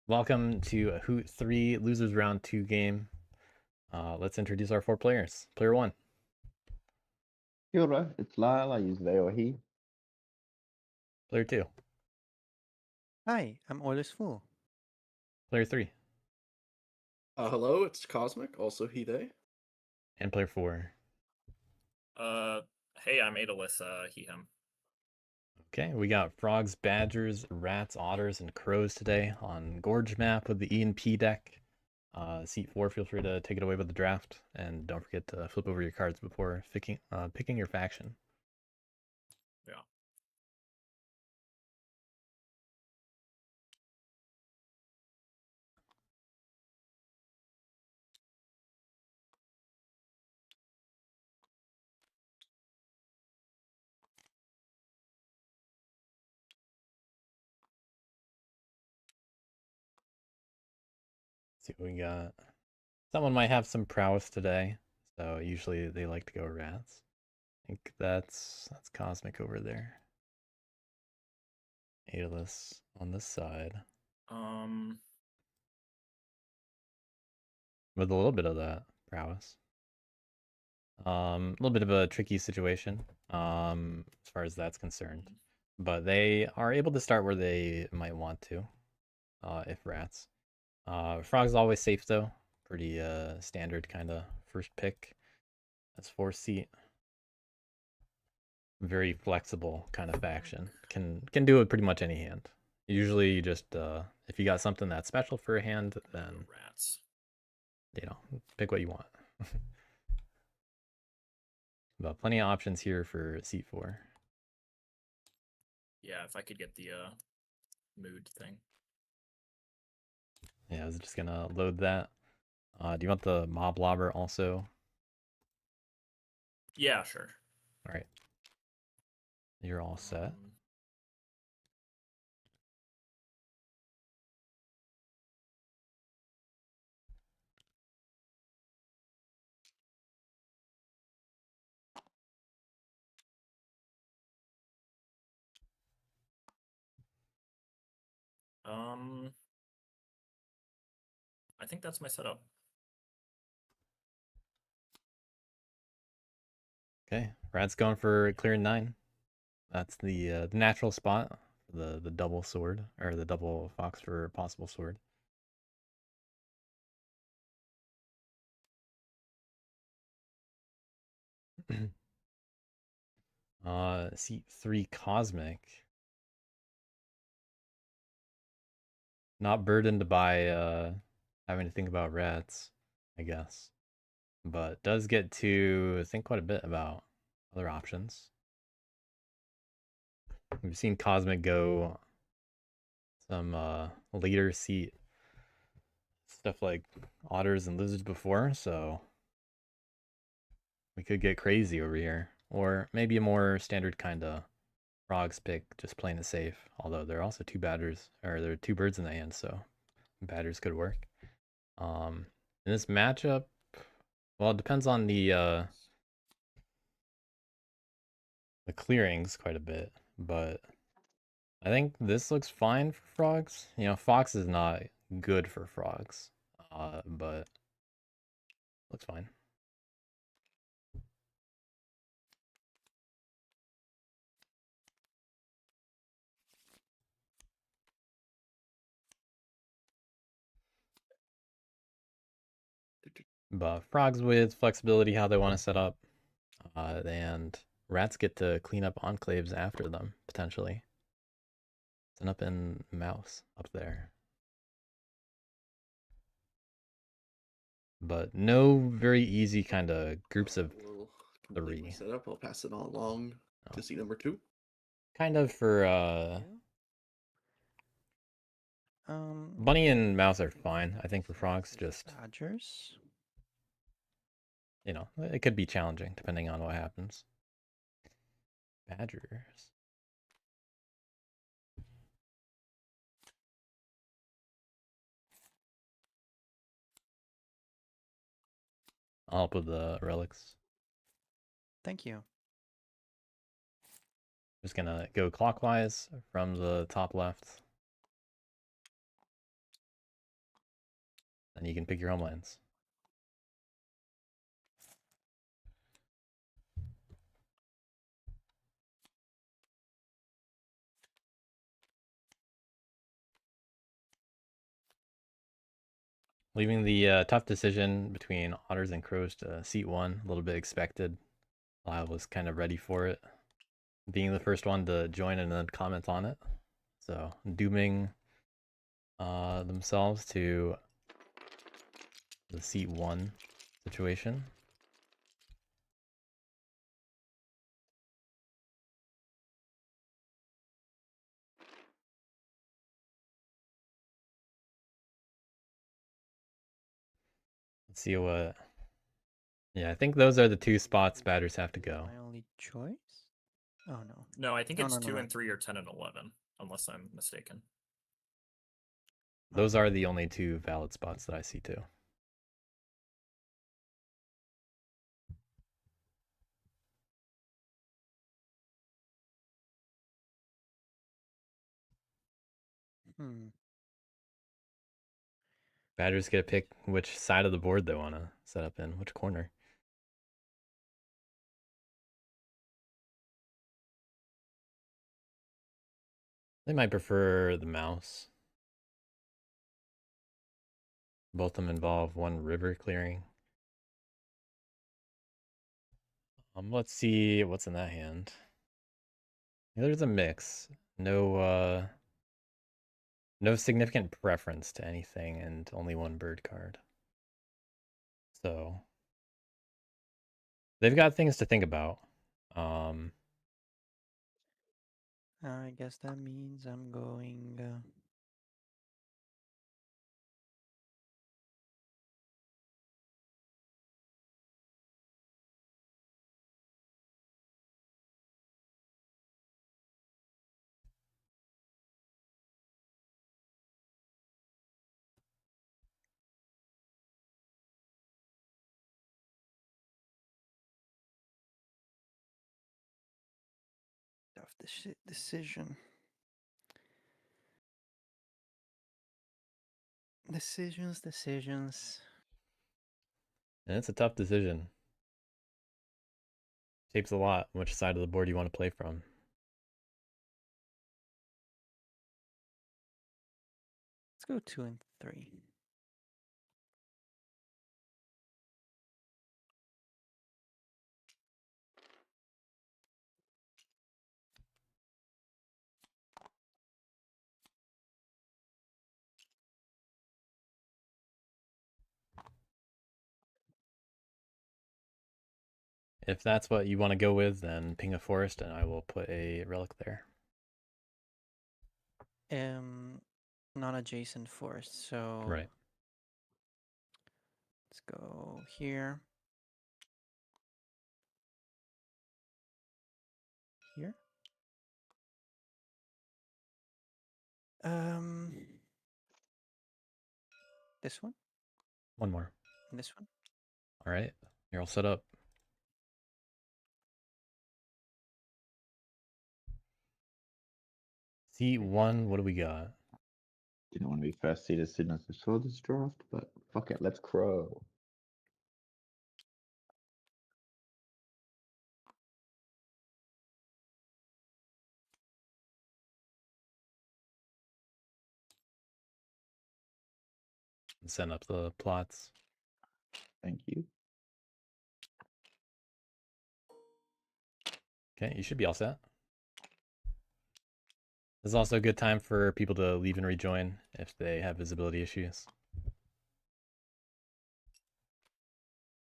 Welcome to a HOOT 3 Losers Round 2 game. Let's introduce our 4 players. Player 1. Kia ora, it's Lyle. I use they or he. Player 2. Hi, I'm Oilers Fool. Player 3. Hello, it's Cosmic, also he, they. And Player 4. Hey, I'm Adalus, he, him. Okay, we got frogs, badgers, rats, otters, and crows today on Gorge map with the E and P deck. Seat 4, feel free to take it away with the draft. And don't forget to flip over your cards before picking your faction. Yeah. See what we got. Someone might have some prowess today, so usually they like to go rats. I think that's Cosmic over there. Adalus on this side. With a little bit of that prowess. A little bit of a tricky situation, as far as that's concerned. But they are able to start where they might want to, if rats. Frog's always safe though. Pretty standard kind of first pick. That's 4 seat. Very flexible kind of faction. Can do it pretty much any hand. Usually you just if you got something that's special for a hand, then Rats. Pick what you want. But plenty of options here for seat 4. Yeah, if I could get the mood thing. Yeah, I was just gonna load that. Do you want the mob lobber also? Yeah, sure. All right. You're all set. I think that's my setup. Okay, Rad's going for clearing 9. That's the natural spot for the double sword, or the double fox for possible sword. Seat 3 Cosmic. Not burdened by having to think about rats, I guess. But does get to think quite a bit about other options. We've seen Cosmic go some later seat stuff like otters and lizards before, so we could get crazy over here. Or maybe a more standard kind of frogs pick, just playing it safe. Although there are also 2 badgers, or there are 2 birds in the hand, so badgers could work. In this matchup, well, it depends on the clearings quite a bit, but I think this looks fine for frogs. Fox is not good for frogs, but looks fine. But frogs with flexibility, how they want to set up, and rats get to clean up enclaves after them, potentially. Set up in mouse up there. But no very easy kind of groups of We'll complete 3. my setup. I'll pass it on along to seat number 2. Kind of for bunny and mouse are fine. I think for frogs, just Badgers. it could be challenging depending on what happens. Badgers. I'll help with the relics. Thank you. Just gonna go clockwise from the top left. and you can pick your homelands. Leaving the tough decision between otters and crows to seat 1, a little bit expected. I was kind of ready for it, being the first one to join and then comment on it. So dooming themselves to the seat 1 situation. Let's see what. Yeah, I think those are the 2 spots batters have to go. My only choice? Oh no. No, I think No, it's no, no, 2 no. and 3 or 10 and 11, unless I'm mistaken. Those are the only 2 valid spots that I see too. Batters get to pick which side of the board they want to set up in, which corner. They might prefer the mouse. Both of them involve 1 river clearing. Let's see what's in that hand. Yeah, there's a mix. No significant preference to anything and only 1 bird card. So they've got things to think about. I guess that means I'm going. Tough decision. Decisions. And it's a tough decision. Shapes a lot which side of the board you want to play from. Let's go 2 and 3. If that's what you want to go with, then ping a forest and I will put a relic there. Non-adjacent forest, so Right. let's go here. Here. This one. 1 more. And this one. All right. You're all set up. Seat 1, what do we got? Didn't want to be first seed as soon as I saw this draft, but fuck it, let's crow. And send up the plots. Thank you. Okay, you should be all set. This is also a good time for people to leave and rejoin if they have visibility issues.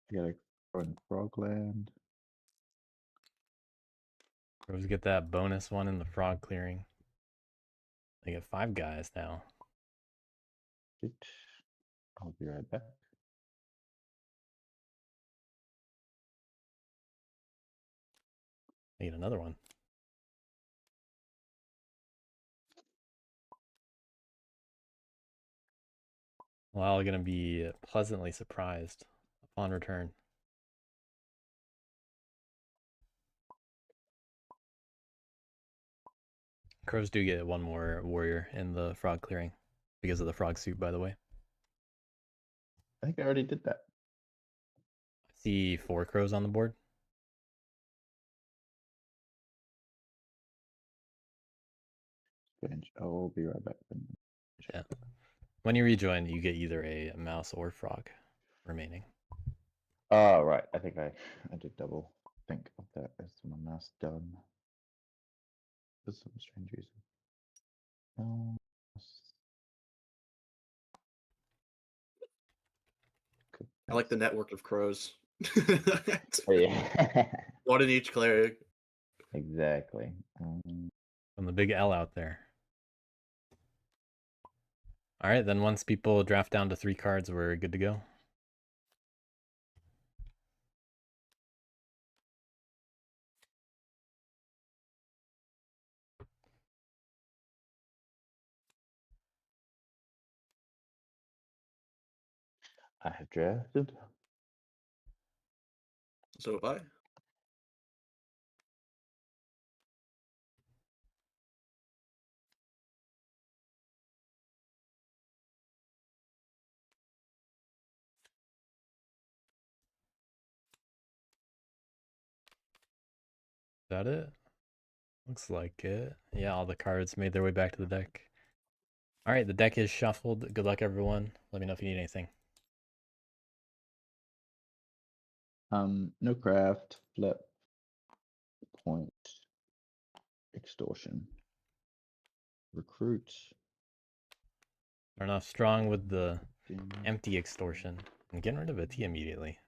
I gotta go in Frogland. Crows get that bonus 1 in the frog clearing. They get 5 guys now. Shit. I'll be right back. They get another one. Well, gonna be pleasantly surprised upon return. Crows do get 1 more warrior in the frog clearing because of the frog suit, by the way. I think I already did that. I see 4 crows on the board. Change. I'll be right back. Then. Yeah. When you rejoin, you get either a mouse or frog remaining. Oh, right. I think I did double think of that as my mouse done. For some strange reason. Cool. I like the Thanks. network of crows. Oh, yeah. One in each cleric. Exactly. From the big L out there. All right, then once people draft down to 3 cards, we're good to go. I have drafted. So have I. Is that it? Looks like it. Yeah, all the cards made their way back to the deck. All right, the deck is shuffled. Good luck, everyone. Let me know if you need anything. No craft, flip, point, extortion, recruit. Starting off strong with the Dim. empty extortion. I'm getting rid of a T immediately.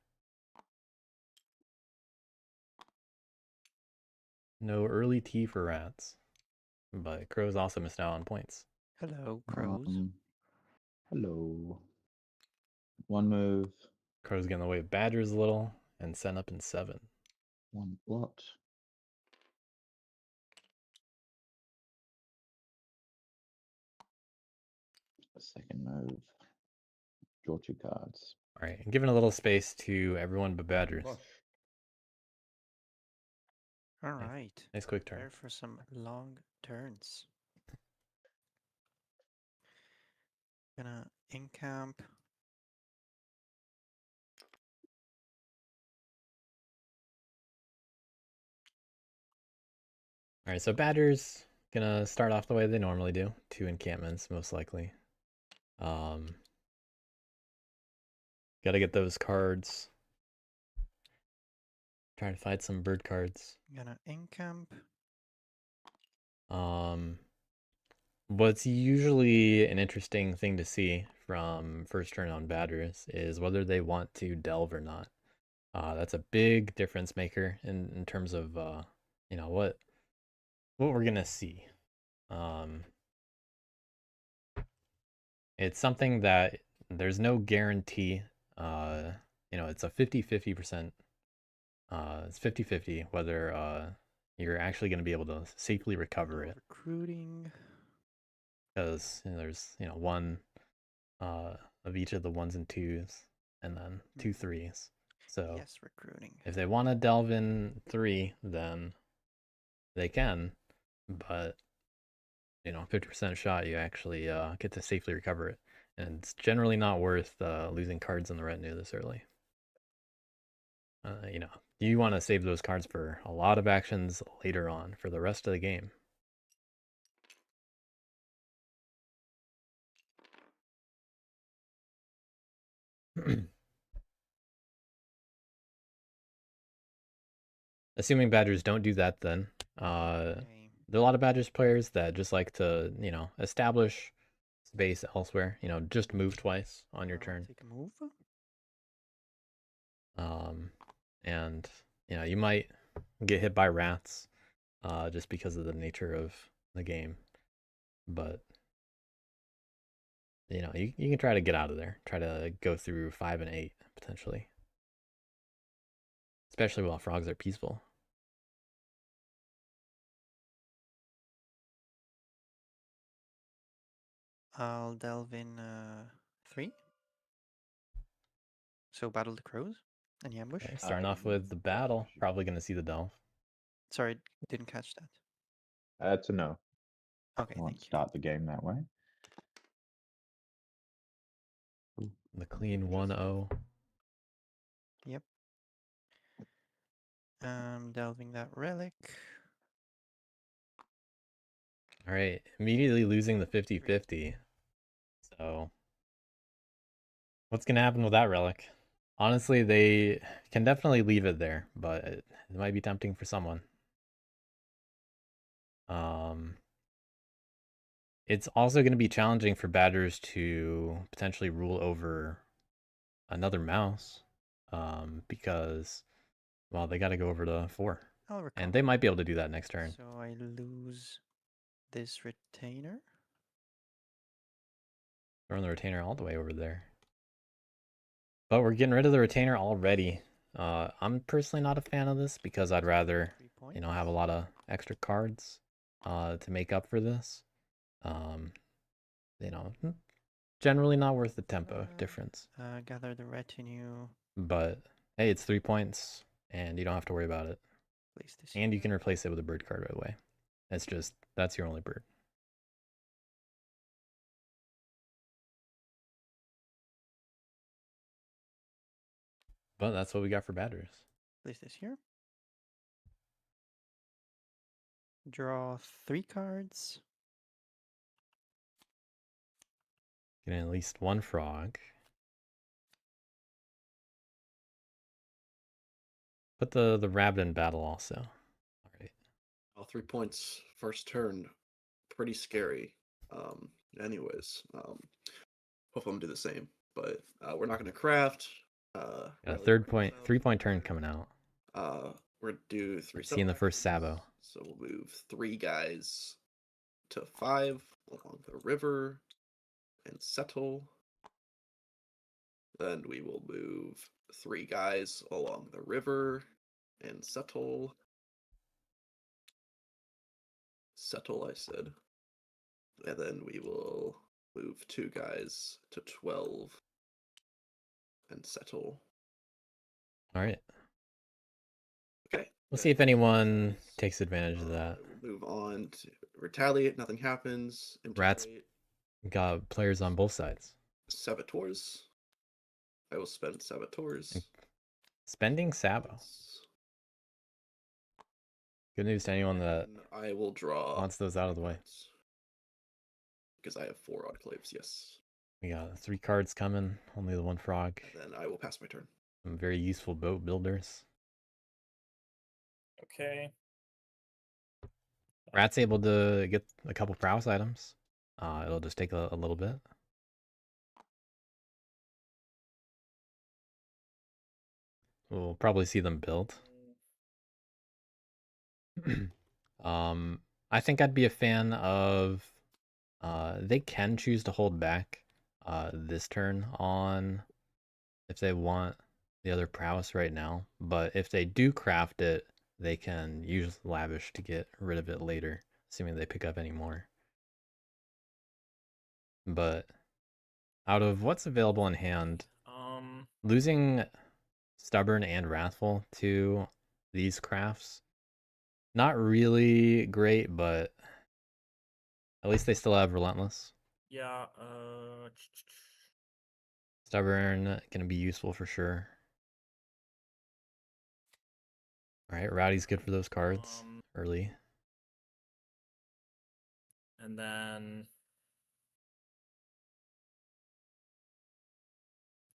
No early T for rats. But crows also missed out on points. Hello, crows. Hello. One move, Crows get in the way of badgers a little and send up in 7. one blot. Second move. Draw 2 cards. All right, and giving a little space to everyone but badgers. Flush. All right. Nice quick turn. Prepare for some long turns. Gonna encamp. All right, so badgers gonna start off the way they normally do. 2 encampments, most likely. Gotta get those cards. Trying to find some bird cards. Gonna encamp. What's usually an interesting thing to see from first turn on batters is whether they want to delve or not. That's a big difference maker in terms of you know what we're gonna see. It's something that there's no guarantee. You know, it's a 50-50%. It's 50-50 whether you're actually going to be able to safely recover it. Recruiting. Because there's one of each of the 1s and 2s, and then 2 3s. So Yes, recruiting. if they want to delve in 3, then they can, but 50% shot you actually get to safely recover it, and it's generally not worth losing cards in the retinue this early. You want to save those cards for a lot of actions later on for the rest of the game. Assuming badgers don't do that, then Okay. there are a lot of badgers players that just like to establish space elsewhere. Just move twice on your turn. Take a move. And you might get hit by rats just because of the nature of the game, but you can try to get out of there, try to go through 5 and 8 potentially, especially while frogs are peaceful. I'll delve in 3. So battle the crows. Any ambush? Okay, starting off with the battle, probably going to see the delve. Sorry, didn't catch that. That's a no. Okay, I won't thank you. start the game that way. The clean 1-0. Yep. Delving that relic. All right, immediately losing the 50-50. So, what's gonna happen with that relic? Honestly, they can definitely leave it there, but it might be tempting for someone. It's also going to be challenging for batters to potentially rule over another mouse, because, well, they got to go over to 4. I'll And recover. they might be able to do that next turn. So I lose this retainer. Throwing the retainer all the way over there. But we're getting rid of the retainer already. I'm personally not a fan of this because I'd rather, 3 points. you know, have a lot of extra cards to make up for this. You know, generally not worth the tempo difference. Gather the retinue. But hey, it's 3 points, and you don't have to worry about it. Place this. And you can replace it with a bird card right away. It's just, that's your only bird. But that's what we got for batters. Place this here. Draw 3 cards. Getting at least one frog. Put the rabbit in battle also. All right. All 3 points first turn, pretty scary. Anyways, hope I'm do the same. But we're not gonna craft. Got a rally 3-point turn coming out. We're gonna do 3. Seeing the first actions. Sabo. So we'll move 3 guys to 5 along the river and settle. Then we will move 3 guys along the river and settle. Settle, I said. And then we will move 2 guys to 12 and settle. All right. Okay. We'll see if anyone takes advantage of that. Move on to retaliate. Nothing happens. Rats. Intimidate. Got players on both sides. Saboteurs. I will spend saboteurs. Spending Sabo. Good news to anyone that And I will draw. wants those out of the way. Because I have 4 enclaves, yes. We got 3 cards coming, only the 1 frog. And then I will pass my turn. Some very useful boat builders. Okay. Rat's able to get a couple prowess items. It'll just take a little bit. We'll probably see them build. I think I'd be a fan of... they can choose to hold back this turn on if they want the other prowess right now. But if they do craft it, they can use Lavish to get rid of it later, assuming they pick up any more. But out of what's available in hand, losing Stubborn and Wrathful to these crafts, not really great, but at least they still have Relentless. Yeah, Stubborn gonna be useful for sure. Alright, Rowdy's good for those cards early. and then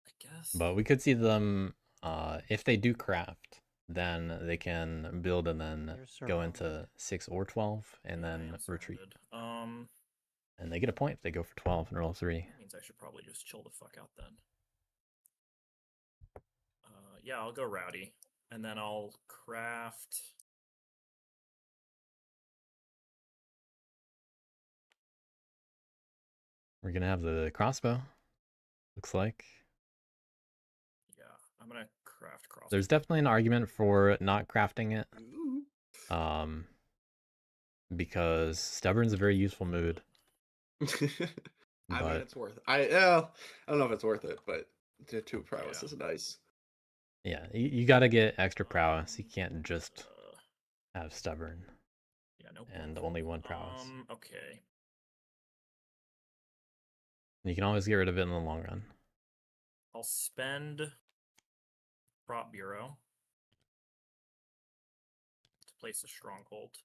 I guess. But we could see them, if they do craft, then they can build and then You're go into surrounded. 6 or 12 and Yeah, I then am retreat. surrounded. And they get a point if they go for 12 and roll 3. That means I should probably just chill the fuck out then. Yeah, I'll go Rowdy, and then I'll craft. We're gonna have the crossbow, looks like. Yeah, I'm gonna craft crossbow. There's definitely an argument for not crafting it. Ooh. Because Stubborn's a very useful mood. I mean, But it's worth it. I don't know if it's worth it, but the 2 prowess Yeah. is nice. yeah, you gotta get extra prowess. You can't just have Stubborn Yeah, no. and only 1 prowess. Okay. You can always get rid of it in the long run. I'll spend Prop Bureau to place a stronghold.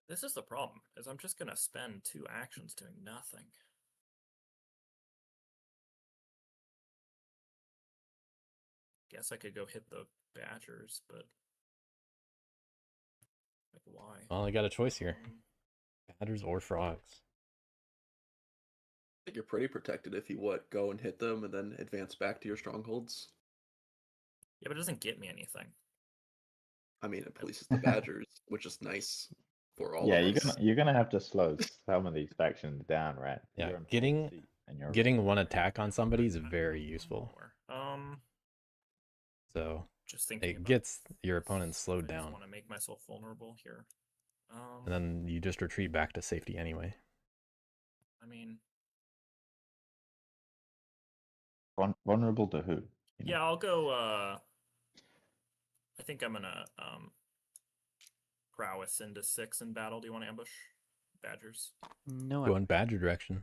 This is the problem, is I'm just gonna spend 2 actions doing nothing. Guess I could go hit the badgers, but like why? Well, I got a choice here. Um, Badgers or frogs. I think you're pretty protected if you go and hit them and then advance back to your strongholds. yeah, but it doesn't get me anything. I mean, it polices the badgers, which is nice for all Yeah, of us. you're gonna have to slow some of these factions down, right? Yeah, You're on full getting seat and you're getting really- one attack on somebody is very useful. So Just thinking it about gets your opponent slowed I just down, want to make myself vulnerable here. and then you just retreat back to safety anyway. I mean, vulnerable to who? You know? yeah, I'll go. I think I'm gonna prowess into 6 in battle. Do you want to ambush badgers? No, Go in badger direction.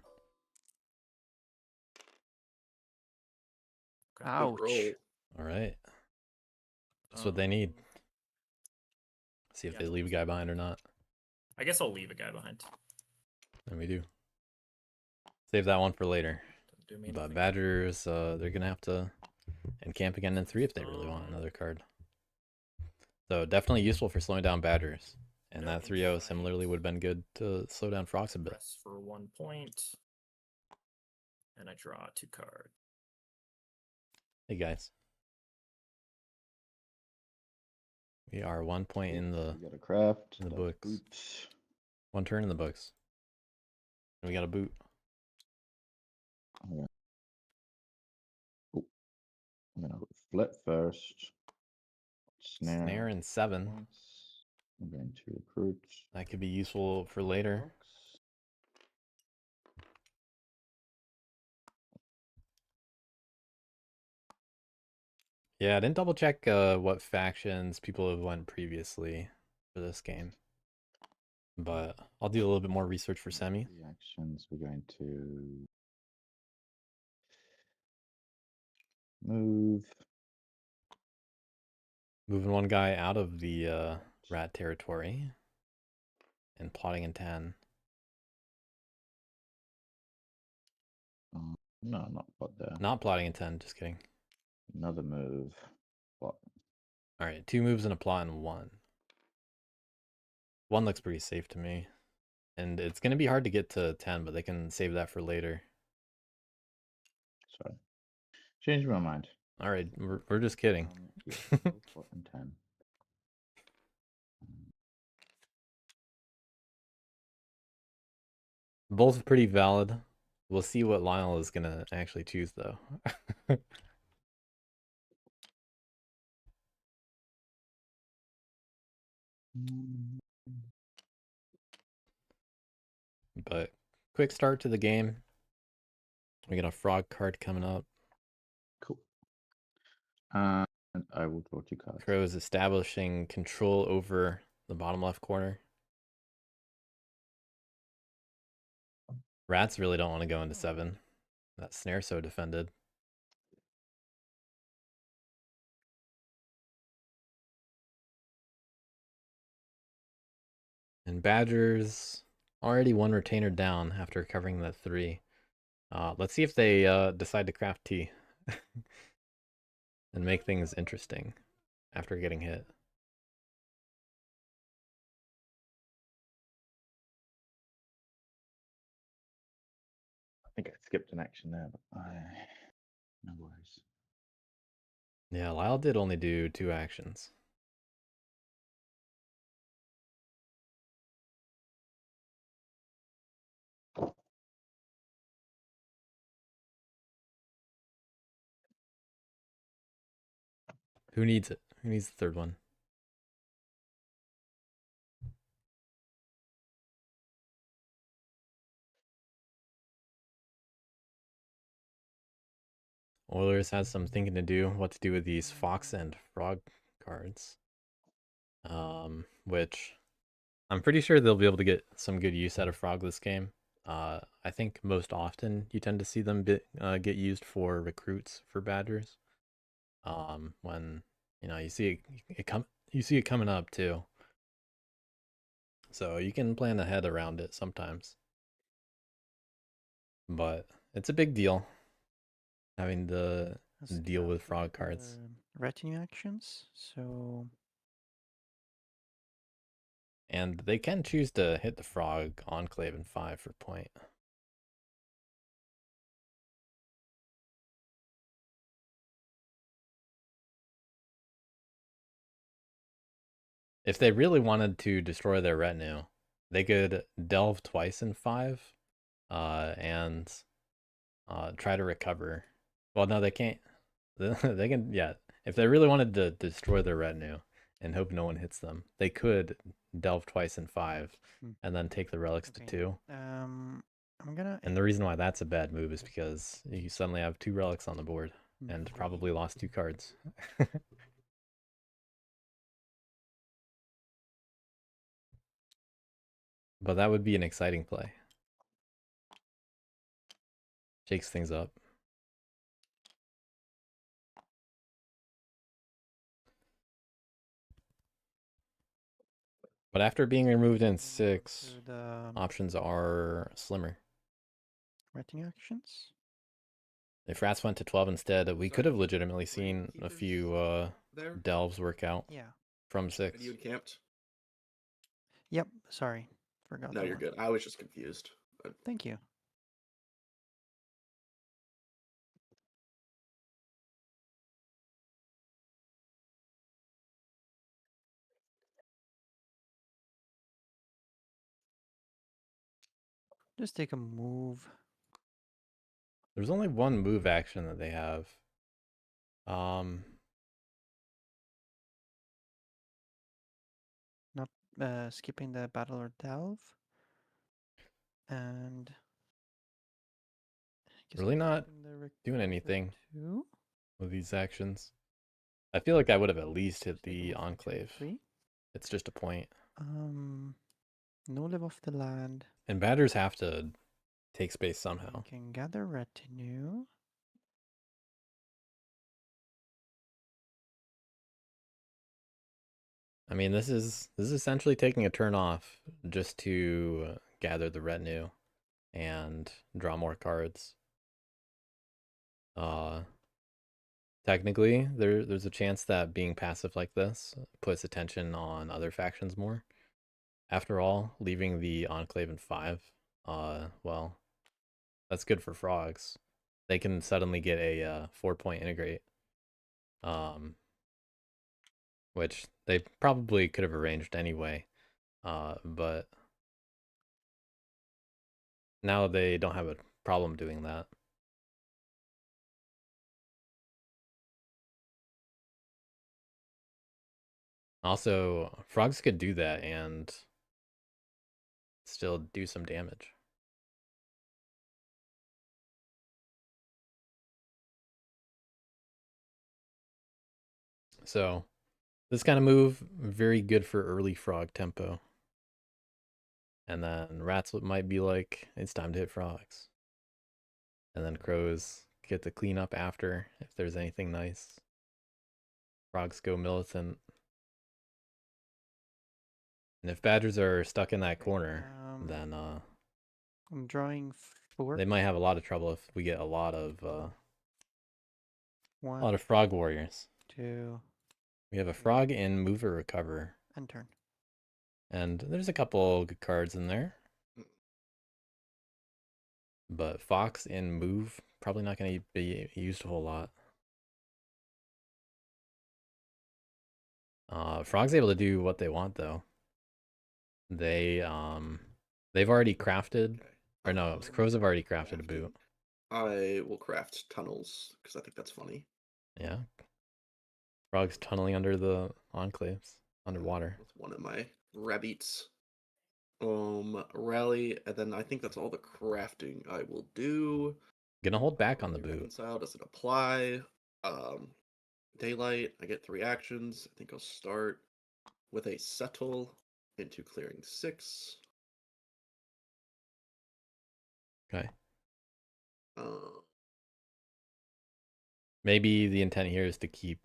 Okay. ouch. Roll. All right. That's what they need. See if yeah, they leave a guy behind or not. I guess I'll leave a guy behind. And we do. Save that one for later. Doesn't do me But anything. badgers, they're gonna have to encamp again in 3 if they really want another card. So definitely useful for slowing down badgers. And No that 3-0 insight. similarly would have been good to slow down frogs a bit. Press for 1 point, and I draw 2 cards. Hey guys. We are 1 point in the We got a craft. in the that's books. boots. 1 turn in the books. And we got a boot. I'm gonna flip first. Snare. Snare and 7. Once. I'm going to recruit. That could be useful for later. Frogs. Yeah, I didn't double check what factions people have went previously for this game. But I'll do a little bit more research for semi. The actions we're going to move. Moving one guy out of the rat territory and plotting in 10. No, not plot there. Not plotting in 10, just kidding. Another move. Plot. All right, 2 moves and a plot in 1. 1 looks pretty safe to me. And it's going to be hard to get to 10, but they can save that for later. Sorry. Changed my mind. All right, we're just kidding. Yeah, plot in 10. Both pretty valid. We'll see what Lionel is going to actually choose, though. But quick start to the game. We got a frog card coming up. Cool. And I will draw 2 cards. Crow is establishing control over the bottom left corner. Rats really don't want to go into 7. That snare so defended. And badgers already 1 retainer down after covering the 3. Let's see if they decide to craft tea and make things interesting after getting hit. I think I skipped an action there, but no worries. Yeah, Lyle did only do 2 actions. Who needs it? Who needs the 3rd one? Oilers has some thinking to do, what to do with these fox and frog cards. Which I'm pretty sure they'll be able to get some good use out of Frog this game. I think most often you tend to see them get used for recruits for Badgers. When you see it coming up too. So you can plan ahead around it sometimes. But it's a big deal having to Let's deal with calculate frog cards. the retinue actions. So And they can choose to hit the frog enclave in 5 for point. If they really wanted to destroy their retinue, they could delve twice in 5 and try to recover. Well, no, they can't. They can, yeah. If they really wanted to destroy their retinue and hope no one hits them, they could delve twice in 5 and then take the relics to 2. I'm gonna. And the reason why that's a bad move is because you suddenly have 2 relics on the board and probably lost 2 cards. But that would be an exciting play. Shakes things up. But after being removed in 6, the options are slimmer. retinue actions. If rats went to 12 instead, we could have legitimately Were you seen a keepers few there? delves work out Yeah. from Are 6. you encamped? Yep. Sorry, forgot. No, that you're one. good. I was just confused. Thank you. Just take a move. There's only one move action that they have. Not skipping the battle or delve. And guess Really not skipping the doing recover anything too. with these actions. I feel like I would have at least hit Just take a the move for 2 and enclave. 3. It's just a point. No live off the land. And batters have to take space You somehow. can gather retinue. I mean, this is essentially taking a turn off just to gather the retinue and draw more cards. Technically, there's a chance that being passive like this puts attention on other factions more. After all, leaving the enclave in 5, well, that's good for frogs. They can suddenly get a 4-point integrate, which they probably could have arranged anyway, but now they don't have a problem doing that. Also, frogs could do that and still do some damage. So, this kind of move, very good for early frog tempo. And then rats might be like, it's time to hit frogs. And then crows get to clean up after if there's anything nice. Frogs go militant. And if badgers are stuck in that corner, then I'm drawing 4. they might have a lot of trouble if we get a lot of 1, frog warriors. 2, We have a frog in move or recover. and turn. And there's a couple good cards in there. But fox in move, probably not going to be used a whole lot. Frog's able to do what they want though. They've already crafted, or no, crows have already crafted a boot. I will craft tunnels because I think that's funny. Yeah. Frogs tunneling under the enclaves, underwater. With one of my rabbits. Rally, and then I think that's all the crafting I will do. Gonna hold back on the boot. Reconcile doesn't apply. Daylight, I get 3 actions. I think I'll start with a settle into clearing 6. Okay. Uh, Maybe the intent here is to keep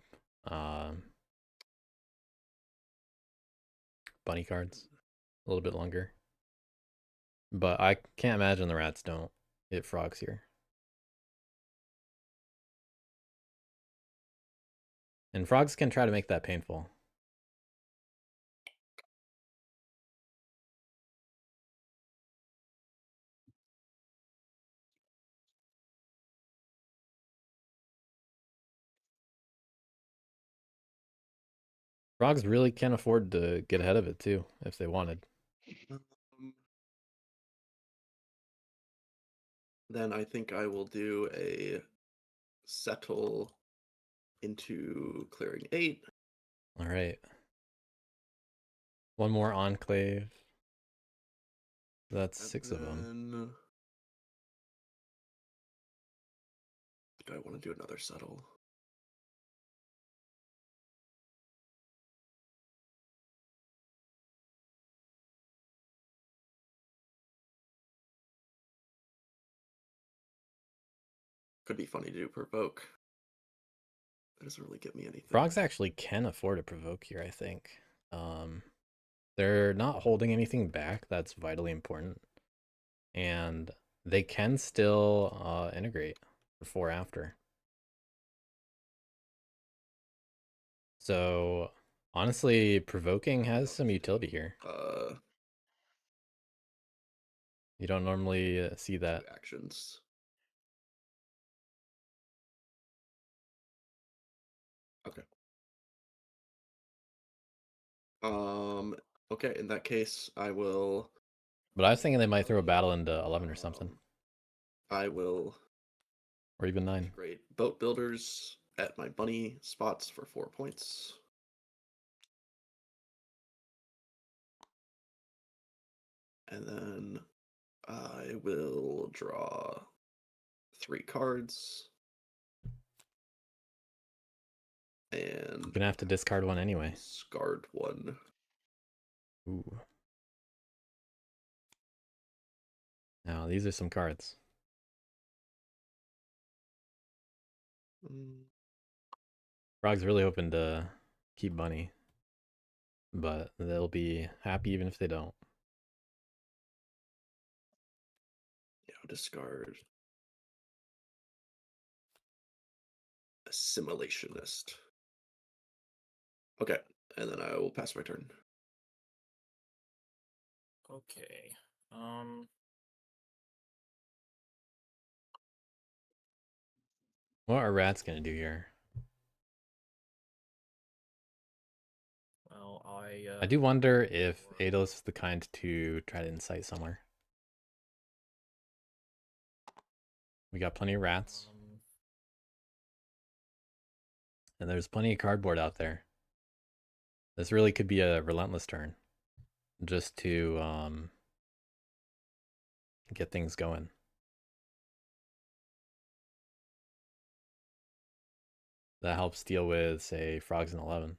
bunny cards a little bit longer. But I can't imagine the rats don't hit frogs here. And frogs can try to make that painful. Frogs really can afford to get ahead of it too, if they wanted. then I think I will do a settle into clearing 8. All right. One more enclave. That's And 6 of them. then do I want to do another settle? Could be funny to do provoke. That doesn't really get me anything. Frogs actually can afford to provoke here, I think. They're not holding anything back that's vitally important. And they can still integrate for 4 after. So honestly, provoking has some utility here. You don't normally see that. 2 actions. Okay. Okay, in that case, I will. But I was thinking they might throw a battle into 11 or something. I will Or even 9. integrate boat builders at my bunny spots for 4 points. And then I will draw 3 cards. And You're gonna have to discard one anyway. discard 1. Ooh. Now these are some cards. Frog's really hoping to keep bunny, but they'll be happy even if they don't. Yeah, discard assimilationist. Okay, and then I will pass my turn. Okay. What are rats gonna do here? Well, I do wonder if Ados is the kind to try to incite somewhere. We got plenty of rats, and there's plenty of cardboard out there. This really could be a relentless turn, just to get things going. That helps deal with, say, frogs in 11.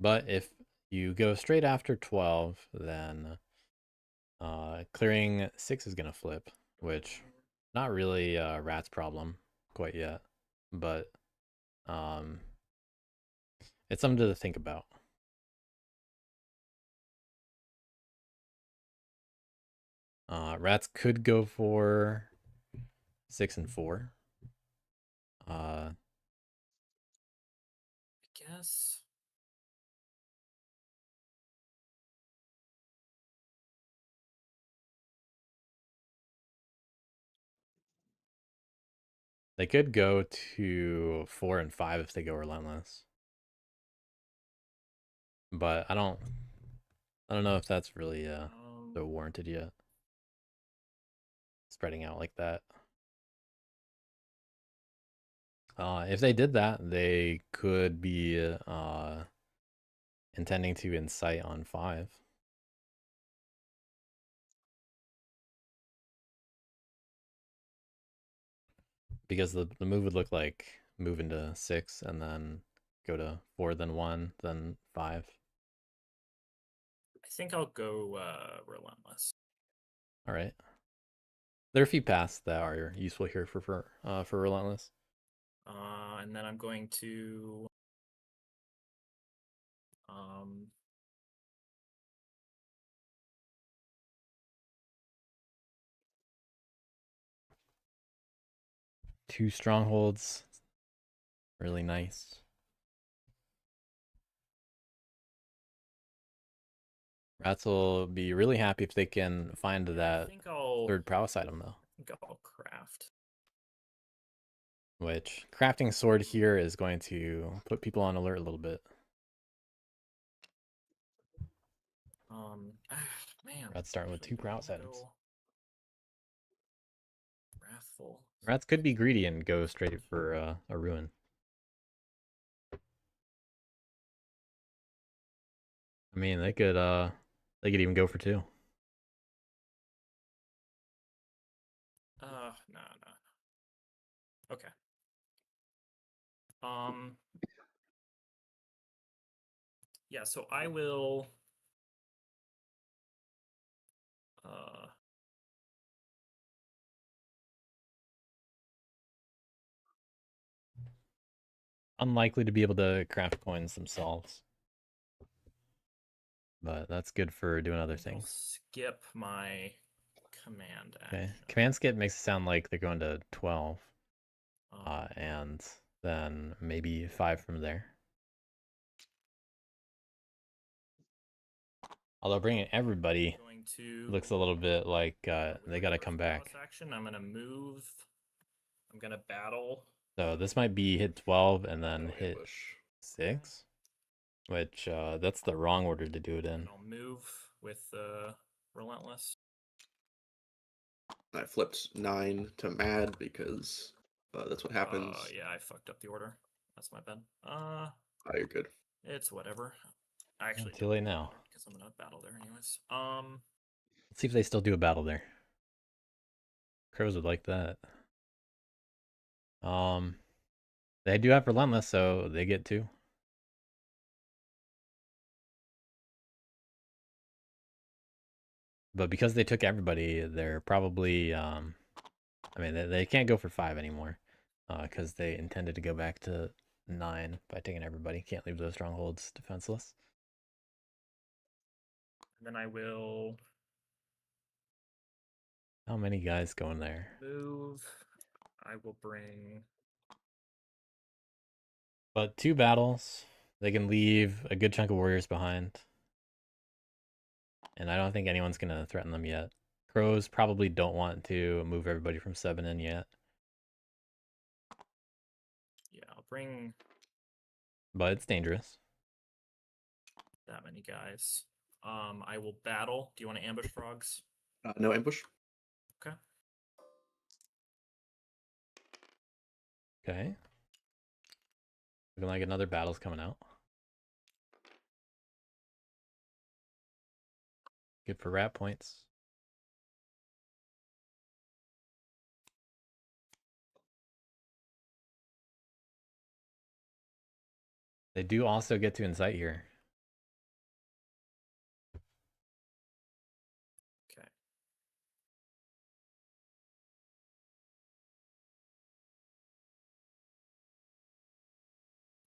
But if you go straight after 12, then clearing 6 is going to flip, which not really a rat's problem quite yet, but it's something to think about. Rats could go for 6 and 4. I guess. They could go to 4 and 5 if they go relentless. But I don't know if that's really so warranted yet. Spreading out like that. If they did that, they could be intending to incite on 5. Because the move would look like move into 6 and then go to 4, then 1, then 5. I think I'll go relentless. All right. There are a few paths that are useful here for relentless. And then I'm going to Two strongholds. Really nice. Rats will be really happy if they can find I that think I'll third prowess item, though. craft. Which crafting sword here is going to put people on alert a little bit. Man. Rats starting with actually, 2 do I prowess wanna items. go Wrathful. Rats could be greedy and go straight for a ruin. I mean, they could even go for 2. No. Okay. Yeah, so I will Unlikely to be able to craft coins themselves. But that's good for doing other I'll things. skip my command Okay. action. Command skip makes it sound like they're going to 12. Um, And then maybe 5 from there. Although bringing everybody going to looks a little bit like with they my got to first come prowess back. action, I'm gonna move. I'm gonna battle. So this might be hit 12 and then No hit ambush. 6. Which, that's the wrong order to do it in. And I'll move with relentless. I flipped 9 to mad because that's what happens. Yeah, I fucked up the order. That's my bad. Oh, you're good. It's whatever. I actually Too don't late think it now. mattered because I'm gonna battle there anyways. Let's see if they still do a battle there. Crows would like that. They do have relentless, so they get 2. But because they took everybody, they're probably I mean, they can't go for 5 anymore. Because they intended to go back to 9 by taking everybody. Can't leave those strongholds defenseless. And then I will How many guys go in there? move. I will bring. But 2 battles. They can leave a good chunk of warriors behind. And I don't think anyone's going to threaten them yet. Crows probably don't want to move everybody from 7 in yet. Yeah, I'll bring But it's dangerous. that many guys. I will battle. Do you want to ambush frogs? No ambush. Okay. Okay. Looking like another battle's coming out. Good for rat points. They do also get to incite here. Okay.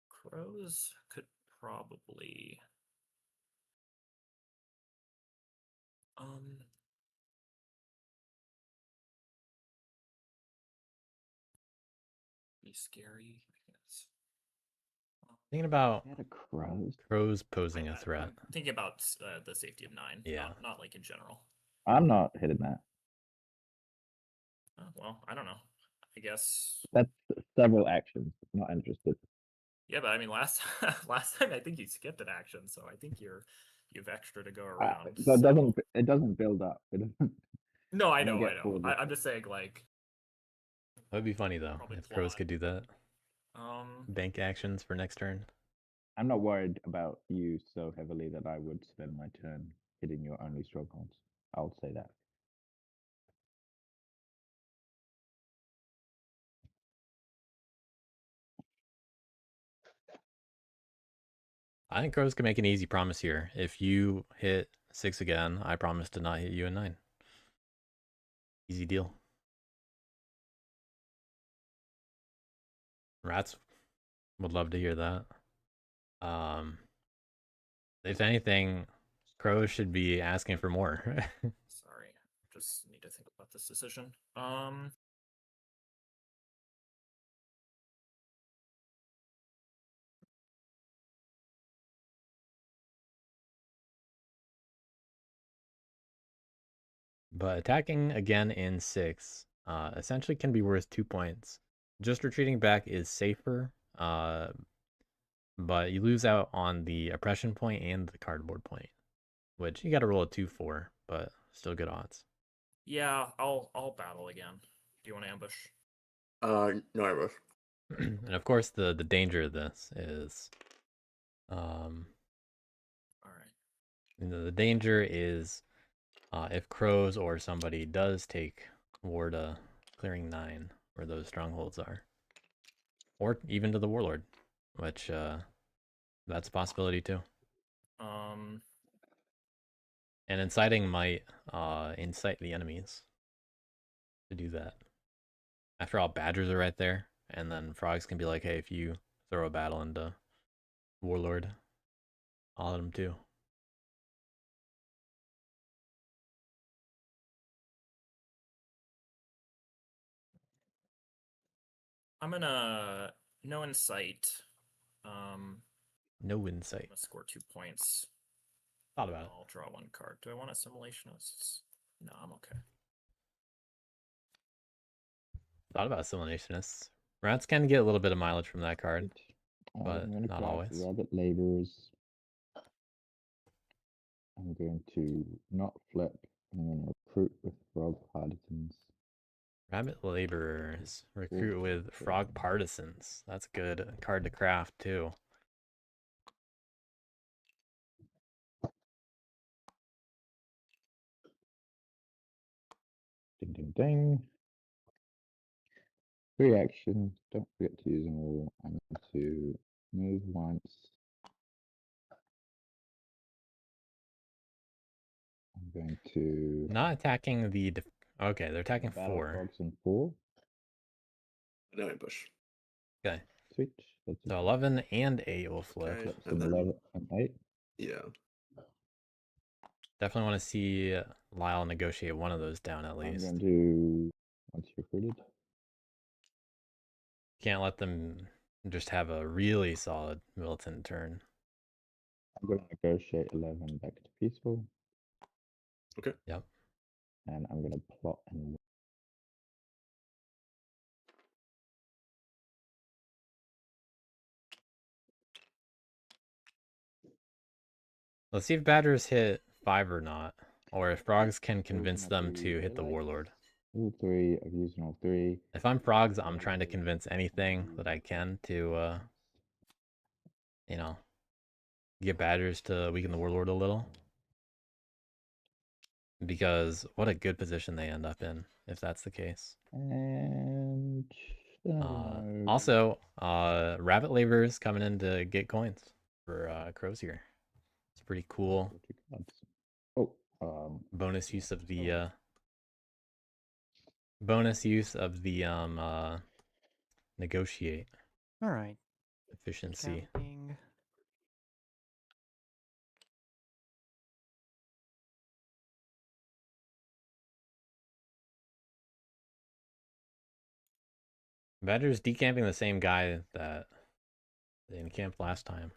Crows could probably be scary, I guess. Thinking about They had a crows. crows posing a threat. I'm thinking about the safety of 9. Yeah. Not like in general. I'm not hitting that. Oh, well, I don't know. I guess. That's several actions. Not interested. Yeah, but I mean, last last time I think you skipped an action, so I think you've extra to go around. So so... it doesn't build up. It doesn't. No, I I don't know. get full I'm just saying, like. That would be funny though Probably if crows plot. could do that. Um. Bank actions for next turn. I'm not worried about you so heavily that I would spend my turn hitting your only strongholds. I'll say that. I think crows can make an easy promise here. If you hit 6 again, I promise to not hit you in 9. Easy deal. Rats would love to hear that. If anything, crows should be asking for more. Sorry, just need to think about this decision. But attacking again in 6 essentially can be worth 2 points. Just retreating back is safer, but you lose out on the oppression point and the cardboard point, which you got to roll a 2-4, but still good odds. Yeah, I'll battle again. Do you want to ambush? No ambush. And of course, the danger of this is, All right. the danger is if crows or somebody does take war to clearing 9, where those strongholds are, or even to the warlord, which that's a possibility too. And inciting might incite the enemies to do that. After all, badgers are right there, and then frogs can be like, hey, if you throw a battle into warlord, I'll hit them too. I'm gonna no insight. No I'm insight. gonna score 2 points. Thought about it. I'll draw 1 card. Do I want assimilationists? No, I'm okay. Thought about assimilationists. Rats can get a little bit of mileage from that card, Alright, but I'm going to not craft always. rabbit laborers. I'm going to not flip. I'm going to recruit with frog partisans. Rabbit laborers. Recruit Ooh, with frog partisans. That's a good card to craft too. Ding, ding, ding. 3 actions. Don't forget to use them all. I'm going to move once. I'm going to Not attacking the... Okay, they're attacking battle 4. frogs in 4. No ambush. Okay, Switch. That's so a 11 and 8 will flip. Okay, flip and some then 11 and 8. yeah, Definitely want to see Lyle negotiate one of those down at I'm least. going to, once recruited, Can't let them just have a really solid militant turn. I'm going to negotiate 11 back to peaceful. okay. Yep. And I'm going to plot and Let's see if badgers hit 5 or not, or if frogs can convince my them 3 to hit the daylights. warlord. All 3. I've used all 3. If I'm frogs, I'm trying to convince anything that I can to, you know, get badgers to weaken the warlord a little. Because what a good position they end up in, if that's the case. And I don't know. Also, rabbit laborers coming in to get coins for crows here. It's pretty cool. Draw 2 cards. Oh, Bonus use of the negotiate All right. efficiency. Counting. Badger's decamping the same guy that they encamped last time.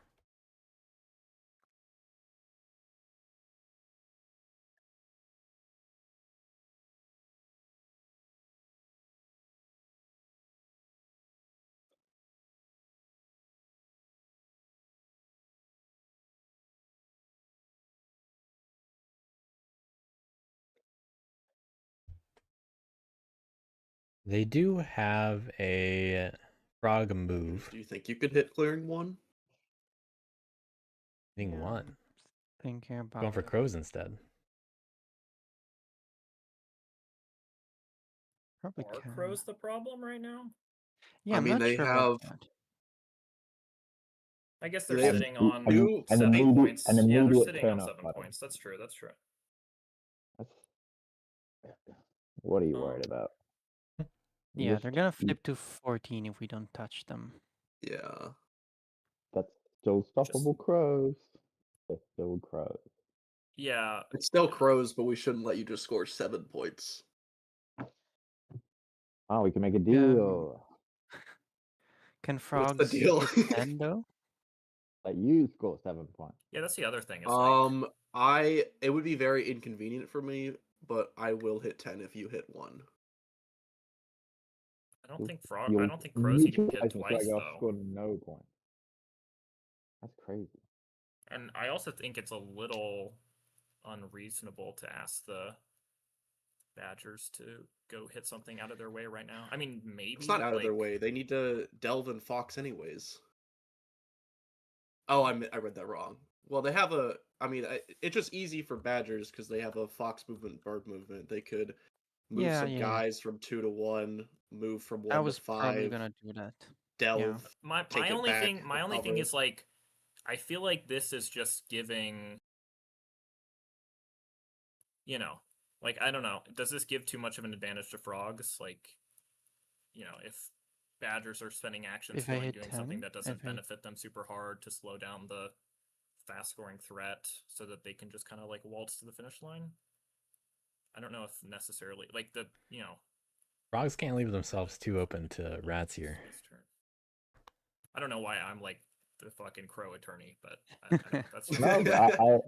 They do have a frog move. Do you think you could hit clearing 1? Hitting Yeah, 1. Thinking about Going for it. crows instead. Probably Are can. crows the problem right now? Yeah, I I'm mean, not they sure have about that. I guess they're They have sitting on two an 7 immediate- points. an Yeah, they're immediate sitting on turn-up 7 button. points. That's true. That's true. What are you worried Um, about? You Yeah, just- they're gonna you- flip to 14 if we don't touch them. Yeah. That's still stoppable crows. They're still crows. Yeah, It's still crows, but we shouldn't let you just score 7 points. Oh, we can make a deal. Can What's frogs the deal? hit 10 though? Let you score 7 points. yeah, that's the other thing. Is like, It would be very inconvenient for me, but I will hit 10 if you hit 1. I don't think I You'll don't think crows even hit neutralize twice Frog though. score no points. That's crazy. And I also think it's a little unreasonable to ask the Badgers to go hit something out of their way right now. I mean, maybe It's not out of their like, way. They need to delve in Fox anyways. Oh, I read that wrong. Well, they have a. I mean, it's just easy for Badgers because they have a Fox movement, bird movement. They could move Yeah, some yeah. guys from 2 to 1, move from 1 I to was probably 5, gonna do that. delve. My take it only back, thing recover. is like, I feel like this is just giving, you know, like, I don't know, does this give too much of an advantage to frogs? Like, you know, if Badgers are spending actions If I hit doing something 10, that doesn't if I hit- benefit them super hard to slow down the fast scoring threat so that they can just kind of like waltz to the finish line. I don't know if necessarily like the, you know, Frogs can't leave themselves too open to rats here. his turn. I don't know why I'm like the fucking crow attorney, but I don't know, that's No, but I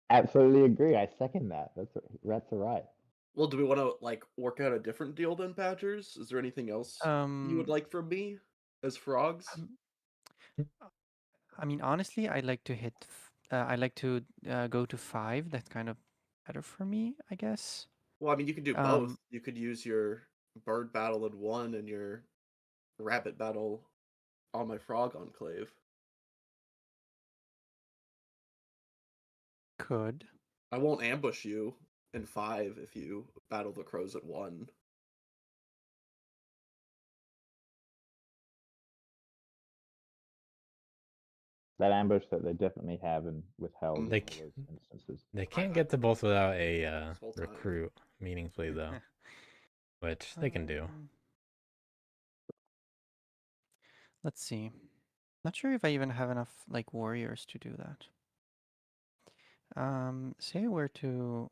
absolutely agree. I second that. Rats are right. Well, do we want to like work out a different deal than Badgers? Is there anything else you would like from me as frogs? I mean, honestly, I like to hit. I like to go to 5. That's kind of better for me, I guess. Well, I mean, you could do both. You could use your bird battle in 1 and your rabbit battle on my frog enclave. Could. I won't ambush you in 5 if you battle the crows at 1. That ambush that they definitely have and withheld in They all those instances. They can't get to both without a This whole time. recruit meaningfully though, which they can do. Let's see. Not sure if I even have enough like warriors to do that. Say where to.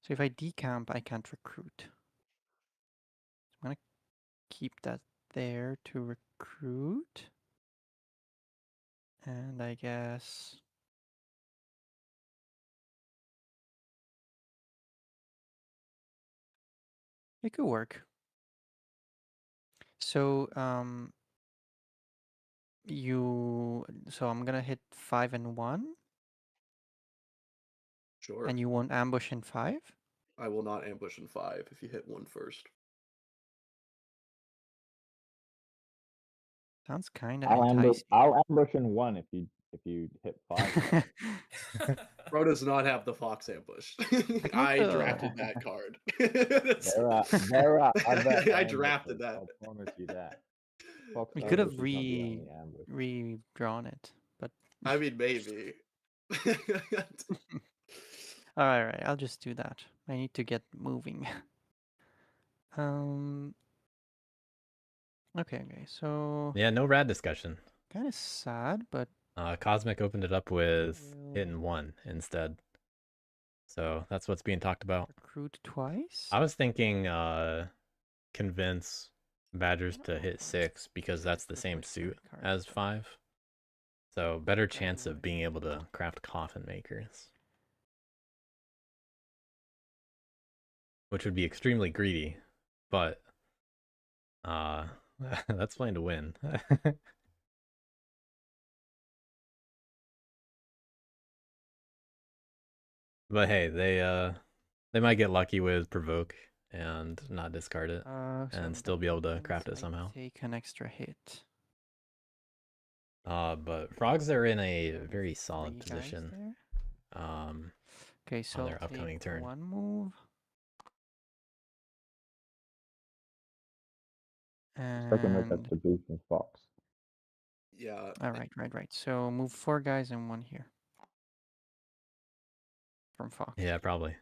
So if I decamp, I can't recruit. I'm gonna keep that there to recruit. And I guess it could work. So so I'm gonna hit 5 and 1, Sure. and you won't ambush in 5? I will not ambush in 5 if you hit 1 first. Sounds kind of I'll enticing. ambush in 1 if you hit 5. Bro does not have the Fox ambush. I drafted that card. There are other I drafted ambushes, that. I'll promise you that. Fox We could have ambush is not the only ambush. redrawn it, but I mean, maybe. all right, I'll just do that. I need to get moving. Okay, so Yeah, no rat discussion. kind of sad, but Cosmic opened it up with hitting 1 instead. So that's what's being talked about. recruit twice. I was thinking convince Badgers to hit 6 because that's the same suit as 5. So better chance of being able to craft coffin makers. Which would be extremely greedy, but that's playing to win. But hey, they might get lucky with provoke and not discard it, and still be able to craft it somehow. Take an extra hit. But frogs are in a very solid 3 guys position. there. Okay, so on their I'll upcoming take turn. 1 move. Second red, that's And the blue from Fox. Yeah. all right. So move 4 guys and 1 here from Fox. Yeah, probably.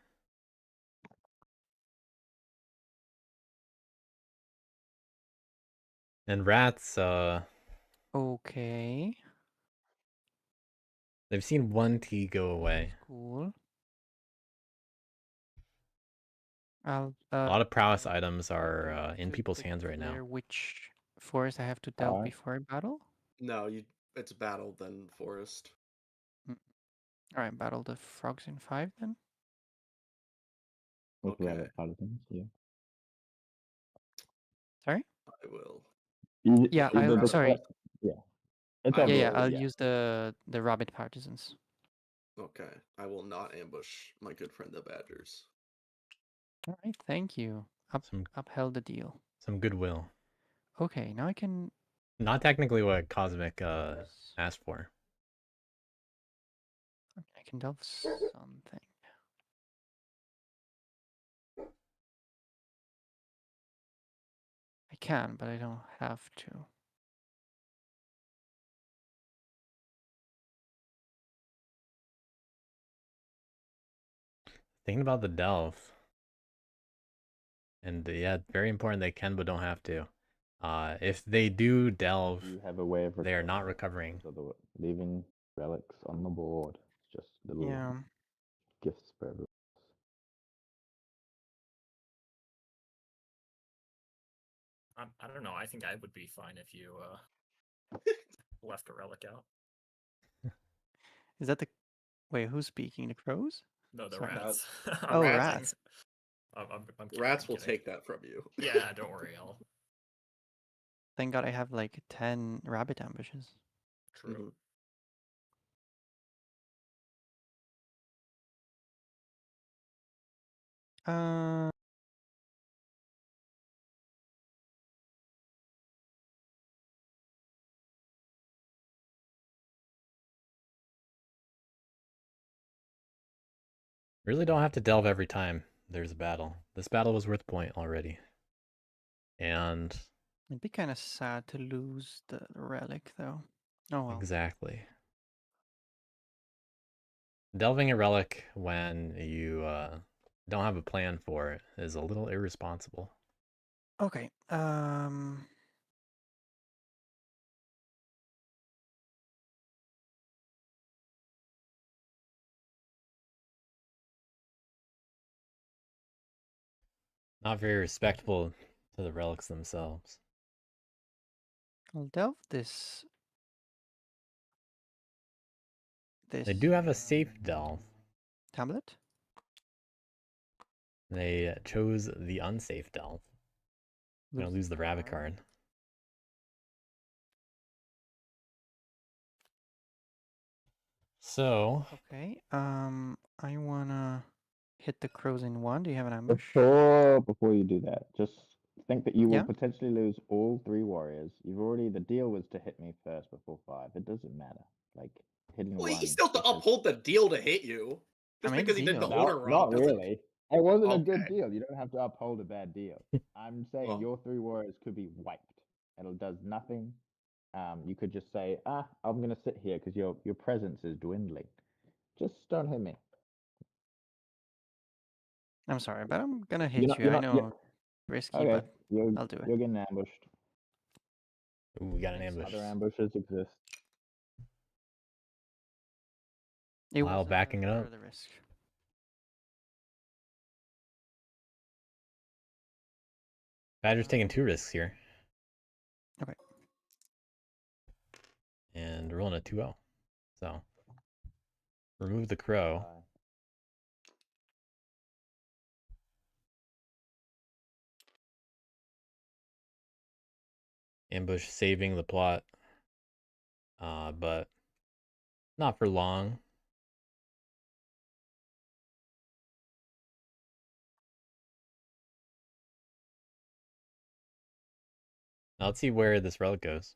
And rats, Okay. they've seen 1 T go away. Cool. I'll A lot of prowess items do are I in have to people's hands right now. declare which forest I have to delve Alright. before I battle? No, it's battle then forest. All right, battle the frogs in 5 then. With Okay. relic paladins, yeah. Sorry. I will. Yeah, Either the sorry. Yeah. It's I on Yeah, will- yeah. board, I'll yeah. use the rabbit partisans. Okay. I will not ambush my good friend the badgers. All right, thank you. Some Upheld the deal. some goodwill. Okay, now I can. Not technically what Cosmic asked for. I can delve something. I can, but I don't have to. Thinking about the delve. And yeah, very important they can but don't have to. If they do delve, You have a way of they are not recovering. recovering. So leaving relics on the board. It's just little Yeah. gifts for everyone. I don't know. I think I would be fine if you left a relic out. Is that the? Wait, who's speaking? The crows? No, the Sorry. rats. Oh, I'm rats. kidding. I'm kidding, Rats I'm will kidding. take that from you. Yeah, don't worry. I'll. Thank God I have like 10 rabbit ambushes. True. Uh. Really don't have to delve every time there's a battle. This battle was worth point already. And It'd be kind of sad to lose the relic, though. Oh well. exactly. Delving a relic when you don't have a plan for it is a little irresponsible. Okay. Not very respectful to the relics themselves. I'll delve this. They do have a safe delve. Tablet. They chose the unsafe delve. Gonna lose the rabbit card. So Okay. I wanna hit the crows in 1. Do you have an ambush? Before you do that, just think that you will Yeah? potentially lose all 3 warriors. The deal was to hit me first before 5. It doesn't matter. Like hitting Well, one. he still have to because- uphold the deal to hit you. Just I made because he did the deal. order No, wrong. not doesn't- really. It wasn't a good Okay. deal. You don't have to uphold a bad deal. I'm saying Well- your 3 warriors could be wiped. It does nothing. You could just say, I'm gonna sit here because your presence is dwindling. Just don't hit me. I'm sorry, but I'm gonna You're hit not- you. you're I not- know, yeah. risky, Okay, but you're I'll do it. you're getting ambushed. ooh, we got an Thanks. ambush. Other ambushes exist. It Lyle was backing it part up. of the risk. Badger's taking 2 risks here. Okay. And rolling a 2-0. So remove the crow. Ambush saving the plot. But not for long. Now let's see where this relic goes.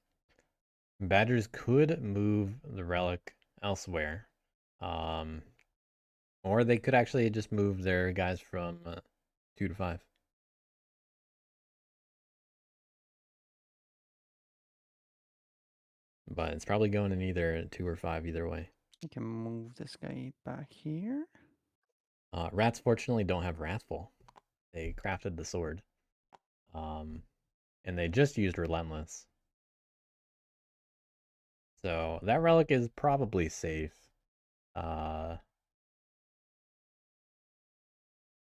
Badgers could move the relic elsewhere. Or they could actually just move their guys from 2 to 5. but it's probably going in either 2 or 5 either way. I can move this guy back here. Rats fortunately don't have Wrathful. They crafted the sword. And they just used Relentless. So that relic is probably safe. But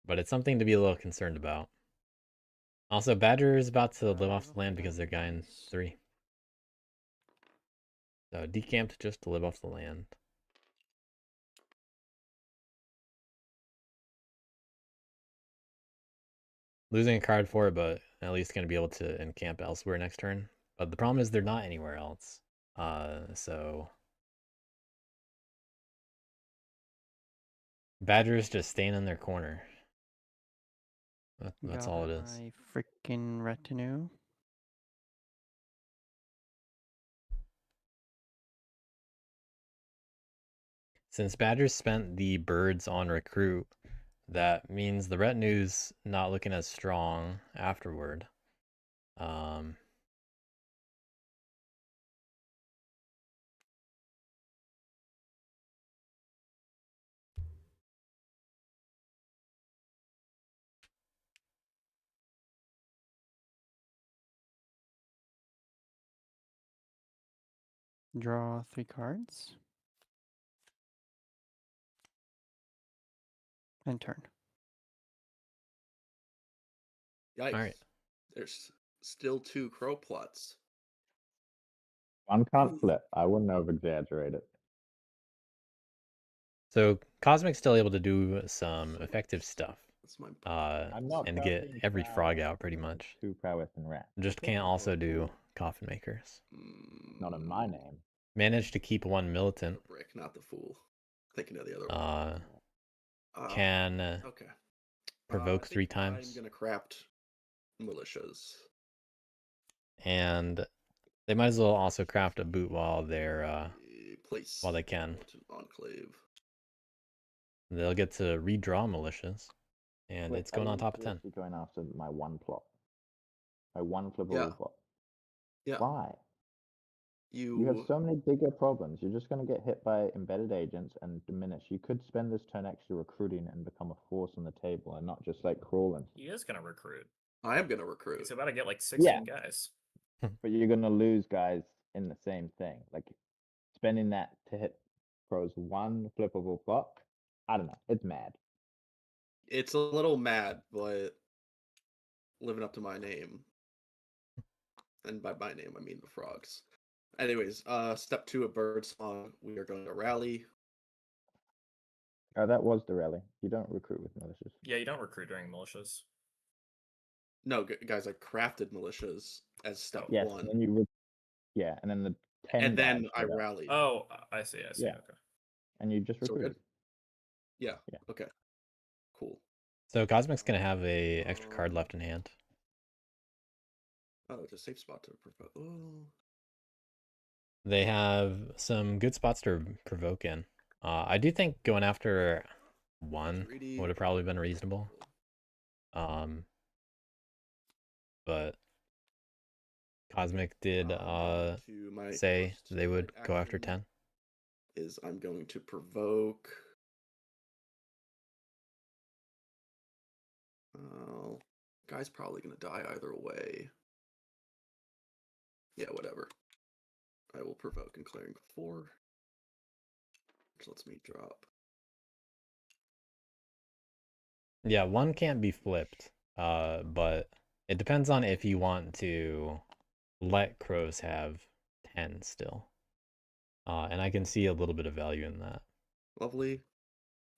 it's something to be a little concerned about. Also, Badger is about to live off the land because they're guy in 3. So decamped just to live off the land. Losing a card for it, but at least going to be able to encamp elsewhere next turn. But the problem is they're not anywhere else. So Badger's just staying in their corner. That's all it is. My freaking retinue. Since Badger spent the birds on recruit, that means the retinue's not looking as strong afterward. Draw 3 cards. And turn. Yikes. Alright. There's still 2 crow plots. One can't flip. I wouldn't over exaggerate it. So Cosmic's still able to do some effective stuff. That's my I'm not And get counting every frog prowess out pretty and much. 2 prowess and rat. Just can't also do coffin makers. Not in my name. Managed to keep 1 The militant. brick, not the fool. Thinking of the other one. Can Okay. provoke I 3 think times. I'm gonna craft militias. And they might as well also craft a boot while they're Place while they can. enclave. They'll get to redraw militias. And Wait, it's going are on you top of 10. seriously going after my 1 plot? My 1 flippable Yeah. plot? Yeah. Why? You You have so many bigger problems. You're just going to get hit by embedded agents and diminish. You could spend this turn extra recruiting and become a force on the table and not just like crawling. He is gonna recruit. I am gonna recruit. He's about to get like 16 guys. But you're going to lose guys in the same thing. Like spending that to hit pros 1 flippable plot. I don't know. It's mad. It's a little mad, but living up to my name. And by my name, I mean the frogs. Anyways, step 2 of Birdsong, we are going to rally. Oh, that was the rally. You don't recruit with militias. Yeah, you don't recruit during militias. No, guys, I crafted militias as step Yes, 1. and then you yeah, and then the 10 And then guys I showed up, rallied. Oh, I see. Yeah. Okay. and you just So we're good? recruited. Yeah. Yeah. Okay. Cool. So Cosmic's going to have a extra card Um, left in hand. Oh, it's a safe spot to provoke. Oh. They have some good spots to provoke in. I do think going after 1 Greedy. would have probably been reasonable. But Cosmic did To my say first they would right go after action 10. Is I'm going to provoke. Guy's probably gonna die either way. Yeah, whatever. I will provoke in clearing 4. Which lets me drop. Yeah, 1 can't be flipped. But it depends on if you want to let crows have 10 still. And I can see a little bit of value in that Lovely.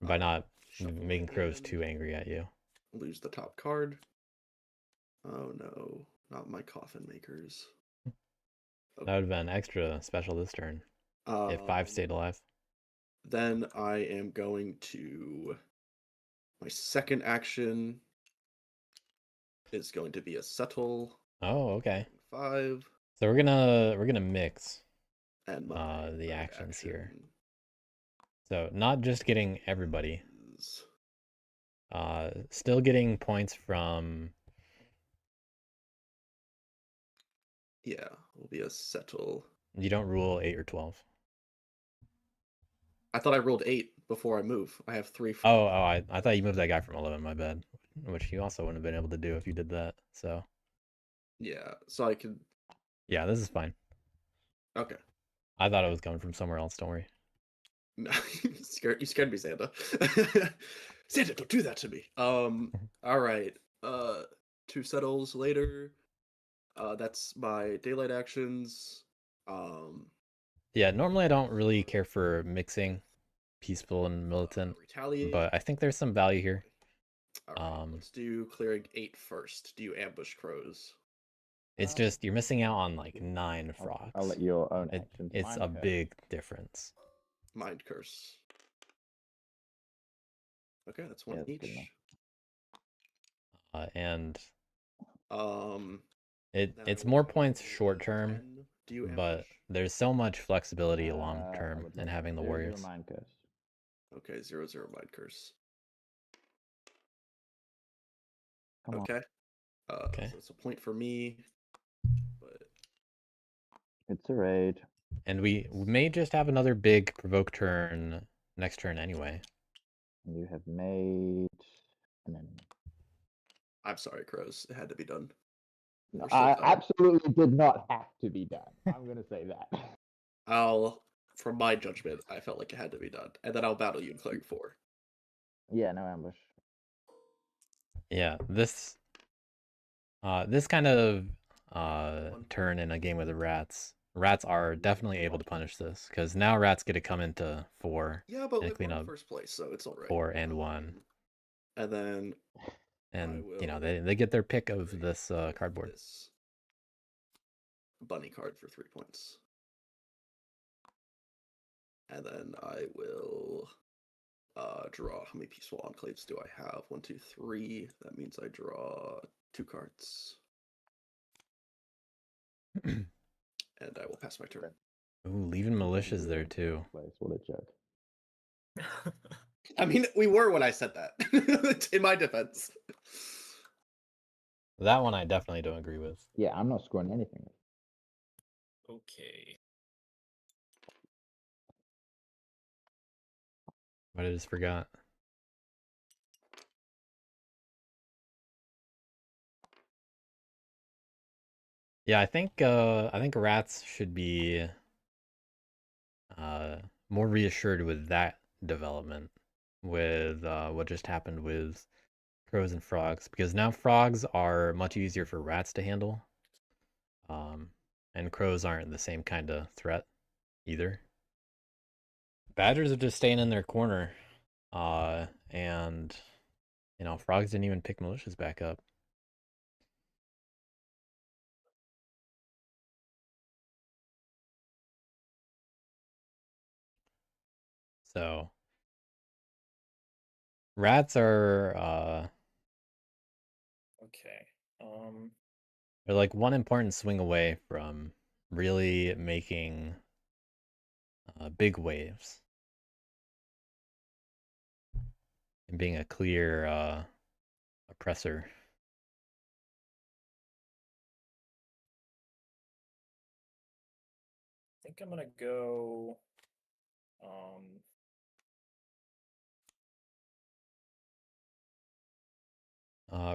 by not Shuffle making my crows hand. too angry at you. Lose the top card. Oh no, not my coffin makers. That would have been extra special this turn if 5 stayed alive. Then I am going to. My second action is going to be a settle. Oh, okay. 5. So we're gonna mix And my the third actions here. action So not just getting everybody, is- still getting points from. Yeah, will be a settle. You don't rule 8 or 12. I thought I rolled 8 before I move. I have 3. I thought you moved that guy from 11. My bad. Which you also wouldn't have been able to do if you did that. So Yeah, so I could. yeah, this is fine. Okay. I thought it was coming from somewhere else. Don't worry. No, you scared me, Santa. Santa, don't do that to me. All right. 2 settles later. That's my daylight actions. Yeah, normally I don't really care for mixing peaceful and militant, Retaliate. but I think there's some value here. All right, let's do clearing 8 first. Do you ambush crows? It's just you're missing out on like 9 frogs. I'll let your own actions. It's a big difference. Mind curse. Okay, that's 1 Yeah, that's each. good enough. And Then it's I will more roll points short term, 10. Do you but ambush? there's so much flexibility long I term would in love having the 0, 0 warriors. mind curse. Okay, 0, 0 mind curse. Come on. Okay. Okay. So it's a point for me, but It's a raid. And we may just have another big provoke turn next turn anyway. You have made an enemy. I'm sorry, crows. It had to be done. We're I still done. absolutely did not have to be done. I'm going to say that. From my judgment, I felt like it had to be done, and then I'll battle you in clearing 4. Yeah, no ambush. Yeah, this kind of turn in a game with the rats. Rats are definitely able to punish this because now rats get to come into 4 Yeah, but and we clean won up first place, so it's all right. 4 and 1, And then and you know will they get their pick of create this cardboard. this bunny card for 3 points, and then I will draw. How many peaceful enclaves do I have? 1, 2, 3. That means I draw 2 cards, and I will pass my turn. Ooh, leaving militias there too. Place. What a joke. I mean, we were when I said that. In my defense. That one I definitely don't agree with. Yeah, I'm not scoring anything. Okay. But I just forgot. Yeah, I think rats should be more reassured with that development, with what just happened with crows and frogs, because now frogs are much easier for rats to handle, and crows aren't the same kind of threat either. Badgers are just staying in their corner, and you know frogs didn't even pick militias back up. So rats are Okay. they're like one important swing away from really making big waves and being a clear oppressor. I think I'm gonna go.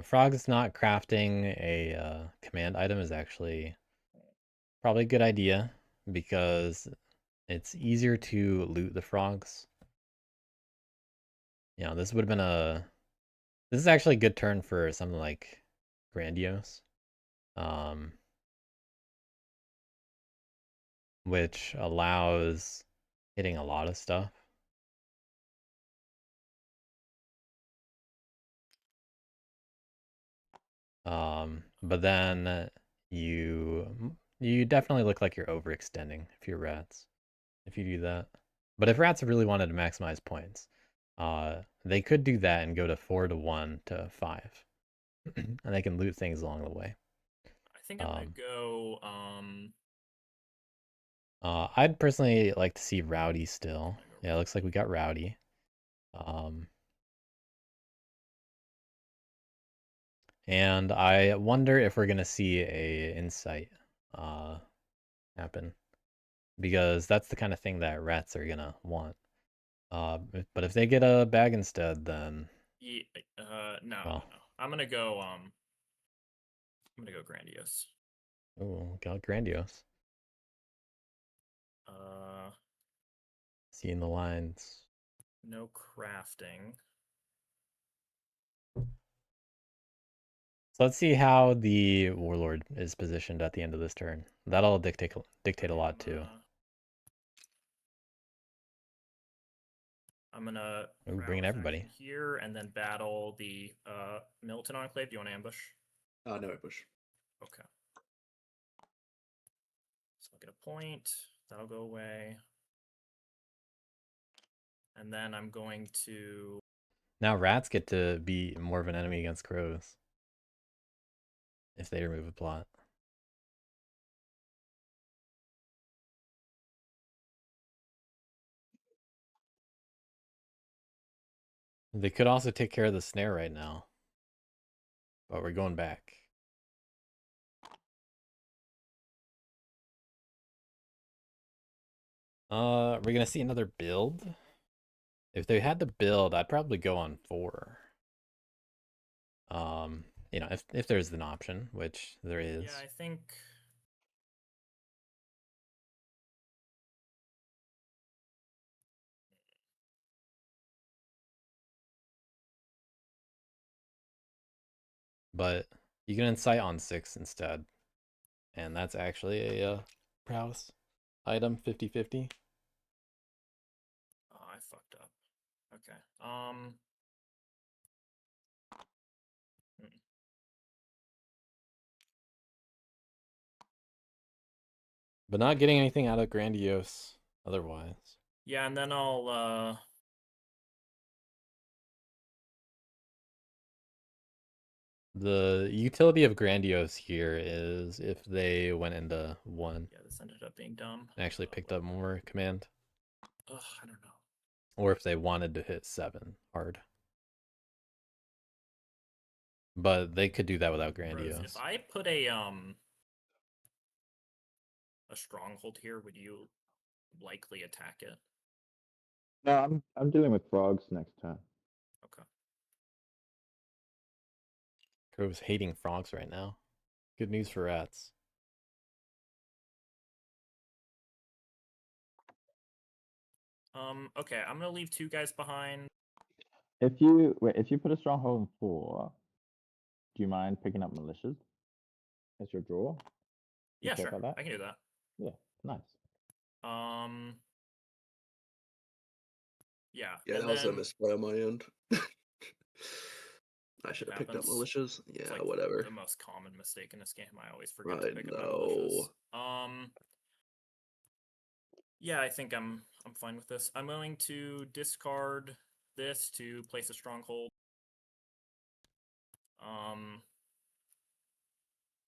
Frog's not crafting a command item is actually probably a good idea because it's easier to loot the frogs. You know, this would have been this is actually a good turn for something like Grandiose. Which allows hitting a lot of stuff. But then you definitely look like you're overextending if you're rats, if you do that. But if rats really wanted to maximize points, they could do that and go to 4 to 1 to 5. And they can loot things along the way. I think I'm gonna go. I'd personally like to see Rowdy still. Yeah, it looks like we got Rowdy. And I wonder if we're gonna see a insight happen. because that's the kind of thing that rats are gonna want. But if they get a bag instead, then Yeah, no, Well. no. I'm gonna go grandiose. oh, got grandiose. Seeing the lines. No crafting. So let's see how the warlord is positioned at the end of this turn. That'll dictate a lot too. I'm gonna Ooh, bringing prowess everybody. action here and then battle the Milton Enclave. Do you want to ambush? No ambush. Okay. So I'll get a point. That'll go away. And then I'm going to... Now rats get to be more of an enemy against crows if they remove a plot. They could also take care of the snare right now, but we're going back. We're gonna see another build. If they had to build, I'd probably go on 4. You know, if there's an option, which there is. Yeah, I think... But you can incite on 6 instead. And that's actually a prowess item, 50-50. Oh, I fucked up. Okay. But not getting anything out of grandiose otherwise. Yeah, and then I'll The utility of grandiose here is if they went into 1 yeah, this ended up being dumb. and actually picked up more command. Ugh, I don't know. Or if they wanted to hit 7 hard. But they could do that without Rose, grandiose. if I put a stronghold here, would you likely attack it? No, I'm dealing with frogs next turn. Okay. Crow's hating frogs right now. Good news for rats. Okay, I'm gonna leave 2 guys behind. If you put a stronghold in 4, do you mind picking up militias as your draw? You Yeah, care sure. about that? I can do that. Yeah, nice. Yeah. Yeah, and that was a then misplay on my end. I should have picked up happens. militias. It's Yeah, like whatever. the most common mistake in this game. I always forget I to pick up my know. militias. Yeah, I think I'm fine with this. I'm going to discard this to place a stronghold.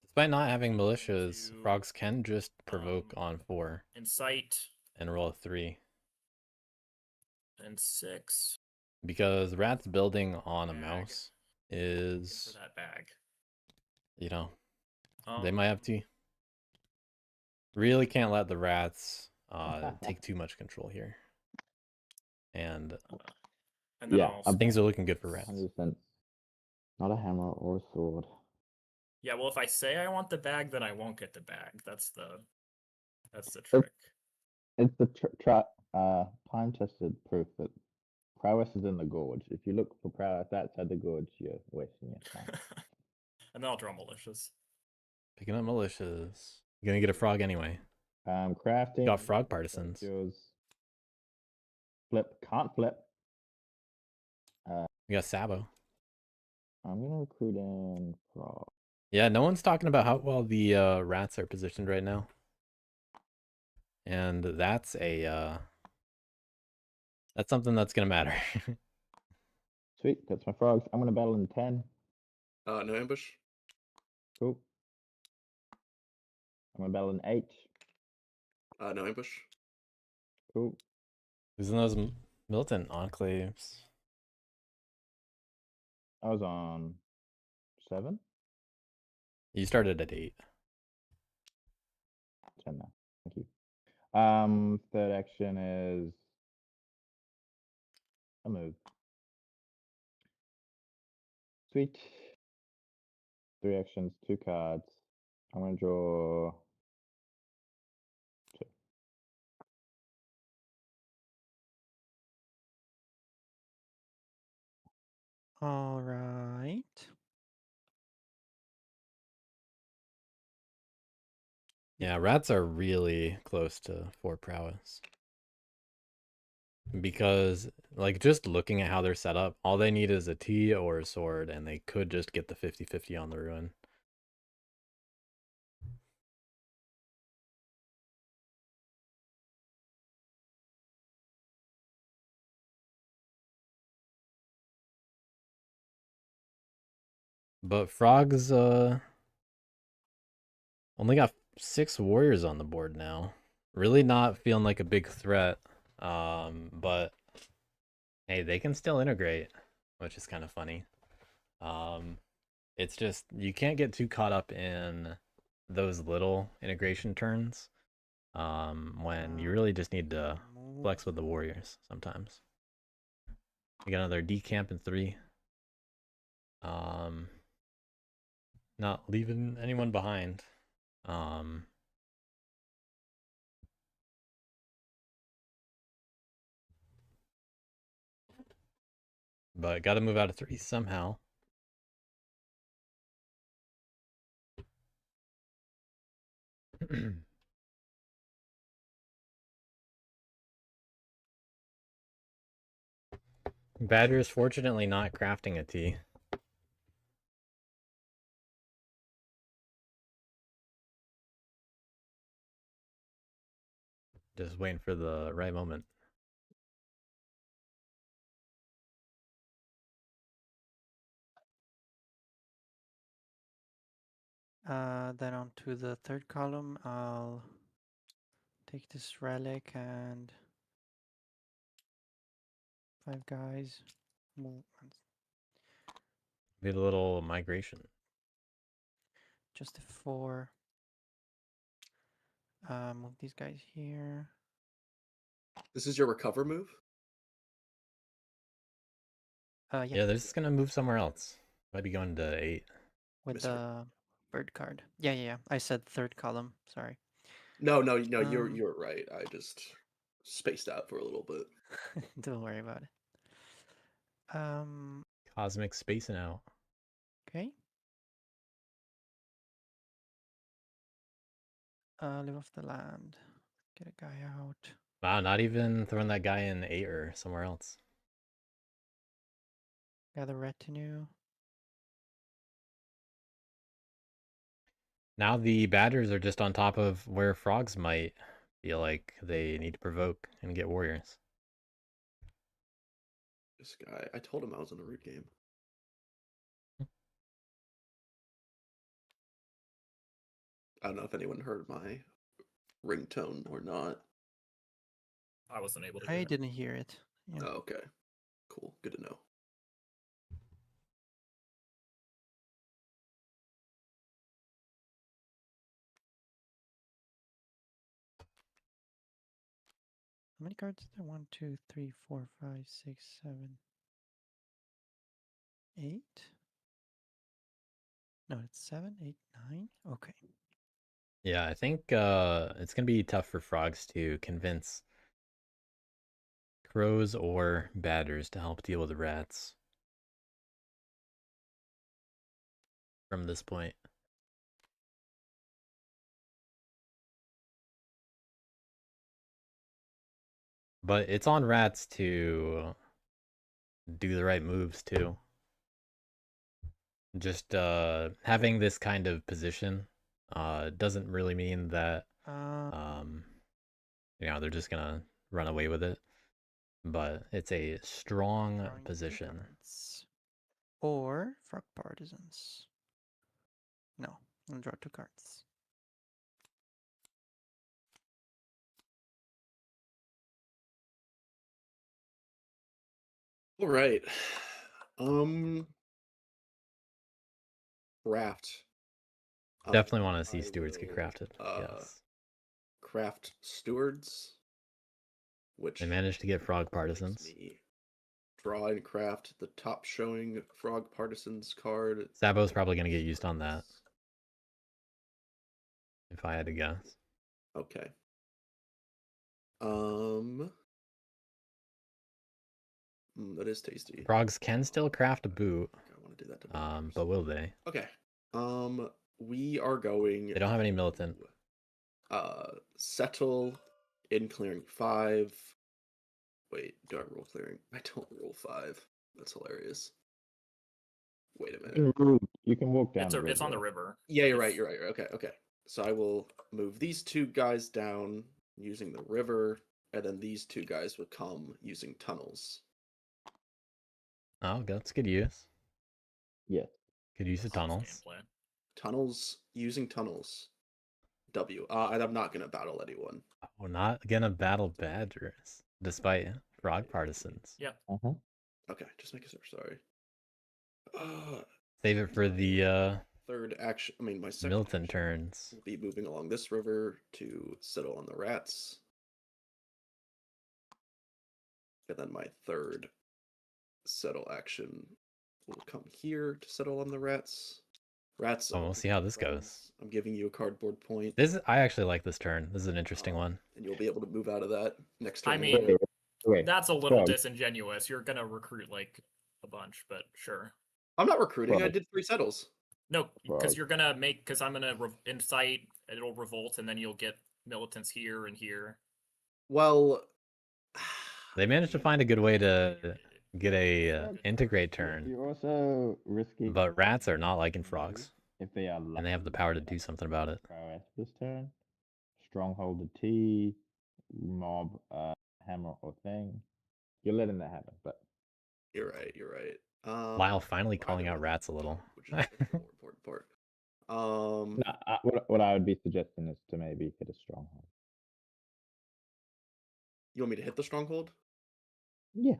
Despite not having militias, to, frogs can just provoke on 4 incite and roll a 3. and 6. Because rats building on a Bag. mouse For is, that bag. you know, they might have to. Really can't let the rats take too much control here. And then yeah, things are looking good for rats. 100%. Not a hammer or a sword. Yeah, well, if I say I want the bag, then I won't get the bag. That's the trick. It's the time-tested proof that prowess is in the gorge. If you look for prowess outside the gorge, you're wasting your time. And then I'll draw malicious. Picking up militias. You're gonna get a frog anyway. Crafting. Got frog partisans. Yours. Flip. Can't flip. We got Sabo. I'm gonna recruit in frog. Yeah, no one's talking about how well the rats are positioned right now. And that's a that's something that's gonna matter. Sweet, that's my frogs. I'm gonna battle in 10. No ambush. Cool. I'm gonna battle in 8. No ambush. Cool. Who's in those militant enclaves? I was on 7. You started at 8. 10 now. Thank you. Third action is a move. Sweet. 3 actions, 2 cards. I'm gonna draw 2. All right. Yeah, rats are really close to 4 prowess. Because, like, just looking at how they're set up, all they need is a T or a sword, and they could just get the 50-50 on the ruin. But frogs, only got 6 warriors on the board now. Really not feeling like a big threat. But hey, they can still integrate, which is kind of funny. It's just you can't get too caught up in those little integration turns. When you really just need to flex with the warriors sometimes. We got another decamp in 3. Not leaving anyone behind. But got to move out of 3 somehow. Badger's fortunately not crafting a T. Just waiting for the right moment. Then on to the third column, I'll take this relic and 5 guys. Move Need a little migration. just a 4. Move these guys here. This is your recover move? Yeah, they're just gonna move somewhere else. Might be going to 8. With Mister. the bird card. Yeah. I said third column. Sorry. No, you're right. I just spaced out for a little bit. Don't worry about it. Cosmic spacing out. Okay. Live off the land. Get a guy out. Wow, not even throwing that guy in 8 or somewhere else. Gather retinue. Now the badgers are just on top of where frogs might feel like they need to provoke and get warriors. This guy, I told him I was in a root game. I don't know if anyone heard my ringtone or not. I wasn't able to. I hear it. didn't hear it. Yeah. Oh, okay. Cool. Good to know. How many cards is there? 1, 2, 3, 4, 5, 6, 7, 8. No, it's 7, 8, 9. Okay. Yeah, I think it's gonna be tough for frogs to convince crows or badgers to help deal with the rats from this point. But it's on rats to do the right moves too. Just having this kind of position doesn't really mean that they're just gonna run away with it. But it's a strong Drawing 2 position. cards. Or frog partisans. No, I'll draw 2 cards. All right. Craft. Definitely want to see I stewards get will, crafted. Yes. craft stewards, which They managed to get frog makes partisans. me draw and craft the top showing frog partisans card. Sabo's probably going to get used on that, if I had to guess. Okay. That is tasty. Frogs can still craft a boot, I want to do that to badgers. but will they? Okay. We are going. They don't have any militant. Settle in clearing 5. Wait, do I roll clearing? I don't roll 5. That's hilarious. Wait a minute. You can walk down. It's on the river. Yeah, you're right. You're right. Okay. So I will move these 2 guys down using the river, and then these 2 guys would come using tunnels. Oh, that's good use. Yes. Good use of That's tunnels. gameplay. Tunnels, using tunnels. W. And I'm not gonna battle anyone. We're not gonna battle badgers, despite frog partisans. Yeah. Okay, just making sure. Sorry. Save it for the Third action. I mean, my second militant action turns. will be moving along this river to settle on the rats. And then my third settle action will come here to settle on the rats. Rats. Oh, we'll see how this friends. goes. I'm giving you a cardboard point. I actually like this turn. This is an interesting one. And you'll be able to move out of that next turn. I mean, Wait. that's a little Frog. disingenuous. You're gonna recruit like a bunch, but sure. I'm not recruiting. I Frog. did 3 settles. No, because Frog. you're gonna make. Because I'm gonna incite. It'll revolt, and then you'll get militants here and here. Well, They managed to find a good way to get a integrate turn, You're also risking. but rats are not liking frogs, If they are. and they have the power to do something about it. Prowess this turn. Stronghold the T. Mob. Hammer or thing. You're letting that happen, but. you're right. You're right. Lyle finally I calling don't out know, rats a little. which is the more important part. What I would be suggesting is to maybe hit a stronghold. You want me to hit the stronghold? Yeah.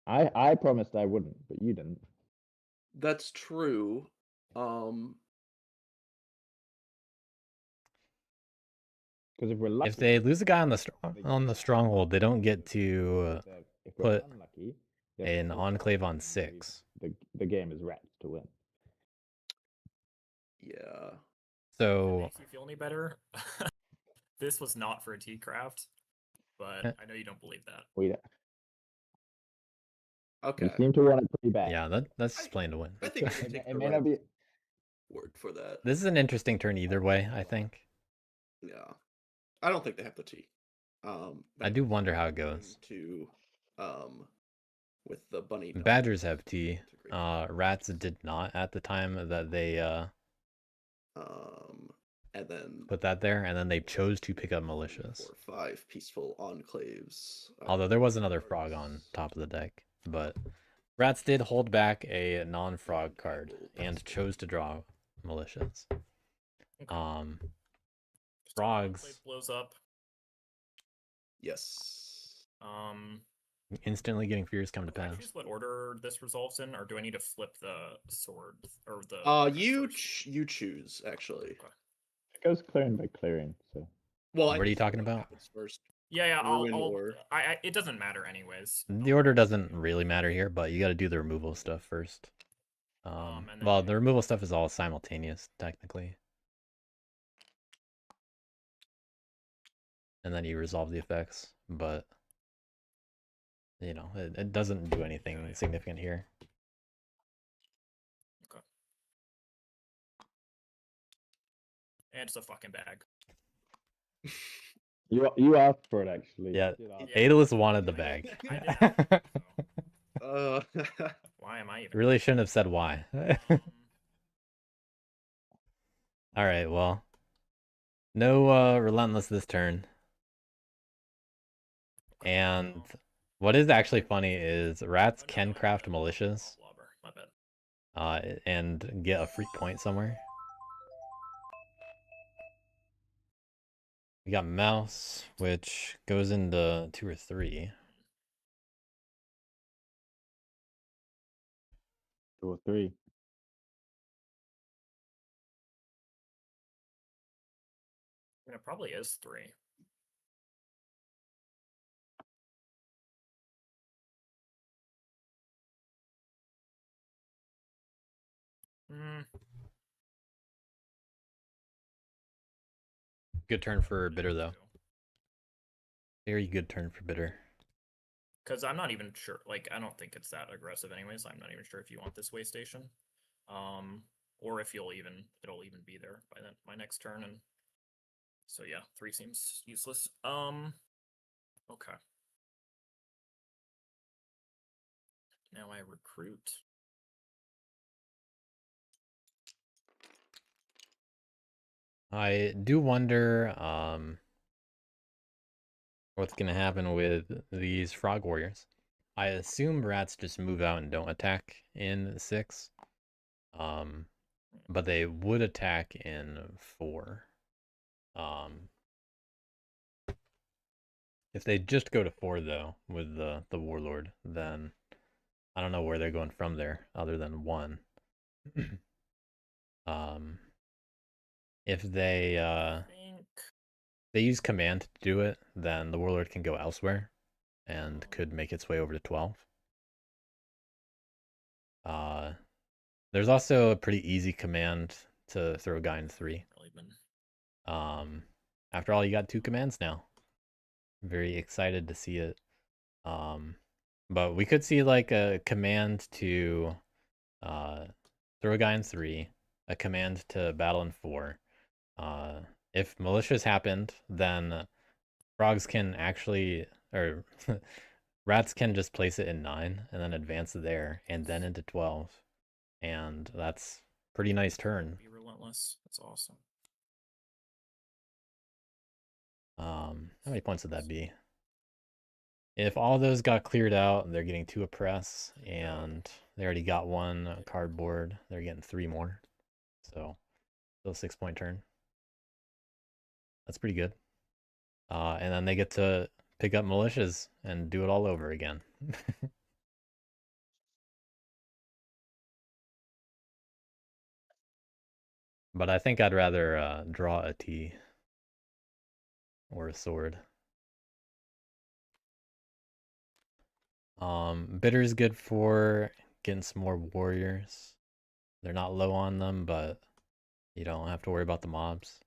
I promised I wouldn't, but you didn't. That's true. Um, Because if we're lucky, If they lose a guy on the stronghold, they don't get to if we're put unlucky, they're an probably enclave on maybe 6. The game is rats to win. yeah. If it So makes you feel any better, this was not for a T craft, but I know you don't believe that. We Okay. seem to want it pretty bad. yeah, that's just playing to win. I think I can It, take it the may right not be. word for that. This is an interesting turn either way, I think. Yeah. I don't think they have the T. I do wonder how it goes. To with the bunny. dog Badgers have T. integration. Rats did not at the time that they And then put that there, and then they chose to pick up militias. 4 or 5 peaceful enclaves. Although there was another frog on top of the deck, but rats did hold back a non-frog card and chose to draw militias. Okay. Frogs Enclave blows up. Yes. instantly getting fears come to Can I pass. choose what order this resolves in, or do I need to flip the sword or the? You first? you choose actually. Okay. It goes clearing by clearing, so. Well, What are you talking about? First. Yeah, Ruin or- it doesn't matter anyways. The order doesn't really matter here, but you got to do the removal stuff first. And then Well, the removal stuff is all simultaneous, technically. And then you resolve the effects, but you know, it doesn't do anything significant here. Okay. And it's a fucking bag. You asked for it actually. Yeah, You did ask. Yeah. Aeolus wanted the bag. I did. So why am I even? Really shouldn't have said why. Um, All right, well, no relentless this turn. And what is actually funny is rats can craft militias Blobber, my bad. and get a free point somewhere. We got mouse, which goes into 2 or 3. 2 or 3. And it probably is 3. Hmm. Good turn for bitter though. Very good turn for bitter. Because I'm not even sure. Like, I don't think it's that aggressive, anyways. I'm not even sure if you want this way station, or if it'll even be there by then my next turn. And so yeah, 3 seems useless. Okay. Now I recruit. I do wonder what's gonna happen with these frog warriors. I assume rats just move out and don't attack in 6. But they would attack in 4. If they just go to 4 though with the warlord, then I don't know where they're going from there other than 1. If they think they use command to do it, then the warlord can go elsewhere and could make its way over to 12. There's also a pretty easy command to throw a guy in 3. really been After all, you got 2 commands now. Very excited to see it. But we could see like a command to throw a guy in 3, a command to battle in 4. If malicious happened, then frogs can actually, or rats can just place it in 9 and then advance there and then into 12. And that's pretty nice turn. be relentless. That's awesome. How many points would that be? If all those got cleared out, they're getting 2 oppress, and they already got 1 cardboard. They're getting 3 more. So, still 6-point turn. That's pretty good. And then they get to pick up militias and do it all over again. But I think I'd rather draw a T or a sword. Bitter is good for getting some more warriors. They're not low on them, but you don't have to worry about the mobs.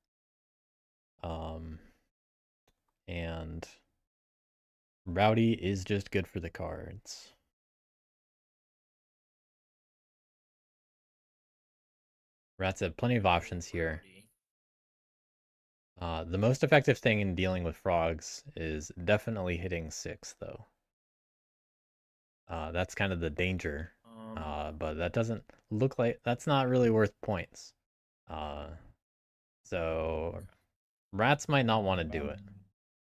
And Rowdy is just good for the cards. Rats have plenty of options here. The most effective thing in dealing with frogs is definitely hitting 6, though. That's kind of the danger. But that doesn't look like... That's not really worth points. So rats might not want to do it.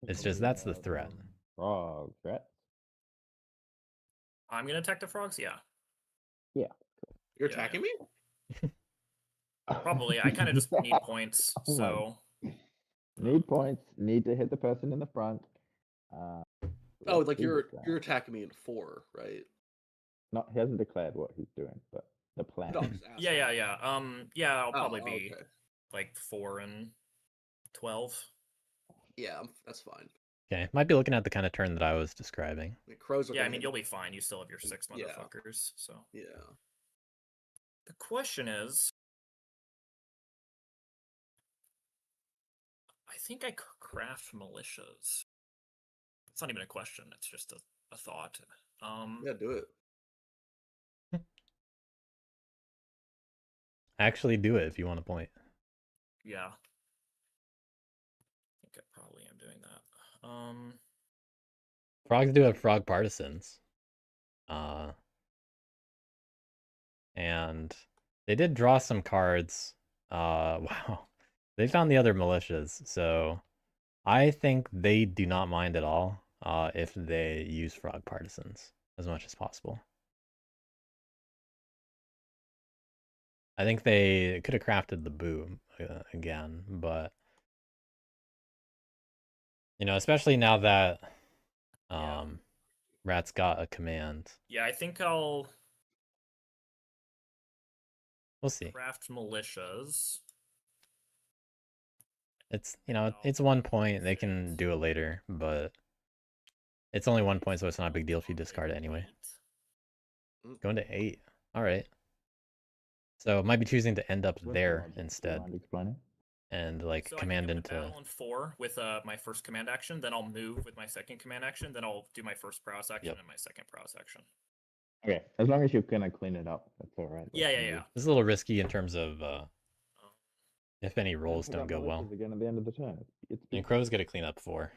It's just that's the threat. Frog threat. I'm gonna attack the frogs. Yeah, Yeah. You're Yeah, attacking me? probably. I kind of just need points. Oh my- So Need points. Need to hit the person in the front. Oh, let's like see you're the plan. you're attacking me in 4, right? Not he hasn't declared what he's doing, but the plan. No, I'm just yeah. asking. Yeah, I'll Oh, probably be okay. like 4 and 12. Yeah, that's fine. Okay, might be looking at the kind of turn that I was describing. I mean, crows are Yeah, I gonna mean hit you'll me. be fine. You still have your 6 Yeah. motherfuckers. So Yeah. the question is, I think I could craft militias. It's not even a question. It's just a thought. Yeah, do it. Actually do it if you want a point. Yeah. I think I probably am doing that. Frogs do have frog partisans. And they did draw some cards. Wow. They found the other militias, so I think they do not mind at all if they use frog partisans as much as possible. I think they could have crafted the boom again, but you know, especially now that Yeah. Rat's got a command. Yeah, I think I'll We'll see. craft militias. It's, you know, No, it's 1 point. They six. can do it later, but it's only 1 point, so it's not a big deal if you discard it anyway. Going to 8. All right. So it might be choosing to end up What's the there logic? Do you instead mind explaining? and like So command I think I'm into. gonna battle in 4 with my first command action, then I'll move with my second command action, then I'll do my first prowess action Yep. and my second prowess action. Okay, as long as you're gonna clean it up, that's all right. Yeah, That's yeah, no yeah. worries. This is a little risky in terms of Um, if any rolls Forgot don't go well. militias again at the end of the turn. It's And crows get to clean up 4.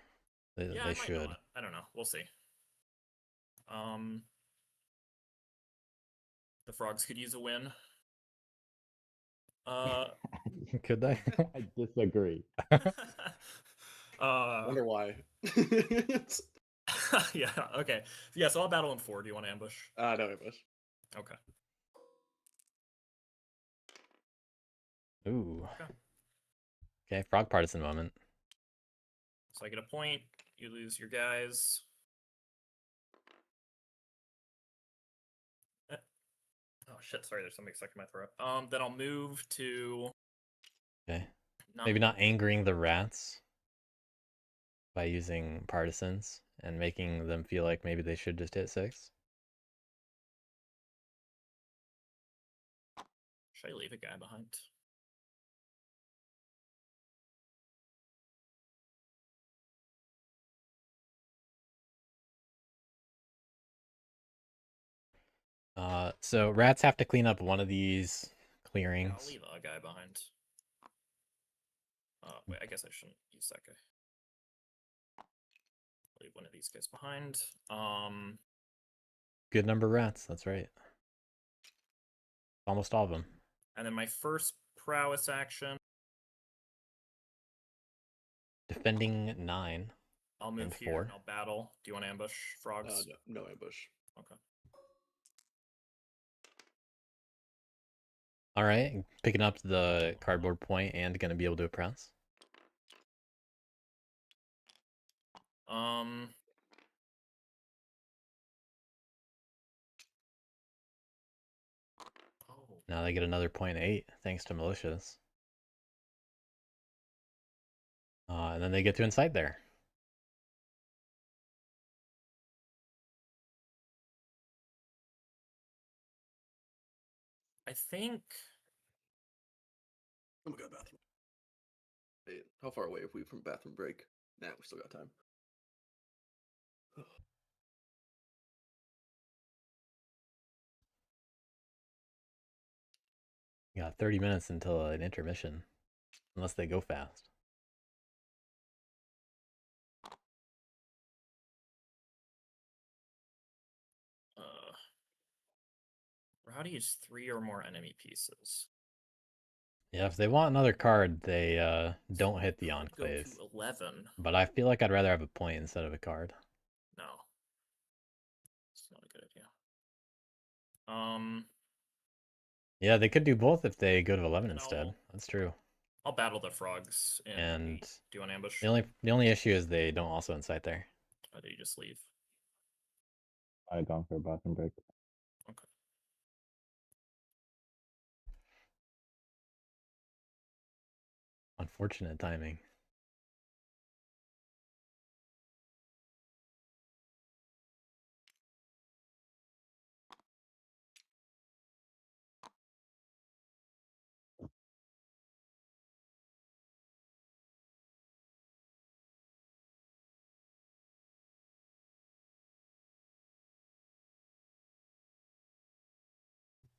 They, yeah, they I might should. not. I don't know. We'll see. The frogs could use a win. Could they? I disagree. Wonder why. Yeah. Okay. Yeah. So I'll battle in 4. Do you want to ambush? No ambush. Okay. Ooh. Okay. Okay, frog partisan moment. So I get a point. You lose your guys. Oh shit! Sorry, there's something stuck in my throat. Then I'll move to. Okay. Maybe not angering the rats by using partisans and making them feel like maybe they should just hit 6. Should I leave a guy behind? So rats have to clean up one of these Yeah, clearings. I'll leave a guy behind. Wait, I guess I shouldn't use that guy. Leave one of these guys behind. Good number of rats, that's right. Almost all of them. And then my first prowess action. Defending 9. I'll move And here 4. and I'll battle. Do you want to ambush frogs? No ambush. Okay. All right, picking up the cardboard point and gonna be able to press. Oh. Now they get another 0.8 thanks to militias. And then they get to incite there. I think. Oh my god, bathroom. Wait, how far away are we from bathroom break? Nah, we still got time. You got 30 minutes until an intermission, unless they go fast. How to use 3 or more enemy pieces. Yeah, if they want another card, they don't hit the Could go enclaves. to 11. But I feel like I'd rather have a point instead of a card. No. It's not a good idea. Yeah, they could do both if they go to 11 Then instead. That's true. I'll battle the frogs in And 8. Do you want to ambush? the only issue is they don't also incite there. Or do you just leave? I've gone for a bathroom break. Okay. Unfortunate timing.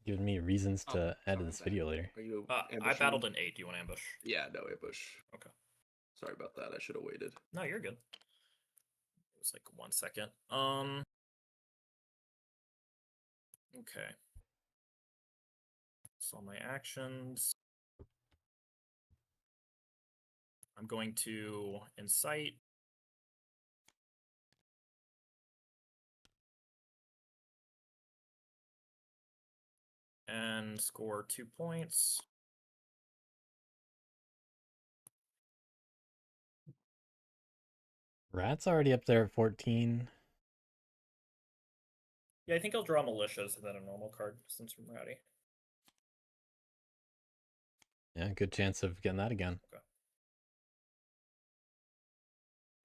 Giving me reasons to add to this video later. Are you I ambushing? battled in 8. Do you want to ambush? Yeah, no ambush. Okay. Sorry about that. I should have waited. No, you're good. It was like 1 second. Okay. So my actions. I'm going to incite. And score 2 points. Rat's already up there at 14. Yeah, I think I'll draw militias and then a normal card since I'm ready. Yeah, good chance of getting that again. Okay.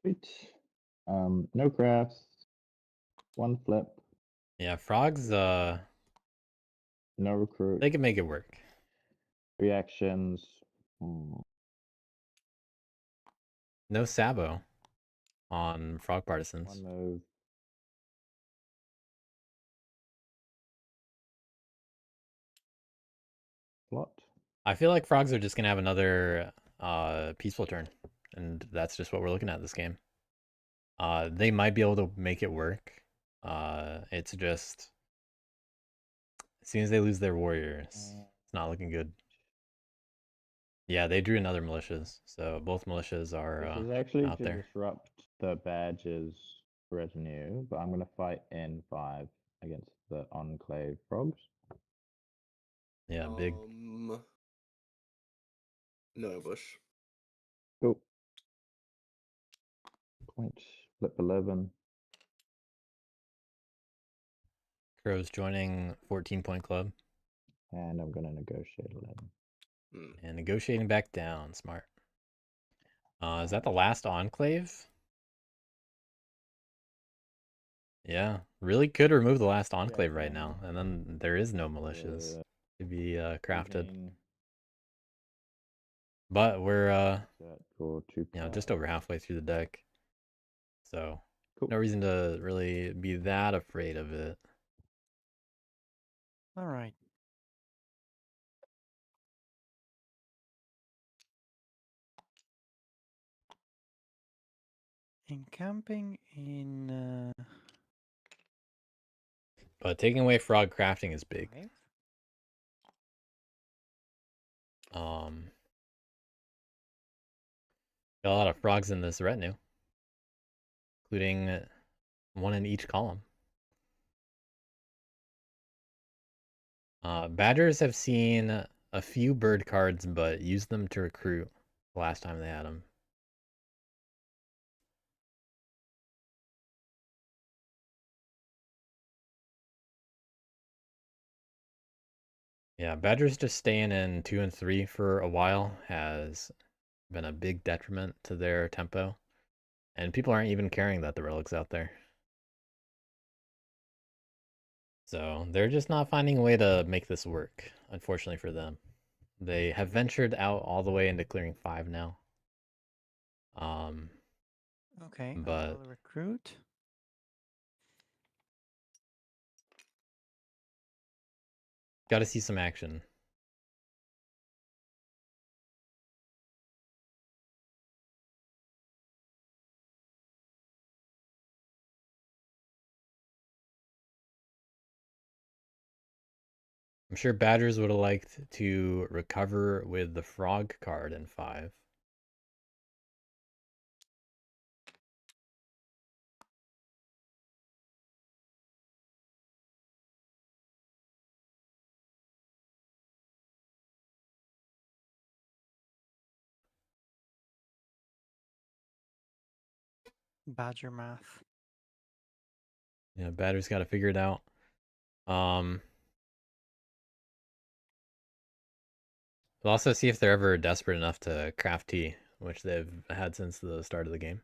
Sweet. No crafts. One flip. Yeah, frogs, No recruit. they can make it work. Reactions. No Sabo on Frog Partisans. One move. Slot. I feel like frogs are just gonna have another peaceful turn, and that's just what we're looking at this game. They might be able to make it work. It's just as soon as they lose their warriors, it's not looking good. Yeah, they drew another militias, so both militias are This is actually out to there. disrupt the badge's retinue, but I'm going to fight in 5 against the Enclave frogs. Yeah, big. No ambush. Cool. Point. Flip 11. Crow's joining 14-point club. And I'm going to negotiate 11. And negotiating back down. Smart. Is that the last Enclave? Yeah, really could remove the last Enclave right now. And then there is no militias to be crafted. But we're just over halfway through the deck. So no reason to really be that afraid of it. All right. Encamping in. But taking away frog crafting is big. 5? Got a lot of frogs in this retinue, including one in each column. Badgers have seen a few bird cards, but used them to recruit the last time they had them. Yeah, Badgers just staying in 2 and 3 for a while has been a big detriment to their tempo. And people aren't even caring that the relic's out there. So they're just not finding a way to make this work, unfortunately for them. They have ventured out all the way into clearing 5 now. Okay, but I'll recruit. got to see some action. I'm sure Badgers would have liked to recover with the frog card in 5. Badger math. Yeah, Badgers got to figure it out. We'll also see if they're ever desperate enough to craft tea, which they've had since the start of the game.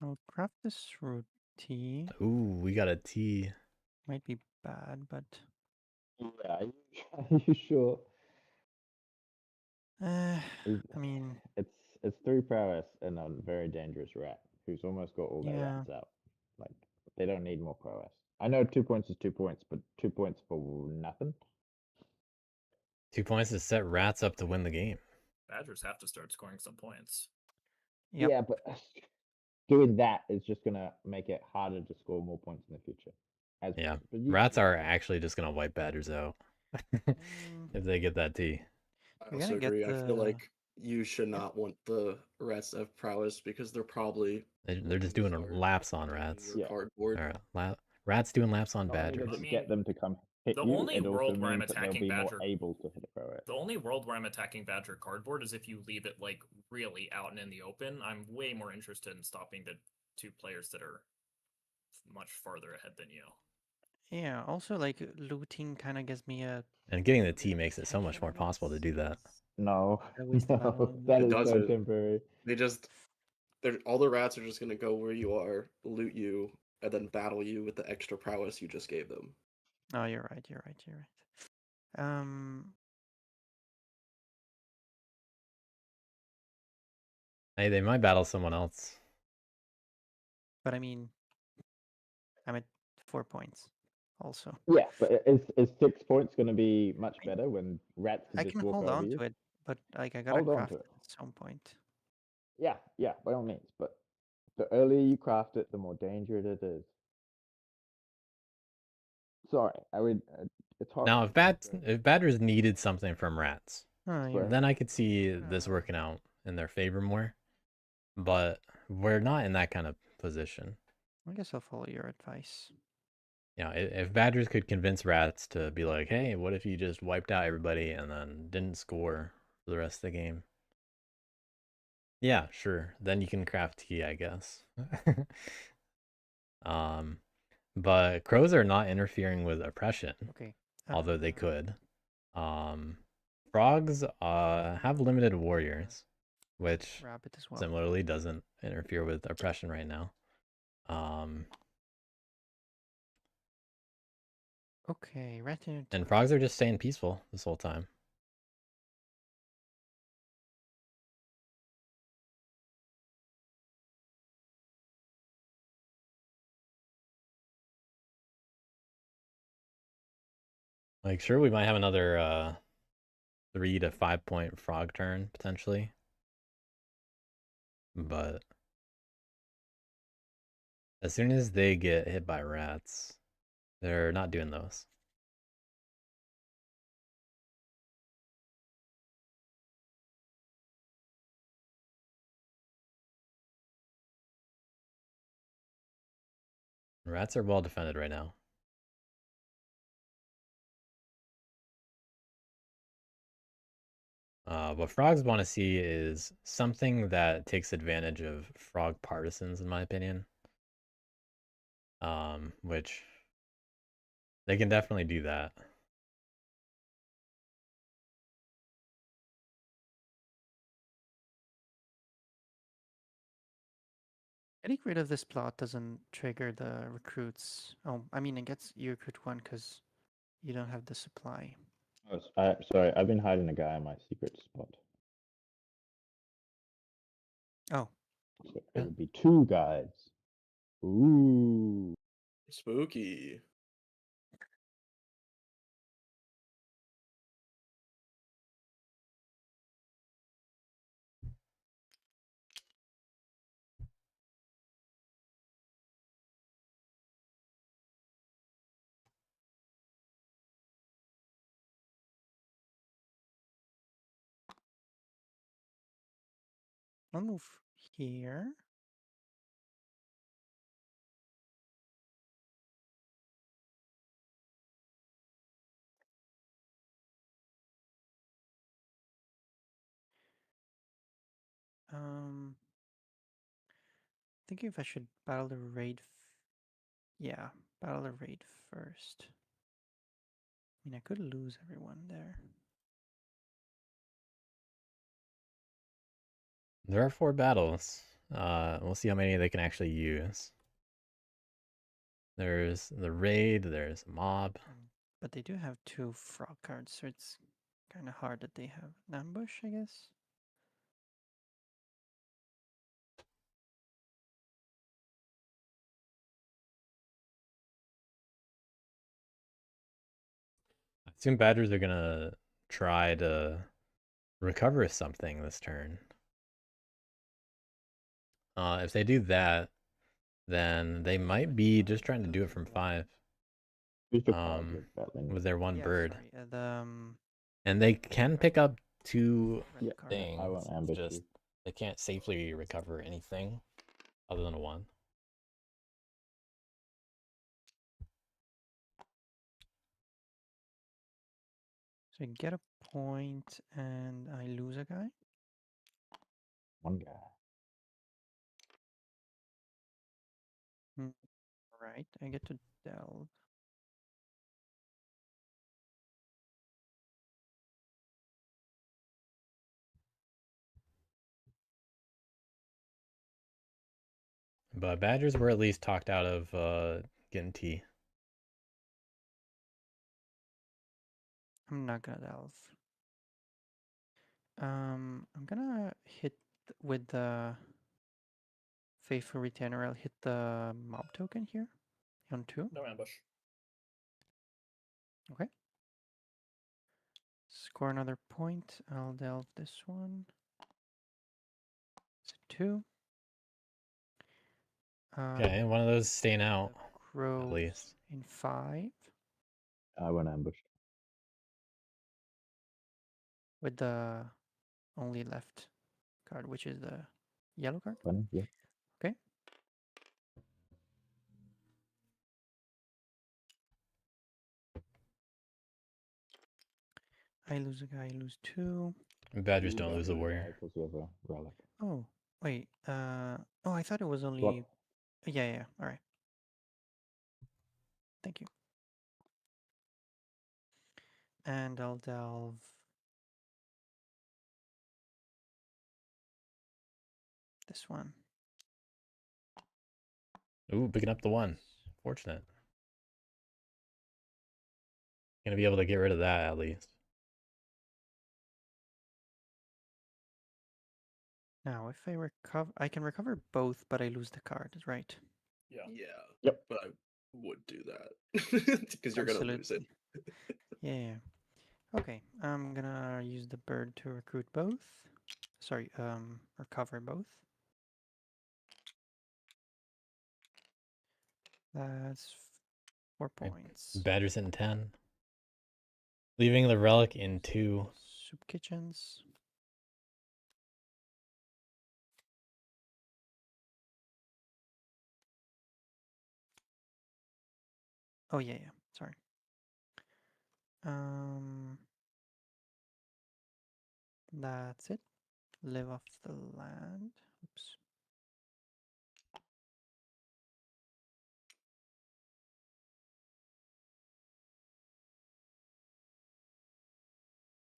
I'll craft this root tea. Ooh, we got a tea. Might be bad, but. Yeah, are you sure? I mean, it's 3 prowess and a very dangerous rat who's almost got all their rats out. Like they don't need more prowess. I know 2 points is 2 points, but 2 points for nothing. 2 points to set rats up to win the game. Badgers have to start scoring some points. Yep. Yeah, but doing that is just gonna make it harder to score more points in the future. Yeah, rats are actually just gonna wipe Badgers out if they get that tea. I also agree. I feel like you should not want the rats to have prowess because they're probably They're just doing laps on rats. Yeah. Cardboard. Rats doing laps on Badgers. Get them to come hit The you, only it also world where I'm means that they'll attacking be more Badger- able to hit a prowess. The only world where I'm attacking Badger cardboard is if you leave it like really out and in the open. I'm way more interested in stopping the 2 players that are much farther ahead than you. Yeah, also like looting kind of gives me a And getting the little bit T of makes it so much attention, more I possible to guess. do that. No, I waste the battle no, on that me. is It so doesn't. temporary. They just, all the rats are just gonna go where you are, loot you, and then battle you with the extra prowess you just gave them. Oh, you're right. You're right. You're right. Hey, they might battle someone else. But I mean, I'm at 4 points. Also, Yeah, but is 6 points going to be much better when rats can I just can walk hold over on you? to it, but like I gotta Hold on craft to it it. at some point. Yeah, yeah, by all means. But the earlier you craft it, the more dangerous it is. Sorry, I would. It's hard. Now, if Badgers needed something from rats, Oh, you're Swear. right. then I could see this working out in their favor more. But we're not in that kind of position. I guess I'll follow your advice. You know, if Badgers could convince rats to be like, hey, what if you just wiped out everybody and then didn't score for the rest of the game? Yeah, sure. Then you can craft tea, I guess. But crows are not interfering with oppression, Okay. although they could. Frogs have limited warriors, which Rabbit as well. similarly doesn't interfere with oppression right now. Okay, rat in And frogs are just staying peaceful this whole time. Like, sure, we might have another 3 to 5 point frog turn potentially, but as soon as they get hit by rats, they're not doing those. Rats are well defended right now. What frogs want to see is something that takes advantage of frog partisans, in my opinion. Which they can definitely do that. Getting rid of this plot doesn't trigger the recruits. Oh, I mean, it gets you recruit 1 because you don't have the supply. Oh, sorry, I've been hiding a guy in my secret spot. Oh. So it would be 2 guys. Ooh. Spooky. I'll move here. Thinking if I should battle the raid. Yeah, battle the raid first. I mean, I could lose everyone there. There are 4 battles. We'll see how many they can actually use. There's the raid, there's mob. But they do have 2 frog cards, so it's kind of hard that they have an ambush, I guess. I assume Badgers are gonna try to recover something this turn. If they do that, then they might be just trying to do it from 5. Who's the Badger battling? With their 1 Yeah, bird. sorry, And they can pick up 2 red Yeah, card. things. I won't It's ambush just you. they can't safely recover anything other than a 1. So I get a point and I lose a guy. One guy. Right, I get to delve. But Badgers were at least talked out of getting T. I'm not gonna delve. I'm gonna hit with the Faithful Retainer. I'll hit the mob token here on 2. No ambush. Okay. Score another point. I'll delve this one. It's a 2. Okay, one of those staying out, Crows at least. in 5 I went ambushed. with the only left card, which is the yellow card. 20, yeah. Okay. I lose a guy, I lose 2. Badgers You don't lose a warrior. because you have a relic. Oh, wait. Oh, I thought it was only. Swap. Yeah. All right. Thank you. And I'll delve this one. Ooh, picking up the 1. Fortunate. Gonna be able to get rid of that at least. Now, if I recover, I can recover both, but I lose the card, right? Yeah. Yeah. Yep. But I would do that because you're gonna lose it. Yeah. Okay, I'm gonna use the bird to recruit both. Sorry, recover both. That's 4 points. Badgers in 10. Leaving the relic in 2. Soup kitchens. Oh yeah. Sorry. That's it. Live off the land. Oops.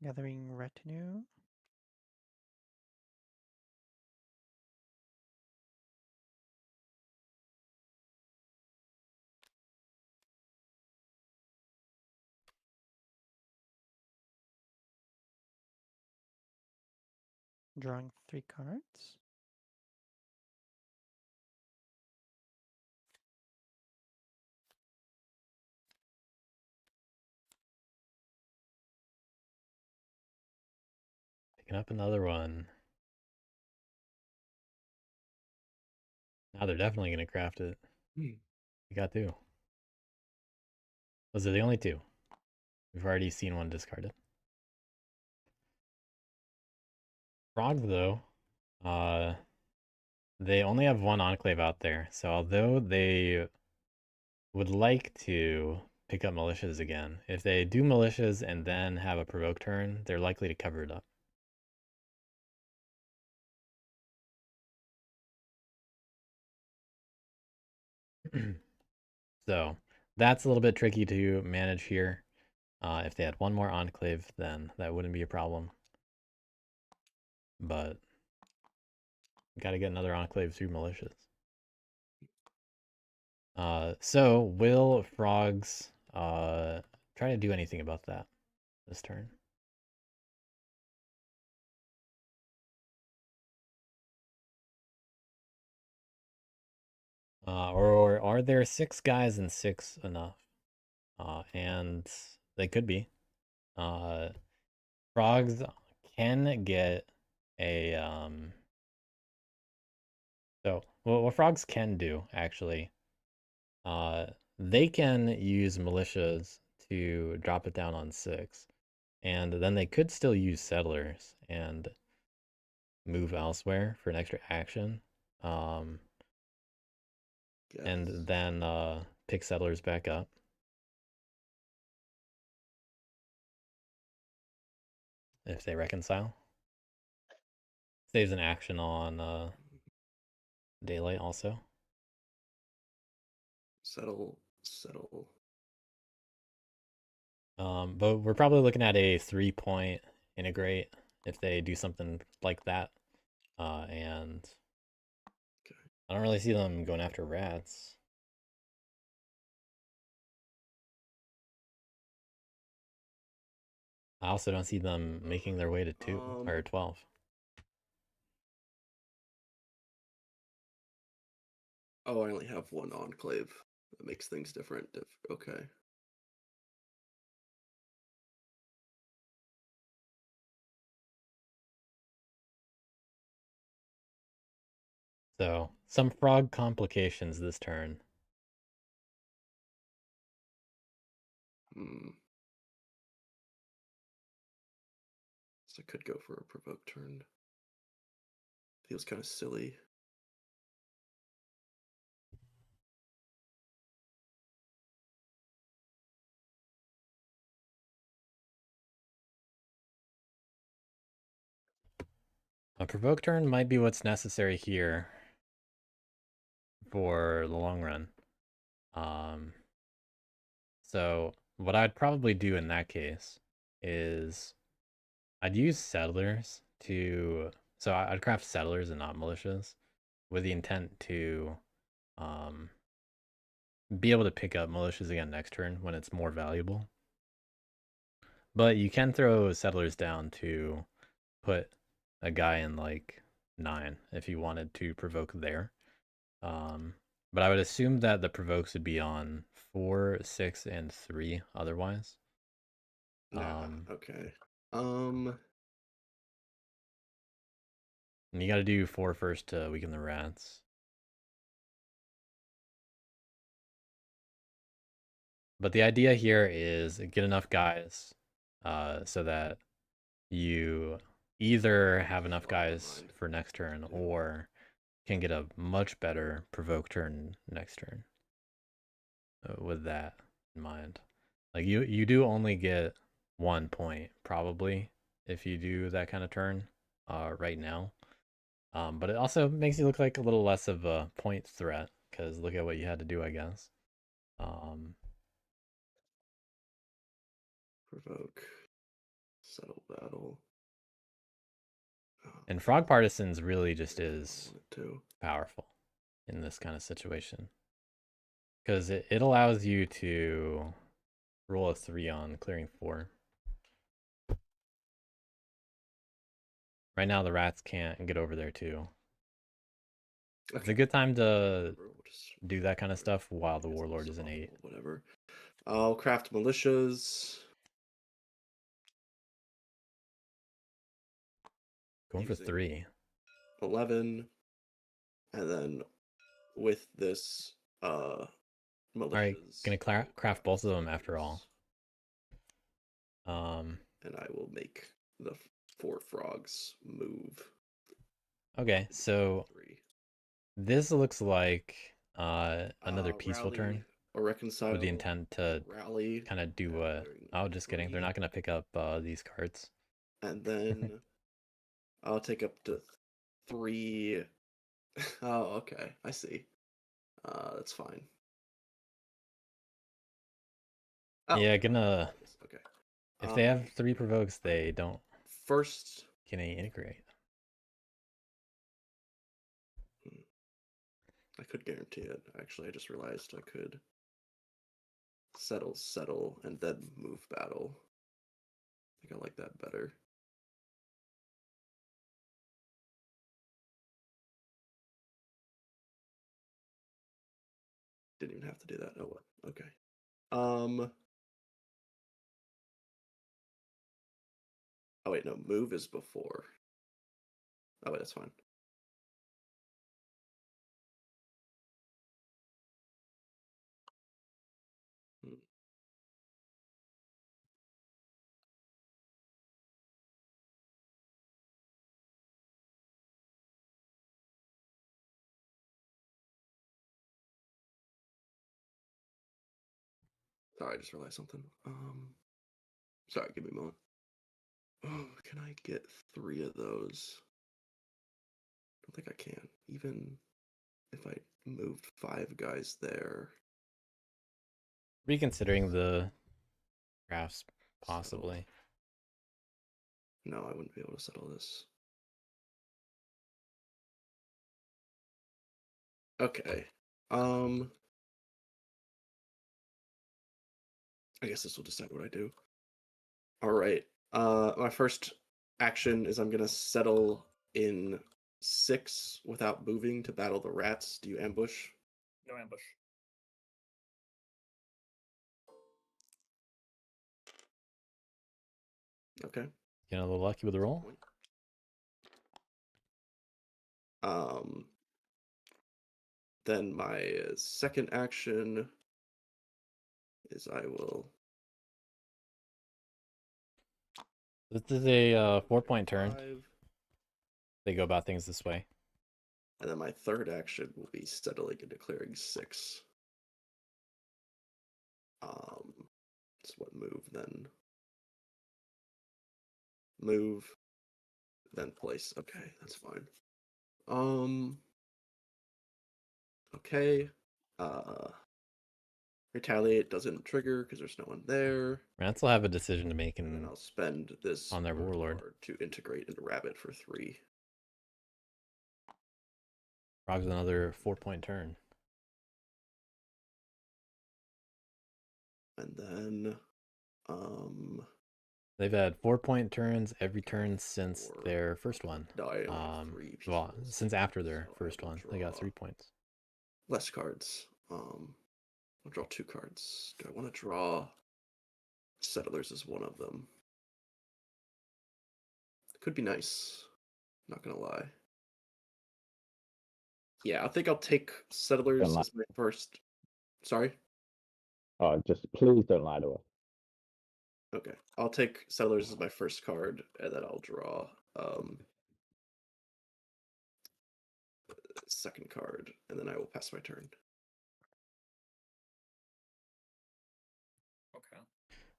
Gathering retinue. Drawing 3 cards. Picking up another one. Now they're definitely gonna craft it. You got 2. Those are the only 2. We've already seen one discarded. Frogs, though, they only have 1 enclave out there. So although they would like to pick up militias again, if they do militias and then have a provoke turn, they're likely to cover it up. So that's a little bit tricky to manage here. If they had 1 more enclave, then that wouldn't be a problem. But gotta get another enclave through militias. So will frogs try to do anything about that this turn? Or are there 6 guys and 6 enough? And they could be. Frogs can get a so what frogs can do actually, they can use militias to drop it down on 6, and then they could still use settlers and move elsewhere for an extra action. And then pick settlers back up. if they reconcile. Saves an action on daylight also. Settle, settle. But we're probably looking at a 3-point integrate if they do something like that. And Okay. I don't really see them going after rats. I also don't see them making their way to 2 or 12. Oh, I only have one enclave. That makes things different. Okay. So some frog complications this turn. Hmm. So I could go for a provoke turn. Feels kind of silly. A provoke turn might be what's necessary here for the long run. So what I'd probably do in that case is I'd use settlers to, so I'd craft settlers and not militias with the intent to be able to pick up militias again next turn when it's more valuable. But you can throw settlers down to put a guy in like 9 if you wanted to provoke there. But I would assume that the provokes would be on 4, 6, and 3 otherwise. Nah, okay. And you gotta do 4 first to weaken the rats. But the idea here is get enough guys so that you either have enough guys for next turn or can get a much better provoke turn next turn. With that in mind, like you do only get 1 point probably if you do that kind of turn right now. But it also makes you look like a little less of a point threat because look at what you had to do, I guess. Provoke. Settle battle. And Frog Partisans really just is Too. powerful in this kind of situation. Because it allows you to roll a 3 on clearing 4. Right now the rats can't get over there too. Okay. It's a good time to do that kind of stuff while the It's warlord also is an 8. Whatever. I'll craft militias. Going for using 3. 11. And then with this militias. Alright, gonna craft both of them after all. And I will make the 4 frogs move. Okay, so 3. this looks like another peaceful Rally turn or reconcile with the intent to rally. kind of do what. Oh, just kidding. They're not gonna pick up these cards. And then I'll take up to 3. Oh, okay. I see. That's fine. Oh, Yeah, gonna. Okay. If they have 3 provokes, they don't First. get any integrate. I could guarantee it. Actually, I just realized I could settle, and then move battle. I think I like that better. Didn't even have to do that. Oh well. Okay. Oh wait, no. Move is before. Oh wait, that's fine. Sorry, I just realized something. Sorry, give me a moment. Okay. can I get 3 of those? I don't think I can. Even if I moved 5 guys there. Reconsidering the crafts, Settled. possibly. No, I wouldn't be able to settle this. Okay. I guess this will decide what I do. All right. My first action is I'm gonna settle in 6 without moving to battle the rats. Do you ambush? No ambush. Okay. Getting a little lucky with the roll. Point. Then my second action is I will. This is a 4-point turn. 5, They go about things this way. and then my third action will be settling and declaring 6. So what move then? Move, then place. Okay, that's fine. Okay. Retaliate doesn't trigger because there's no one there. Rats will have a decision to make And then I'll spend this on their word warlord. card to integrate into Rabbit for 3. Frog's another 4-point turn. And then They've had 4-point turns every turn since 4. their first one. No, I only have 3 Well, pieces, since after their so I first will one, they got draw 3 points. less cards. I'll draw 2 cards. Do I want to draw Settlers as one of them? Could be nice. Not gonna lie. Yeah, I think I'll take Settlers lie. as my first. Sorry. Oh, just please don't lie to us. Okay, I'll take Settlers as my first card, and then I'll draw second card, and then I will pass my turn. Okay.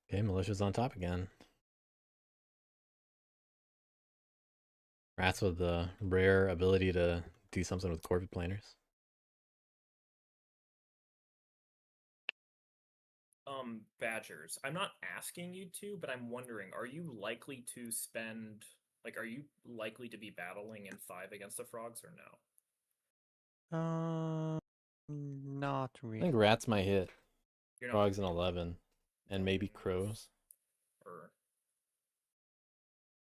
Okay, Militia's on top again. Rats with the rare ability to do something with Corvid Planers. Badgers. I'm not asking you to, but I'm wondering, are you likely to spend, like, are you likely to be battling in 5 against the frogs or no? Not I really. think rats might hit You're not frogs in really 11, and maybe crows. Or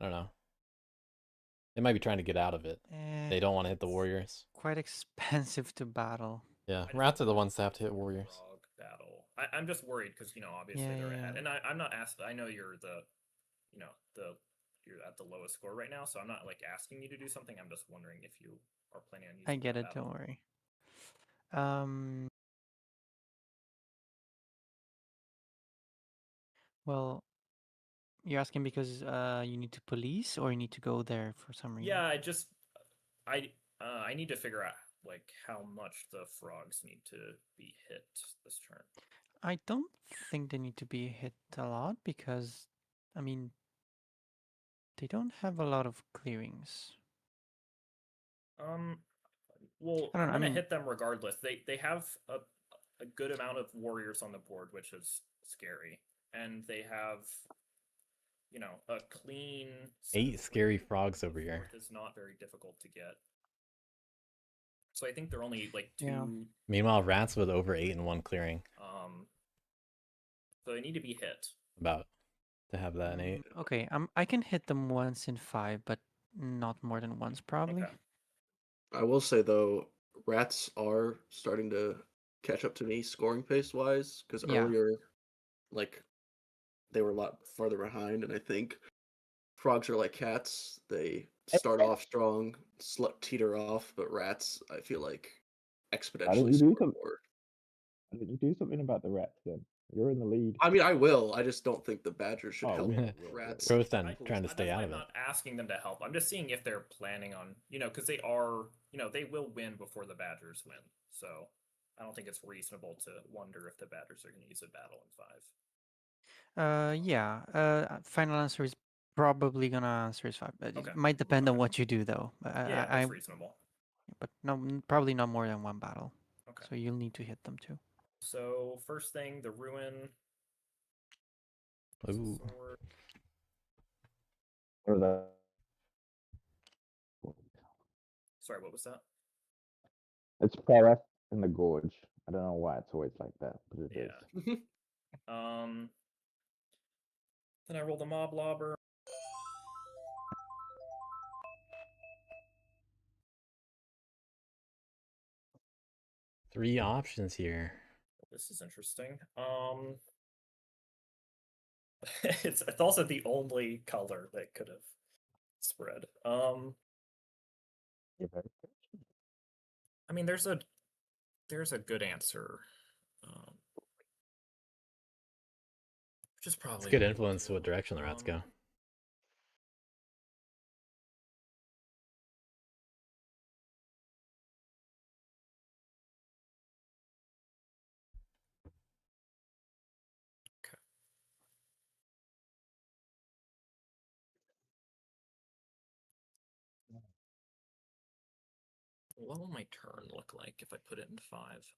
I don't know. They might be trying to get out of it. They don't want to hit the It's warriors. quite expensive to battle. Yeah, I just rats are the don't ones that have to hit warriors. frog battle. I'm just worried because obviously Yeah, they're yeah, ahead, yeah. and I'm not asking. I know you're you're at the lowest score right now, so I'm not like asking you to do something. I'm just wondering if you are planning on using. I get that it, battle. don't worry. Well, you're asking because you need to police or you need to go there for some reason? Yeah, I need to figure out like how much the frogs need to be hit this turn. I don't think they need to be hit a lot because, I mean, they don't have a lot of clearings. Well, I don't know, I'm I gonna mean- hit them regardless. They have a good amount of warriors on the board, which is scary, and they have a clean 8 scary frogs over here. fourth is not very difficult to get. So I think they're only like 2. Yeah. Meanwhile, rats with over 8 in 1 clearing. So they need to be hit. About to have that in 8. Okay, I can hit them once in 5, but not more than once, probably. Okay. I will say though, rats are starting to catch up to me scoring pace wise, because Yeah. earlier, like, they were a lot farther behind, and I think frogs are like cats. They start off strong, teeter off, but rats, I feel like, exponentially you do score something? more. Why don't you do something about the rats then? You're in the lead. I mean, I will. I just don't think the Badgers should Oh, help will, rats. Crow's done I- trying to that's stay why out I'm of it. not asking them to help. I'm just seeing if they're planning on, because they are, they will win before the Badgers win. So I don't think it's reasonable to wonder if the Badgers are going to use a battle in 5. Yeah. Final answer is probably gonna answer is 5. But Okay. it might depend on Okay. what you do, though. Yeah, that's reasonable. But no, probably not more than one battle. Okay. So you'll need to hit them too. So first thing, the ruin. Ooh. Sword. Or the Sorry, what was that? it's prowess in the gorge. I don't know why it's always like that, but it is. Yeah. Then I rolled a mob lobber. Three options here. This is interesting. It's also the only color that could have spread. I mean, there's a good answer, which is probably It's good what we'll influence to do. what direction the rats go. What will my turn look like if I put it in 5?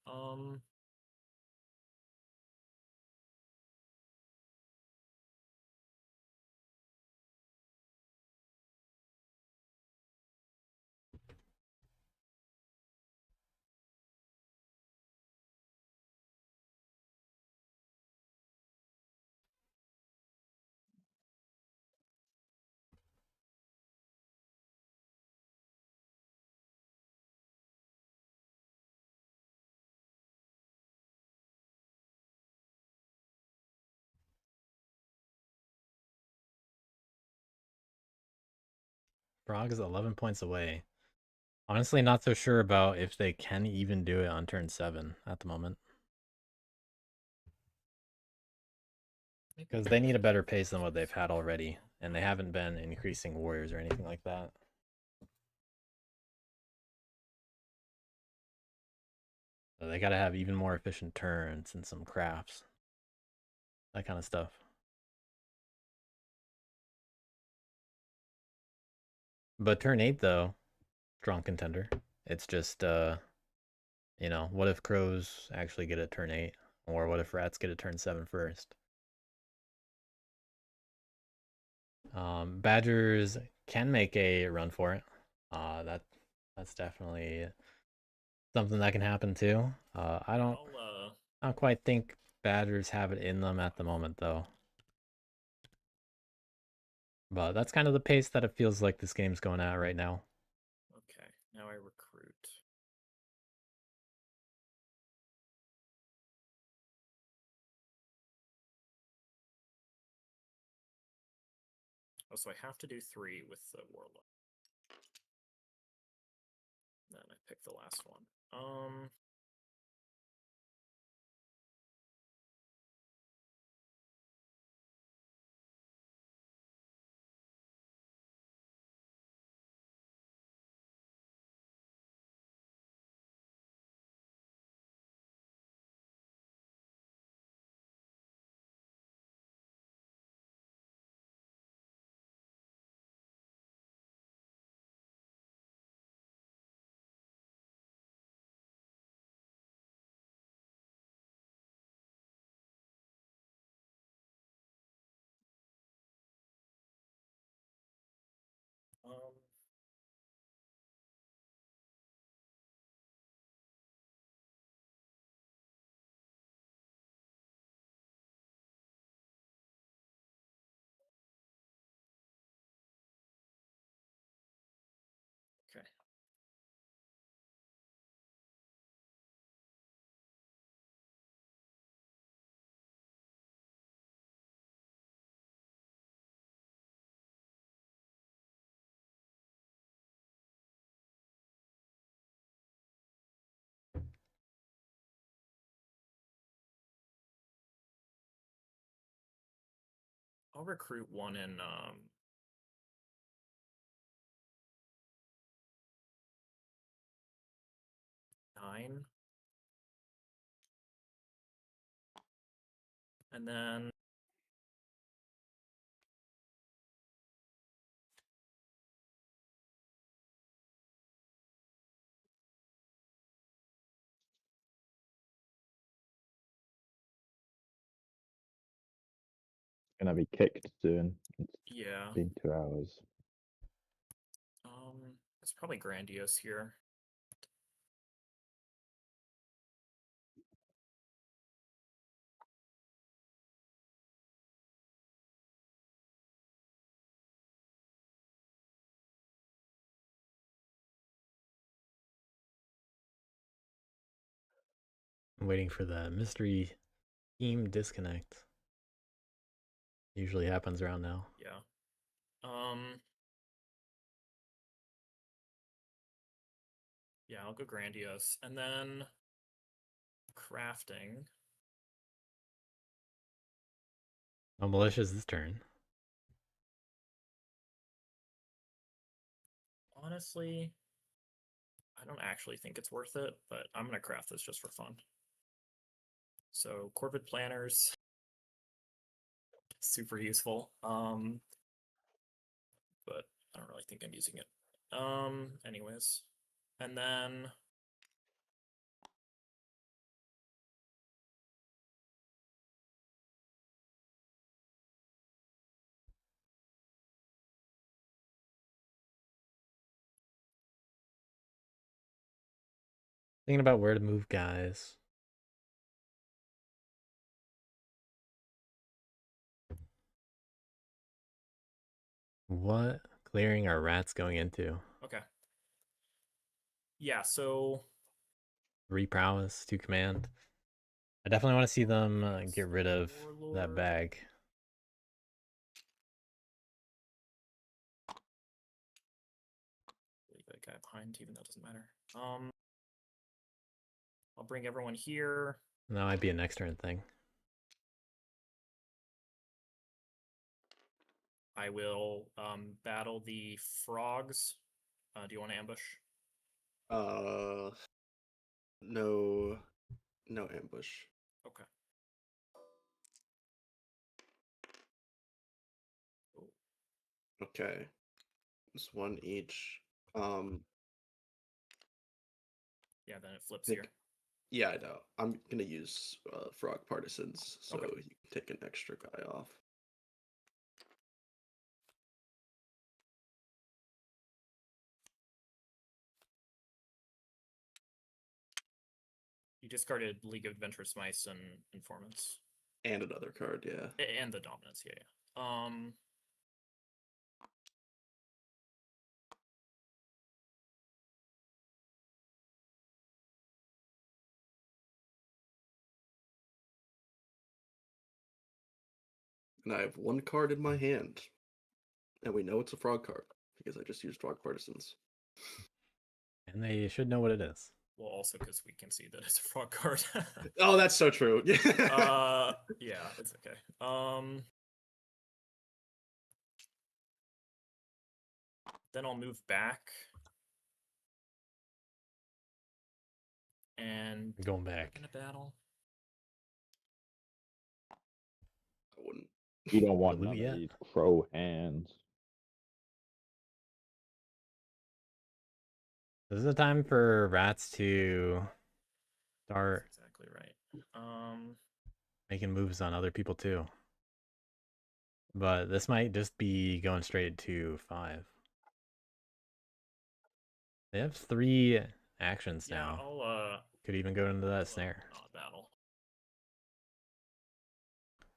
Frog is 11 points away. Honestly, not so sure about if they can even do it on turn 7 at the moment. Because they need a better pace than what they've had already, and they haven't been increasing warriors or anything like that. So they gotta have even more efficient turns and some crafts. That kind of stuff. But turn 8 though, strong contender. It's just you know, what if crows actually get a turn 8? Or what if rats get a turn 7 first? Badgers can make a run for it. That's definitely something that can happen too. I don't quite think Badgers have it in them at the moment though. But that's kind of the pace that it feels like this game's going at right now. Okay, now I recruit. Oh, so I have to do 3 with the warlock. Then I pick the last one. Okay. I'll recruit one in 9. And then gonna be kicked soon. It's Yeah. been 2 hours. It's probably Grandiose here. I'm waiting for the mystery team disconnect. Usually happens around now. Yeah. Yeah, I'll go Grandiose. And then crafting. Oh, malicious this turn. Honestly, I don't actually think it's worth it, but I'm gonna craft this just for fun. So Corvid planners, super useful. But I don't really think I'm using it. Anyways. And then Thinking about where to move guys. What clearing are rats going into? okay. Yeah, so 3 prowess, 2 command. I definitely want to see them get rid of that Warlord. bag. Leave that guy behind, even though it doesn't matter. I'll bring everyone here. That might be a next turn thing. I will battle the frogs. Do you want to ambush? No, no ambush. Okay. Okay, just one each. Yeah, then it flips Think- here. Yeah, I know. I'm gonna use frog partisans, so Okay. you can take an extra guy off. You discarded League of Adventurous Mice and Informants. And another card, yeah. And the Dominance, yeah. And I have one card in my hand. And we know it's a frog card, because I just used frog partisans. And they should know what it is. Well, also because we can see that it's a frog card. Oh, that's so true. Yeah, it's okay. Then I'll move back. And Going back. in a battle. I wouldn't. You don't want Blue none yet? of these crow hands. This is the time for rats to start That's exactly right. making moves on other people too. But this might just be going straight to 5. They have 3 actions Yeah, now. I'll Could even go into that snare. not battle.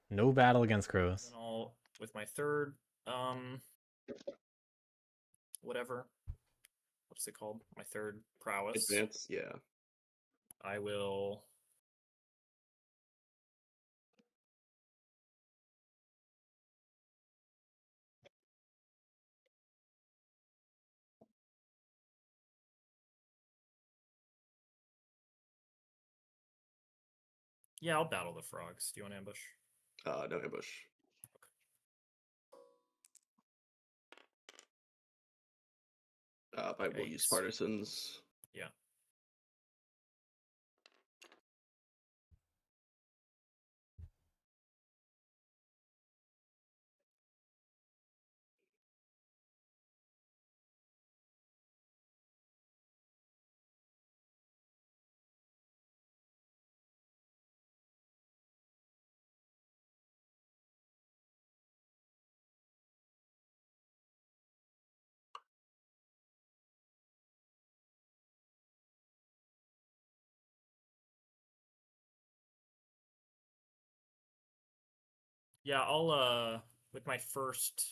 No battle against crows. Then I'll with my third whatever. What's it called? My third prowess. Advance, yeah. I will Yeah, I'll battle the frogs. Do you want ambush? No ambush. I will use Yikes. partisans. Yeah. Yeah, I'll with my first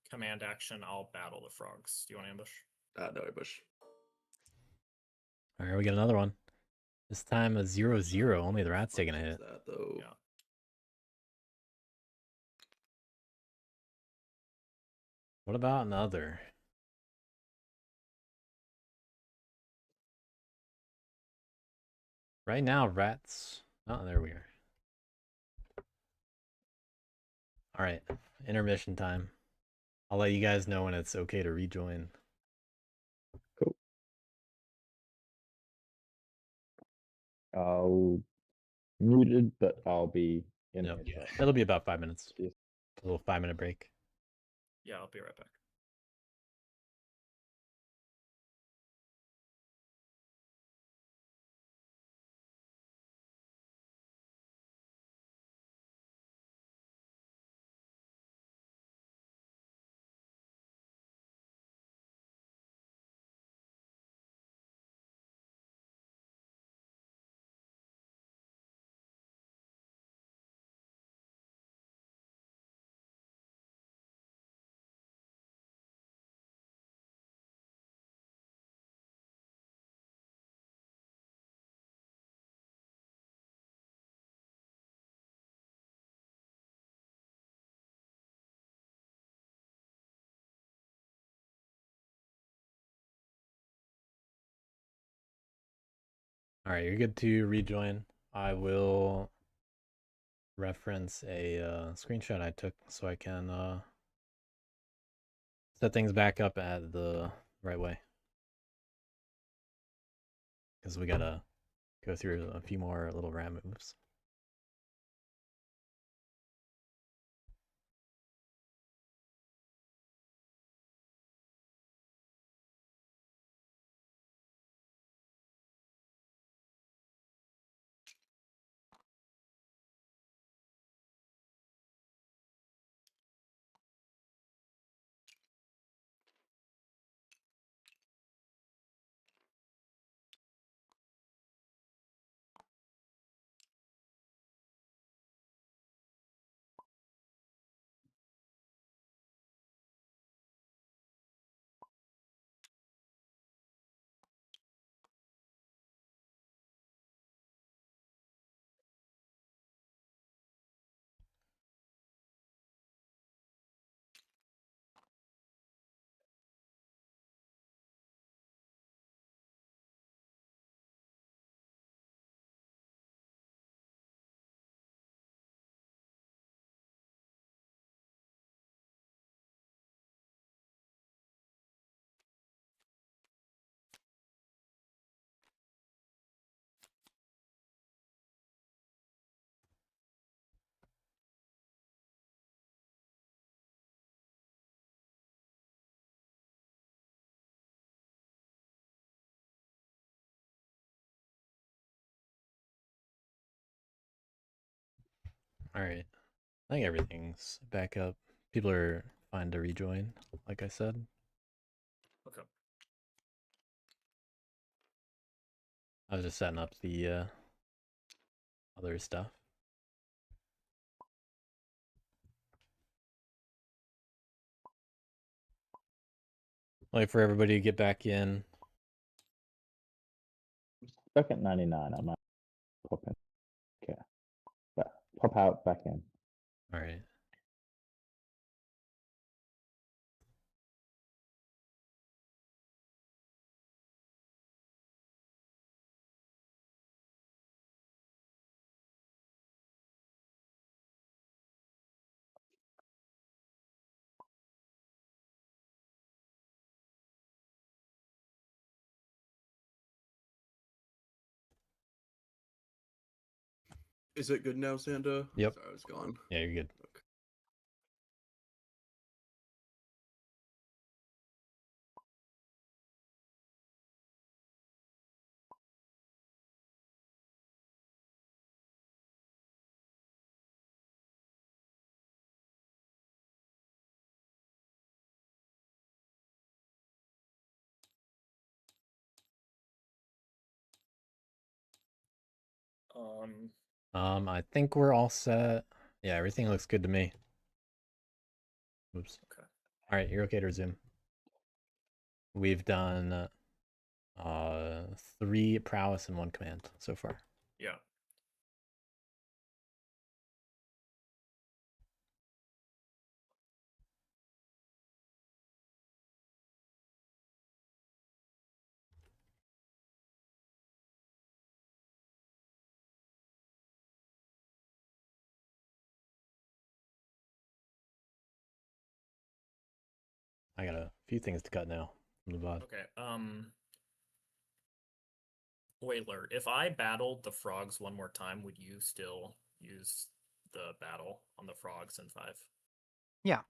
command action, I'll battle the frogs. Do you want ambush? No ambush. All right, we got another one. This time a 0-0. Only the rat's taking a hit. That though. Yeah. What about another? Right now, rats. Oh, there we are. All right, intermission time. I'll let you guys know when it's okay to rejoin. Cool. I'll muted, but I'll be in Yep. here. It'll be about 5 minutes. Cheers. A little 5-minute break. Yeah, I'll be right back. All right, you're good to rejoin. I will reference a screenshot I took so I can set things back up at the right way. Because we gotta go through a few more little rat moves. All right. I think everything's back up. People are fine to rejoin, like I said. Okay. I was just setting up the other stuff. Wait for everybody to get back in. Back at 99, I might pop in. Okay. Pop out, back in. All right. Is it good now, Santa? Yep. Sorry, I was gone. Yeah, you're good. Okay. Um, I think we're all set. Yeah, everything looks good to me. Oops. Okay. All right, you're okay to resume. We've done 3 prowess and 1 command so far. Yeah. I got a few things to cut now from the VOD. Okay. Whaler, if I battled the frogs one more time, would you still use the battle on the frogs in 5? Yeah.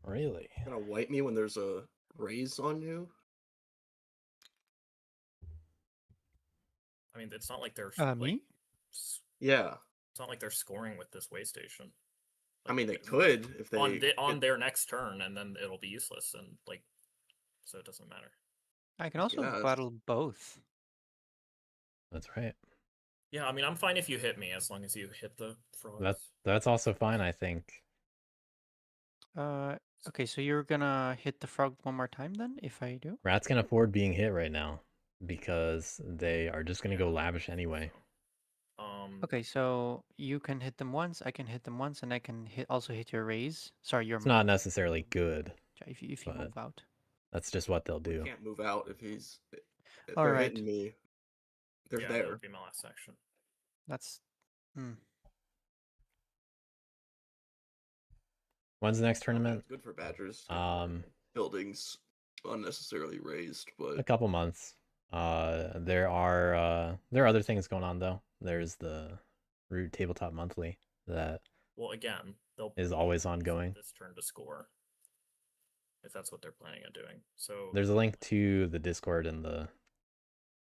Really? Gonna wipe me when there's a raise on you? I mean, it's not like they're Me? Yeah. It's not like they're scoring with this way station. I mean, they it- could if they on their next turn, and then it'll be useless, and like, so it doesn't matter. I can also Yes. battle both. That's right. Yeah, I mean, I'm fine if you hit me as long as you hit the frogs. That's also fine, I think. Okay, so you're gonna hit the frog one more time then, if I do? Rats can afford being hit right now because they are just gonna go lavish anyway. So, Okay, so you can hit them once, I can hit them once, and I can also hit your raise. Sorry, your It's not necessarily good, if you but move out. that's just what they'll we do. can't move out if All they're right. hitting me. They're yeah, that there. would be my last section. That's When's the next Not that tournament? it's good for Badgers. to have their buildings unnecessarily raised, but A couple months. There are other things going on though. There's the Root Tabletop Monthly that Well, again, they'll is always ongoing. this turn to score if that's what they're planning on doing. So There's a link to the Discord in the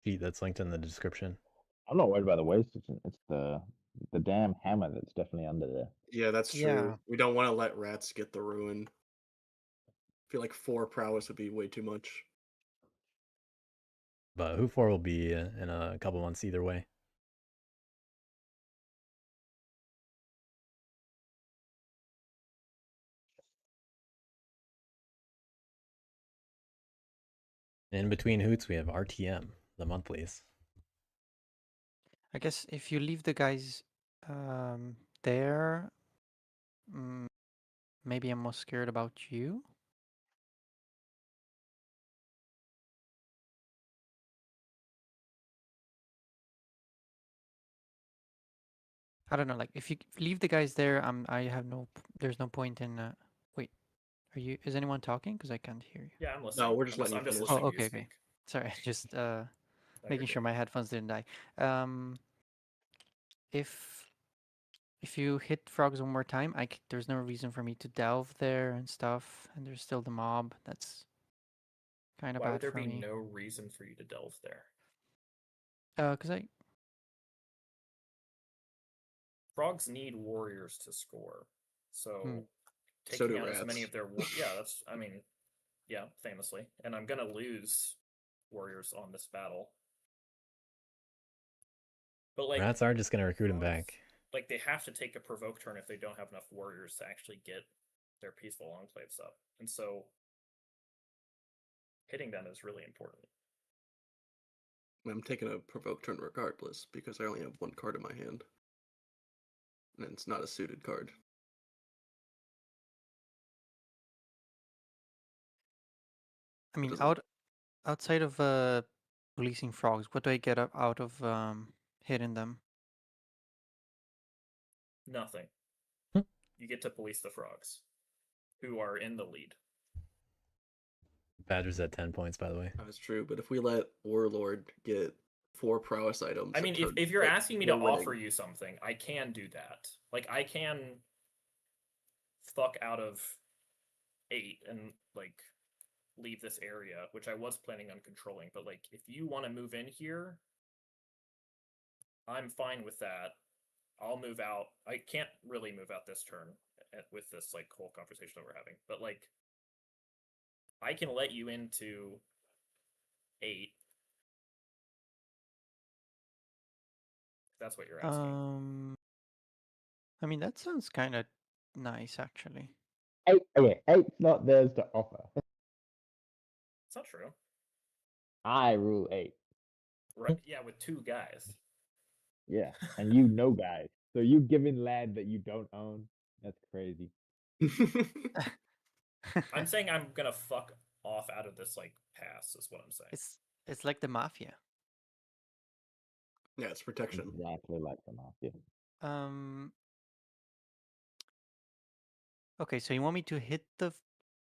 sheet that's linked in the description. I'm not worried about the way station. It's the damn hammer that's definitely under there. yeah, that's true. Yeah. We don't want to let rats get the ruin. I feel like 4 prowess would be way too much. But Who 4 will be in a couple months either way. In between Hoots, we have RTM, the monthlies. I guess if you leave the guys there, maybe I'm more scared about you. I don't know, like if you leave the guys there, I have there's no point in wait, is anyone talking? Because I can't hear you. yeah, I'm listening. No, we're just I'm letting you just finish. listening Oh, to you okay. speak. Sorry, just No, you're making sure good. my headphones didn't die. If you hit frogs one more time, there's no reason for me to delve there and stuff, and there's still the mob. That's kind of Why would bad there for be me. no reason for you to delve there? Because Frogs need warriors to score, so So taking do out as many rats. of their that's I mean, yeah, famously, and I'm gonna lose warriors on this battle. But like Rats are just gonna recruit him frogs, back. like they have to take a provoke turn if they don't have enough warriors to actually get their peaceful enclaves up, and so hitting them is really important. I'm taking a provoke turn regardless because I only have 1 card in my hand. And it's not a suited card. I mean, Doesn't- outside of releasing frogs, what do I get out of hitting them? Nothing. Hmm. You get to police the frogs, who are in the lead. Badger's at 10 points, by the way. That's true, but if we let Warlord get 4 prowess items, I mean, if you're asking me to offer you something, I can do that. Like, I can fuck out of 8 and, like, leave this area, which I was planning on controlling. But, like, if you want to move in here, I'm fine with that. I'll move out. I can't really move out this turn with this, like, whole conversation that we're having. But, like, I can let you into 8. If that's what you're asking. I mean, that sounds kind of nice, actually. 8. Okay, 8's not theirs to offer. It's not true. I rule 8. Right? Yeah, with 2 guys. Yeah, and you know, guys. So you giving land that you don't own? That's crazy. I'm saying I'm gonna fuck off out of this like pass. Is what I'm saying. It's like the mafia. Yeah, it's protection. Exactly like the mafia. Okay, so you want me to hit the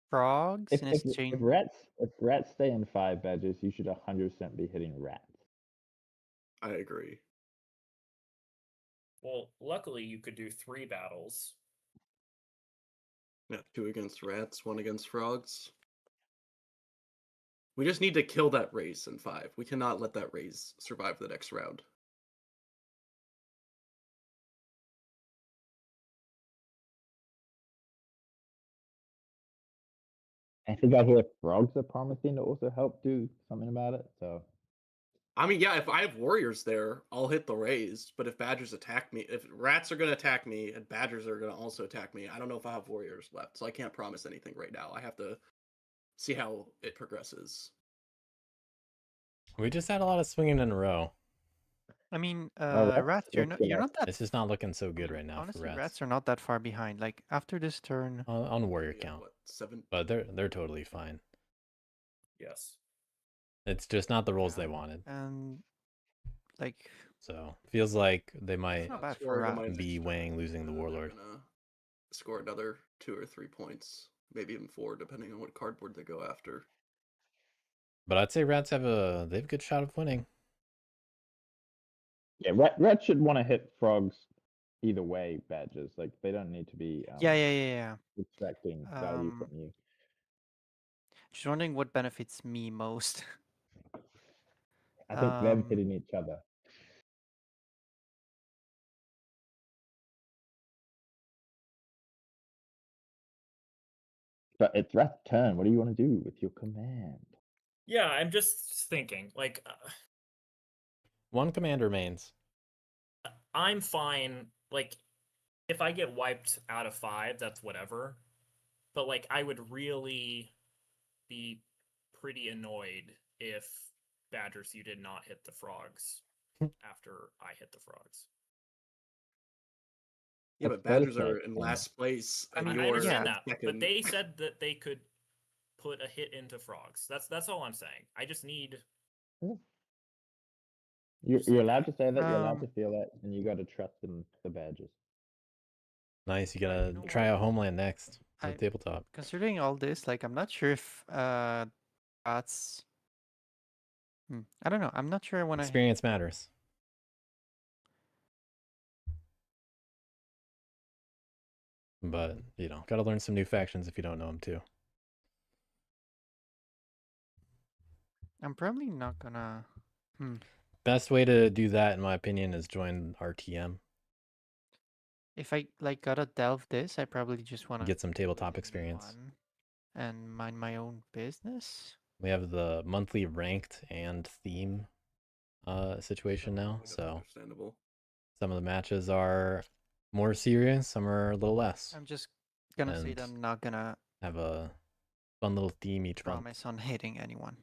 frogs If in if exchange? if rats stay in 5 badges, you should 100% be hitting rats. I agree. Well, luckily you could do 3 battles. Yeah, 2 against rats, 1 against frogs. We just need to kill that race in 5. We cannot let that race survive the next round. I think I hear frogs are promising to also help do something about it. So I mean, yeah, if I have warriors there, I'll hit the raise. But if badgers attack me, if rats are going to attack me and badgers are going to also attack me, I don't know if I have warriors left. So I can't promise anything right now. I have to see how it progresses. We just had a lot of swinging in a row. I mean, rats- rats, you're rats not gonna- that. It's just not looking so I good mean, right now for honestly, rats. rats are not that far behind. Like after this turn, On warrior We got, count, what, 7? but they're totally fine. Yes. It's just not the rolls they yeah, wanted. and like So feels like they might not bad for Scoring on rats. my be next weighing turn, losing the they're warlord. gonna score another 2 or 3 points, maybe even 4, depending on what cardboard they go after. But I'd say rats have a good shot of winning. Yeah, rats should want to hit frogs either way. Badges like they don't need to be Yeah. extracting value from you. Just wondering what benefits me most. I think them hitting each other. But it's Rat's turn. What do you want to do with your command? Yeah, I'm just thinking. Like, One command remains. I'm fine. Like, if I get wiped out of 5, that's whatever. But like, I would really be pretty annoyed if Badgers, you did not hit the frogs after I hit the frogs. Yeah, That's but badgers fair to are say, in yeah. last place. I And mean, I you're understand yeah. that, but second. they said that they could put a hit into frogs. That's all I'm saying. I just need. You're allowed to say that. You're allowed Um, to feel that, and you got to trust in the badges. Nice. You Yeah, gotta you know try what? out Homeland next. I- The tabletop. considering all this, like I'm not sure if rats. I don't know. I'm not sure when Experience matters. But, gotta learn some new factions if you don't know them too. I'm probably not gonna. Best way to do that, in my opinion, is join RTM. If I like gotta delve this, I probably just wanna Get some tabletop experience. and mind my own business. We have the monthly ranked and theme situation now, That's so understandable. some of the matches are more serious, some are a little less. I'm just gonna say that And I'm not gonna have a fun little theme each month. promise on hitting anyone.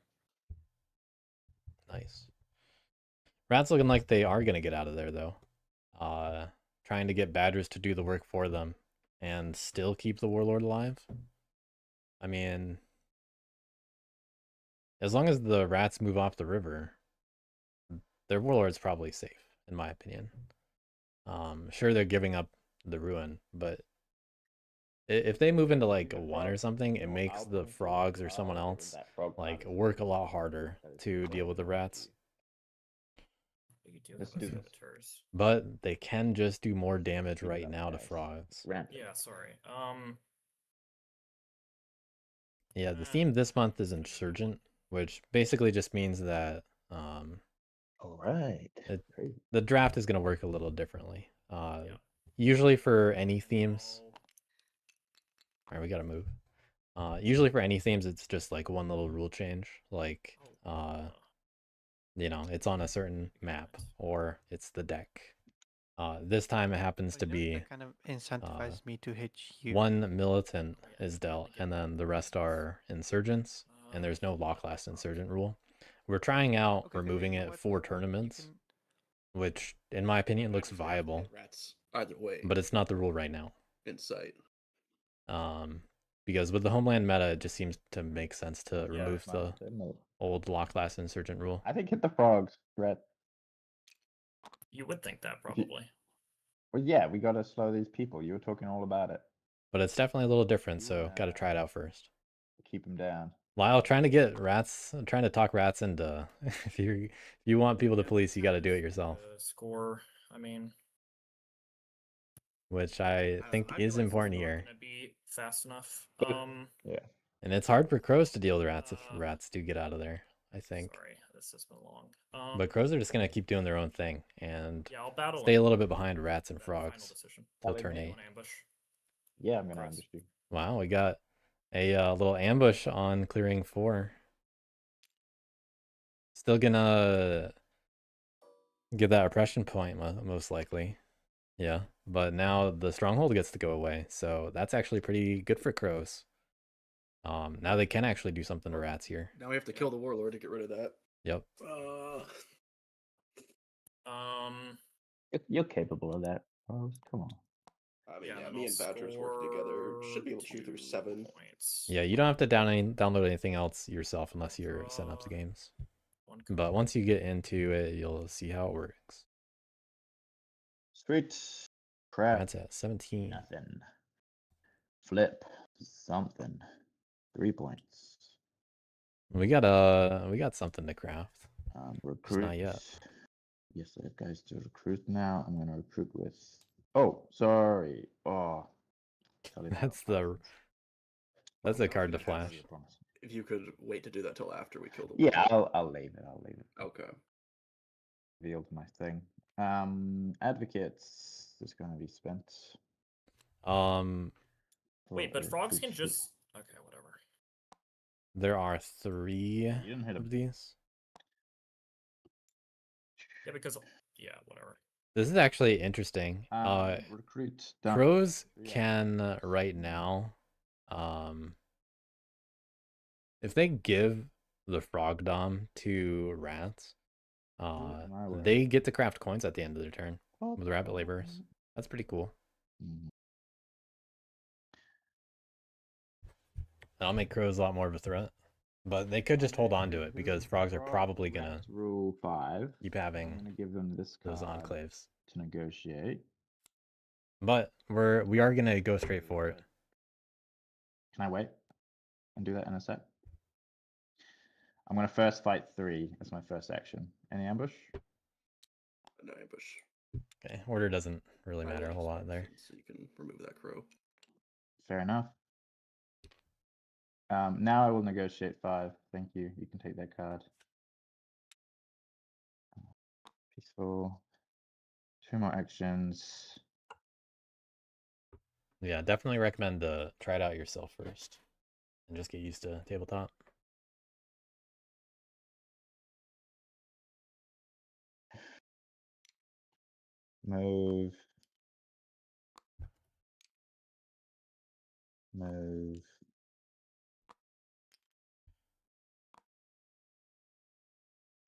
Nice. Rats looking like they are gonna get out of there though. Trying to get badgers to do the work for them and still keep the warlord alive. I mean, as long as the rats move off the river, their warlord's probably safe, in my opinion. Sure, they're giving up the ruin, but if they move into like a 1 or something, it makes the frogs or someone else like work a lot harder to deal with the rats. You do Let's have do a this. servitors. But they can just do more damage right now to frogs. Yeah, sorry. Yeah, the theme this month is Insurgent, which basically just means that All right. the draft is going to work a little differently. Usually for any themes, all right, we got to move. Usually for any themes, it's just like one little rule change, like it's on a certain map or it's the deck. This time it happens Oh, to you know, be that kind of incentivized me to hit you. one militant Yeah, is dealt, get and then one the rest points. are insurgents, and there's no law class frog. insurgent rule. We're trying out Okay, removing you know it what? for You tournaments, can... which in my opinion looks Technically, I have to viable, hit rats either way but it's not the rule right now. in sight. Because with the Homeland meta, it just seems to make sense to Yeah, remove the old law class insurgent rule. I think hit the frogs, Brett. You would think that If you- probably. Well, yeah, we gotta slow these people. You were talking all about it. But it's definitely a little different, You so wanna- gotta try it out first. Keep them down. Lyle, trying to talk rats into if you want people to Yeah, police, you got to do it trying yourself, to score. I mean, which I think I is feel like important it's not here. gonna be fast enough. Yeah. And it's hard for crows to deal with rats if rats do get out of there, I think. Sorry, this has been long. But crows are just gonna keep doing their own thing and Yeah, I'll battle. stay a little bit behind rats and Final frogs decision. till That turn makes 8. One ambush. Yeah, I'm gonna Crows. ambush you. Wow, we got a little ambush on clearing 4. Still gonna get that oppression point most likely. Yeah, but now the stronghold gets to go away, so that's actually pretty good for crows. Now they can actually do something to rats here. Now we have to kill the warlord to get rid of that. Yep. You're capable of that. Oh, come on. I mean, Yeah, yeah, and me I'll and Badgers working together should be able to shoot through 7. Points. Yeah, you don't have to download anything else yourself unless you're setting up the games. But once you get into it, you'll see how it works. Sweet. Crap. Rats at 17. Nothing. Flip. Something. 3 points. We got something to craft. Recruit. not yet. Yes, that guy's to recruit now. I'm gonna recruit with. Oh, sorry. Oh. Totally forgot That's promises. a card to you could have- flash. Promise. If you could wait to do that till after we kill the Yeah, warlord. I'll leave it. I'll leave it. Okay. Revealed my thing. Advocates is gonna be spent. Wait, but for frogs can recruit. just. Okay, whatever. There are 3 You didn't hit of him. these. Yeah, because. Yeah, whatever. This is actually interesting. Recruit. Done. Crows Yeah. can right now, if they give the frog dom to rats, my way. they get to craft coins at the end of their turn Oh, with rabbit laborers. That's pretty cool. Mhm. That'll make crows a lot more of a threat, but they could just hold on to it because frogs are probably gonna Rats rule 5. keep I'm having gonna give them this those card enclaves. to negotiate. But we are gonna go straight for it. Can I wait and do that in a sec? I'm gonna first fight 3 as my first action. Any ambush? No ambush. Okay, order doesn't really I will matter a whole just lot there. action, so you can remove that crow. Fair enough. Now I will negotiate 5. Thank you. You can take that card. Peaceful. 2 more actions. Yeah, definitely recommend to try it out yourself first and just get used to tabletop. Move. Move.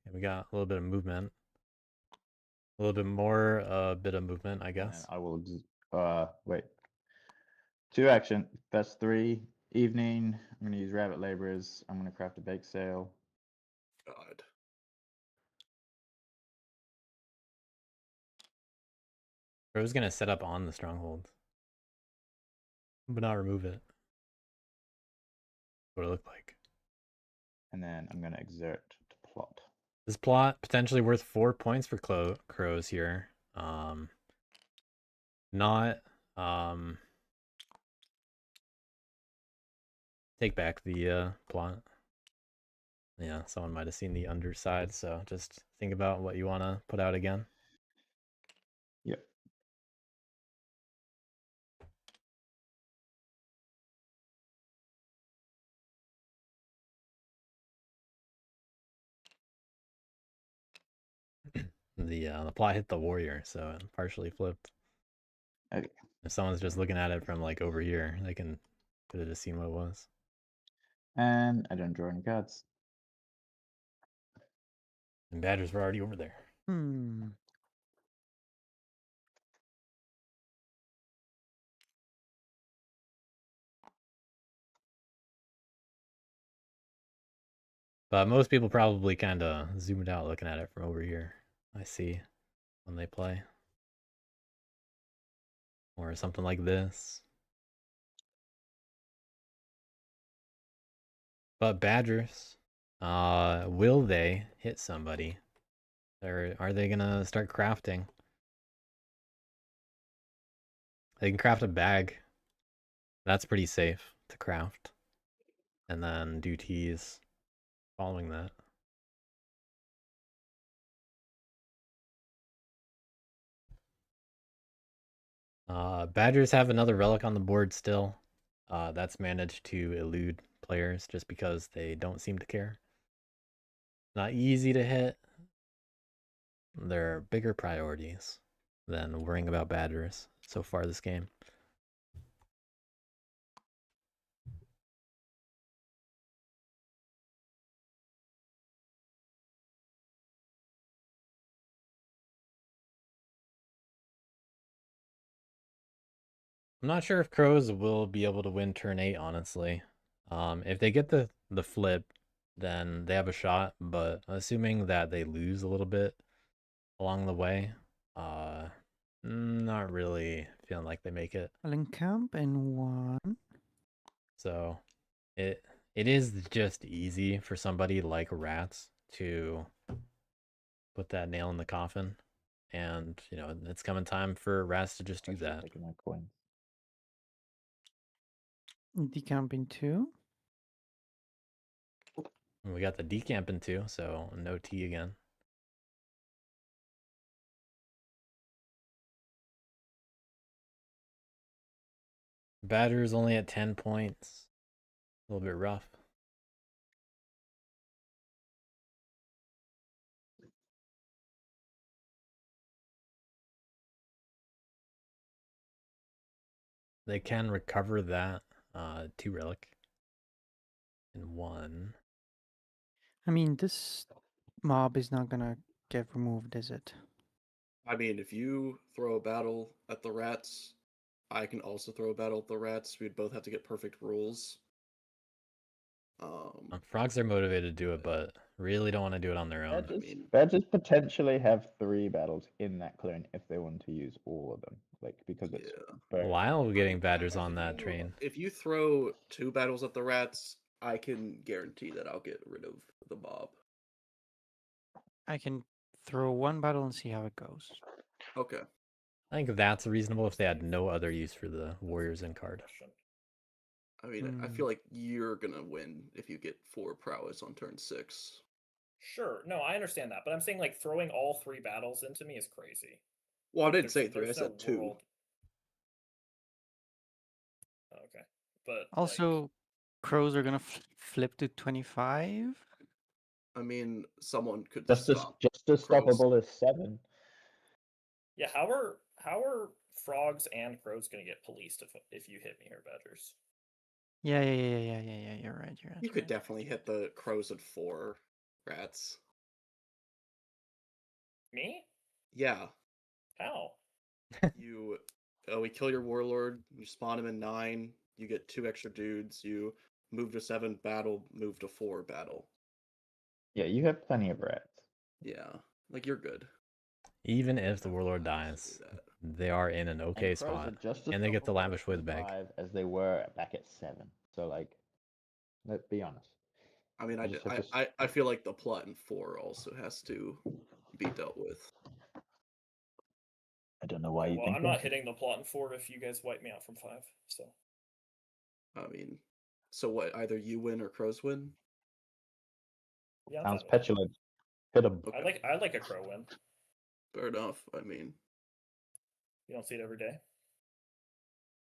Yeah, we got a little bit of movement. A little bit more bit of movement, I And guess. I will wait. 2 action. That's 3. Evening. I'm gonna use rabbit laborers. I'm gonna craft a bake sale. God. I was gonna set up on the stronghold, but not remove it. What it looked like. And then I'm gonna exert to plot. This plot potentially worth 4 points for crows here. Not take back the plot. Yeah, someone might have seen the underside, so just think about what you want to put out again. Yep. The plot hit the warrior, so it partially flipped. Okay. If someone's just looking at it from like over here, they could have just seen what it was. And I don't draw any cards. And badgers were already over there. Hmm. But most people probably kind of zoomed out looking at it from over here. I see when they play. Or something like this. But badgers, will they hit somebody? Or are they gonna start crafting? They can craft a bag. That's pretty safe to craft. And then do teas following that. Badgers have another relic on the board still. That's managed to elude players just because they don't seem to care. Not easy to hit. There are bigger priorities than worrying about badgers so far this game. I'm not sure if crows will be able to win turn 8, honestly. If they get the flip, then they have a shot, but assuming that they lose a little bit along the way, not really feeling like they make it. I'll encamp in 1. So it is just easy for somebody like rats to put that nail in the coffin. And, you know, it's coming time for rats to just do Actually that. taking my coins. Decamp in 2. And we got the decamp in 2, so no T again. Badger's only at 10 points. A little bit rough. They can recover that 2 relic in 1. I mean, this mob is not gonna get removed, is it? I mean, if you throw a battle at the rats, I can also throw a battle at the rats. We'd both have to get perfect rules. Frogs are motivated to do it, but really don't want to do it on their own. Badgers potentially have 3 battles in that clearing if they want to use all of them. Like, because it's Lyle getting badgers If on that you- train. If you throw 2 battles at the rats, I can guarantee that I'll get rid of the mob. I can throw 1 battle and see how it goes. Okay. I think that's reasonable if they had no other use for the warriors in card. I mean, I feel like you're gonna win if you get 4 prowess on turn 6. Sure, no, I understand that, but I'm saying like throwing all 3 battles into me is crazy. Well, I didn't There's- say 3, I there's no said 2. world- Okay, but Also, crows are gonna flip to 25. I mean, someone could just as crows. stoppable as 7. yeah, how are frogs and crows gonna get policed if you hit me here, badgers? Yeah. You're right. You could definitely hit the crows at 4 rats. Me? Yeah. How? We kill your warlord, you spawn him in 9, you get 2 extra dudes, you move to 7 battle, move to 4 battle. Yeah, you have plenty of rats. Yeah, like you're good. Even if the warlord dies, they are in an okay spot, and they get the lavish with bag. 5 as they were back at 7. So, like, let's be honest. I mean, I feel like the plot in 4 also has to be dealt with. I don't know why you well, think I'm not hitting the plot in 4 if you guys wipe me out from 5. So, I mean, so what? Either you win or crows win. Yeah, sounds petulant. Hit him. Okay. I like a crow win. Fair enough. I mean, you don't see it every day.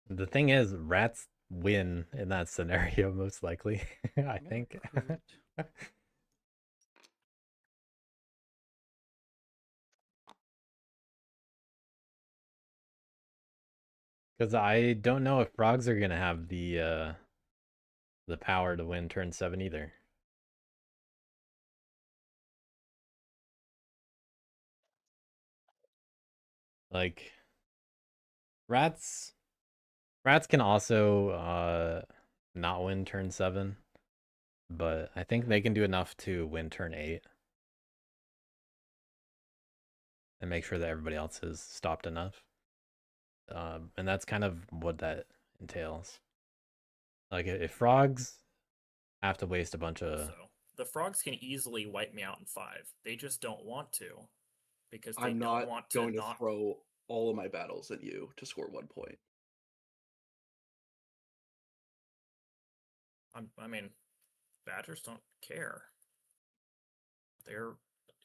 The thing is, rats win in that scenario most likely. I think. Because I don't know if frogs are gonna have the power to win turn 7 either. Like rats can also not win turn 7, but I think they can do enough to win turn 8 and make sure that everybody else is stopped enough. And that's kind of what that entails. Like if frogs have to waste a bunch of So the frogs can easily wipe me out in 5. They just don't want to because they I'm don't not want going to not. throw all of my battles at you to score 1 point. I mean, badgers don't care.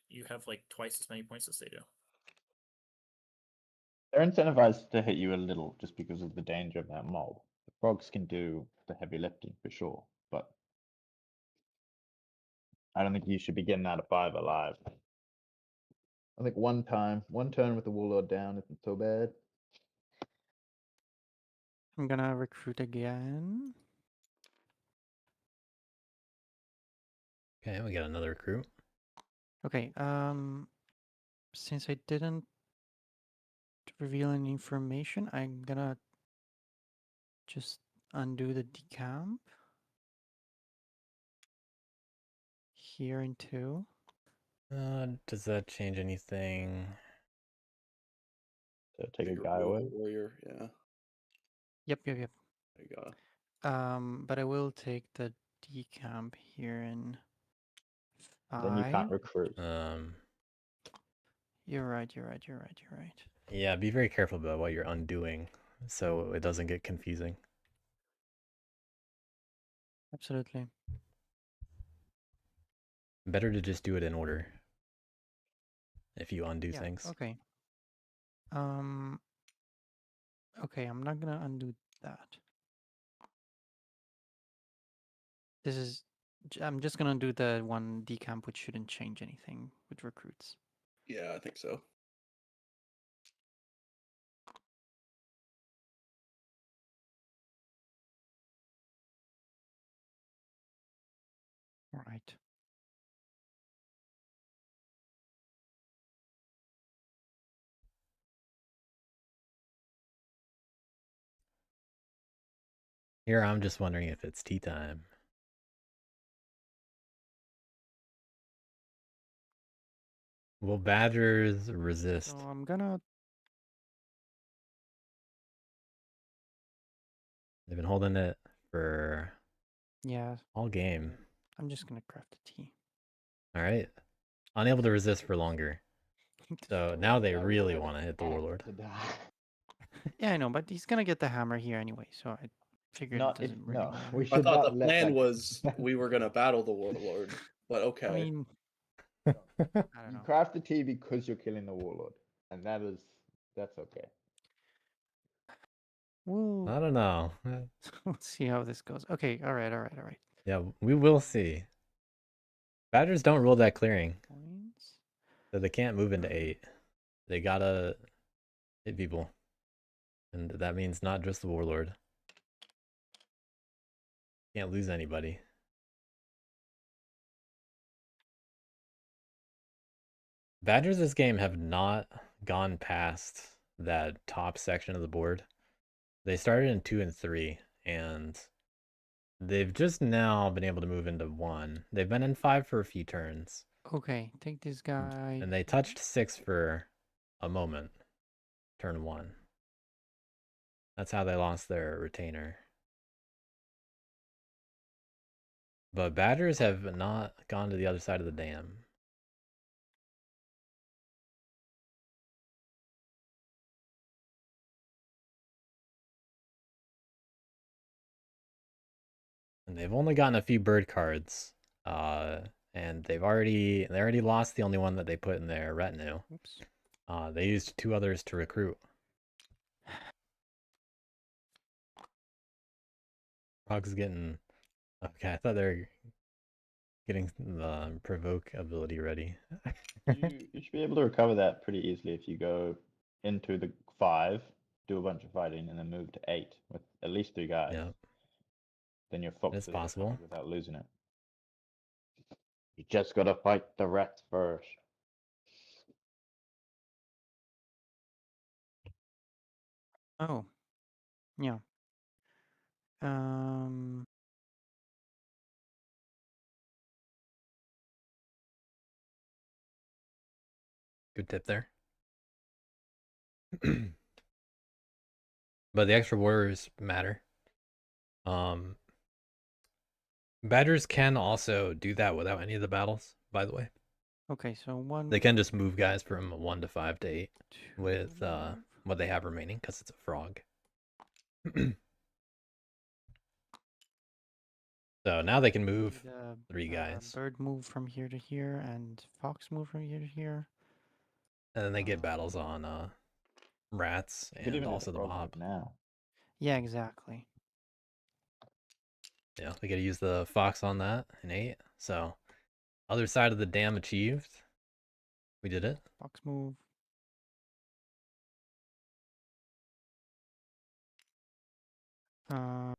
You have like twice as many points as they do. They're incentivized to hit you a little just because of the danger of that mob. The frogs can do the heavy lifting for sure, but I don't think you should be getting out of 5 alive. I think one turn with the warlord down isn't so bad. I'm gonna recruit again. Okay, we got another recruit. Okay, since I didn't reveal any information, I'm gonna just undo the decamp here in 2. Does that change anything? So take a Bigger guy blue away. warrior, yeah. Yep. There you go. But I will take the decamp here in 5. Then you can't recruit. You're right. Yeah, be very careful about what you're undoing so it doesn't get confusing. Absolutely. Better to just do it in order if you undo things. Okay. Okay, I'm not gonna undo that. I'm just gonna do the one decamp, which shouldn't change anything with recruits. Yeah, I think so. All right. Here, I'm just wondering if it's tea time. Will badgers resist? So I'm gonna. They've been holding it for all game. I'm just gonna craft a tea. All right. Unable to resist for longer. So now they really want to hit the warlord. Yeah, I know, but he's gonna get the hammer here anyway, so I figured Not it if doesn't really no. matter. We I should thought not the let plan that- was we were gonna battle the warlord, but okay. I mean, No. I don't You know. craft the tea because you're killing the warlord, and that's okay. We'll I don't know. we'll see how this goes. Okay, all right. Yeah, we will see. Badgers don't rule that clearing, Points. so they can't move into 8. They gotta hit people. And that means not just the warlord. Can't lose anybody. Badgers this game have not gone past that top section of the board. They started in 2 and 3, and they've just now been able to move into 1. They've been in 5 for a few turns. Okay, take this guy. And they touched 6 for a moment. Turn 1. That's how they lost their retainer. But Badgers have not gone to the other side of the dam. And they've only gotten a few bird cards. And they already lost the only one that they put in their retinue. Oops. They used 2 others to recruit. Frog's getting... Okay, I thought they were getting the provoke ability ready. You should be able to recover that pretty easily if you go into the 5 do a bunch of fighting, and then move to 8 with at least 3 guys. Yeah, Then your fox it's will get possible. covered without losing it. You just gotta fight the rats first. Oh, yeah. Um, Good tip there. But the extra warriors matter. Badgers can also do that without any of the battles, by the way. okay, so 1, They can just move guys from 1 to 5 to 8 2, with what they have remaining because it's a frog. So now they can move the 3 guys, bird move from here to here, and fox move from here to here. and then they get battles on rats You could and even do also the frog mob. move now. Yeah, exactly. Yeah, they get to use the fox on that in 8. So other side of the dam achieved. We did it. Fox move. Uh,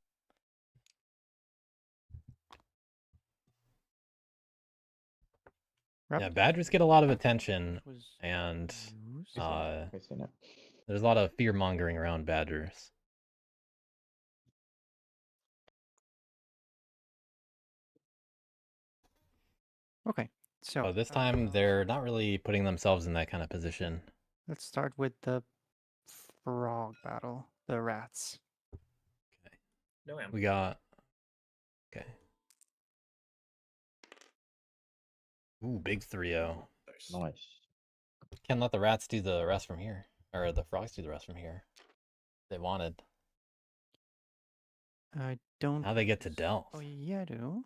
Yeah, rabbit badgers get a lot of attention, was and used. uh, Okay, seen it. there's a lot of fear mongering around badgers. Okay, so But this time they're not really putting themselves in that kind of position. let's start with the frog battle. The rats. No, am. We got okay. Ooh, big 3-0. Nice. Nice. Can't let the rats do the rest from here, or the frogs do the rest from here. They wanted. I don't. Now they get to delve. Oh yeah, I do.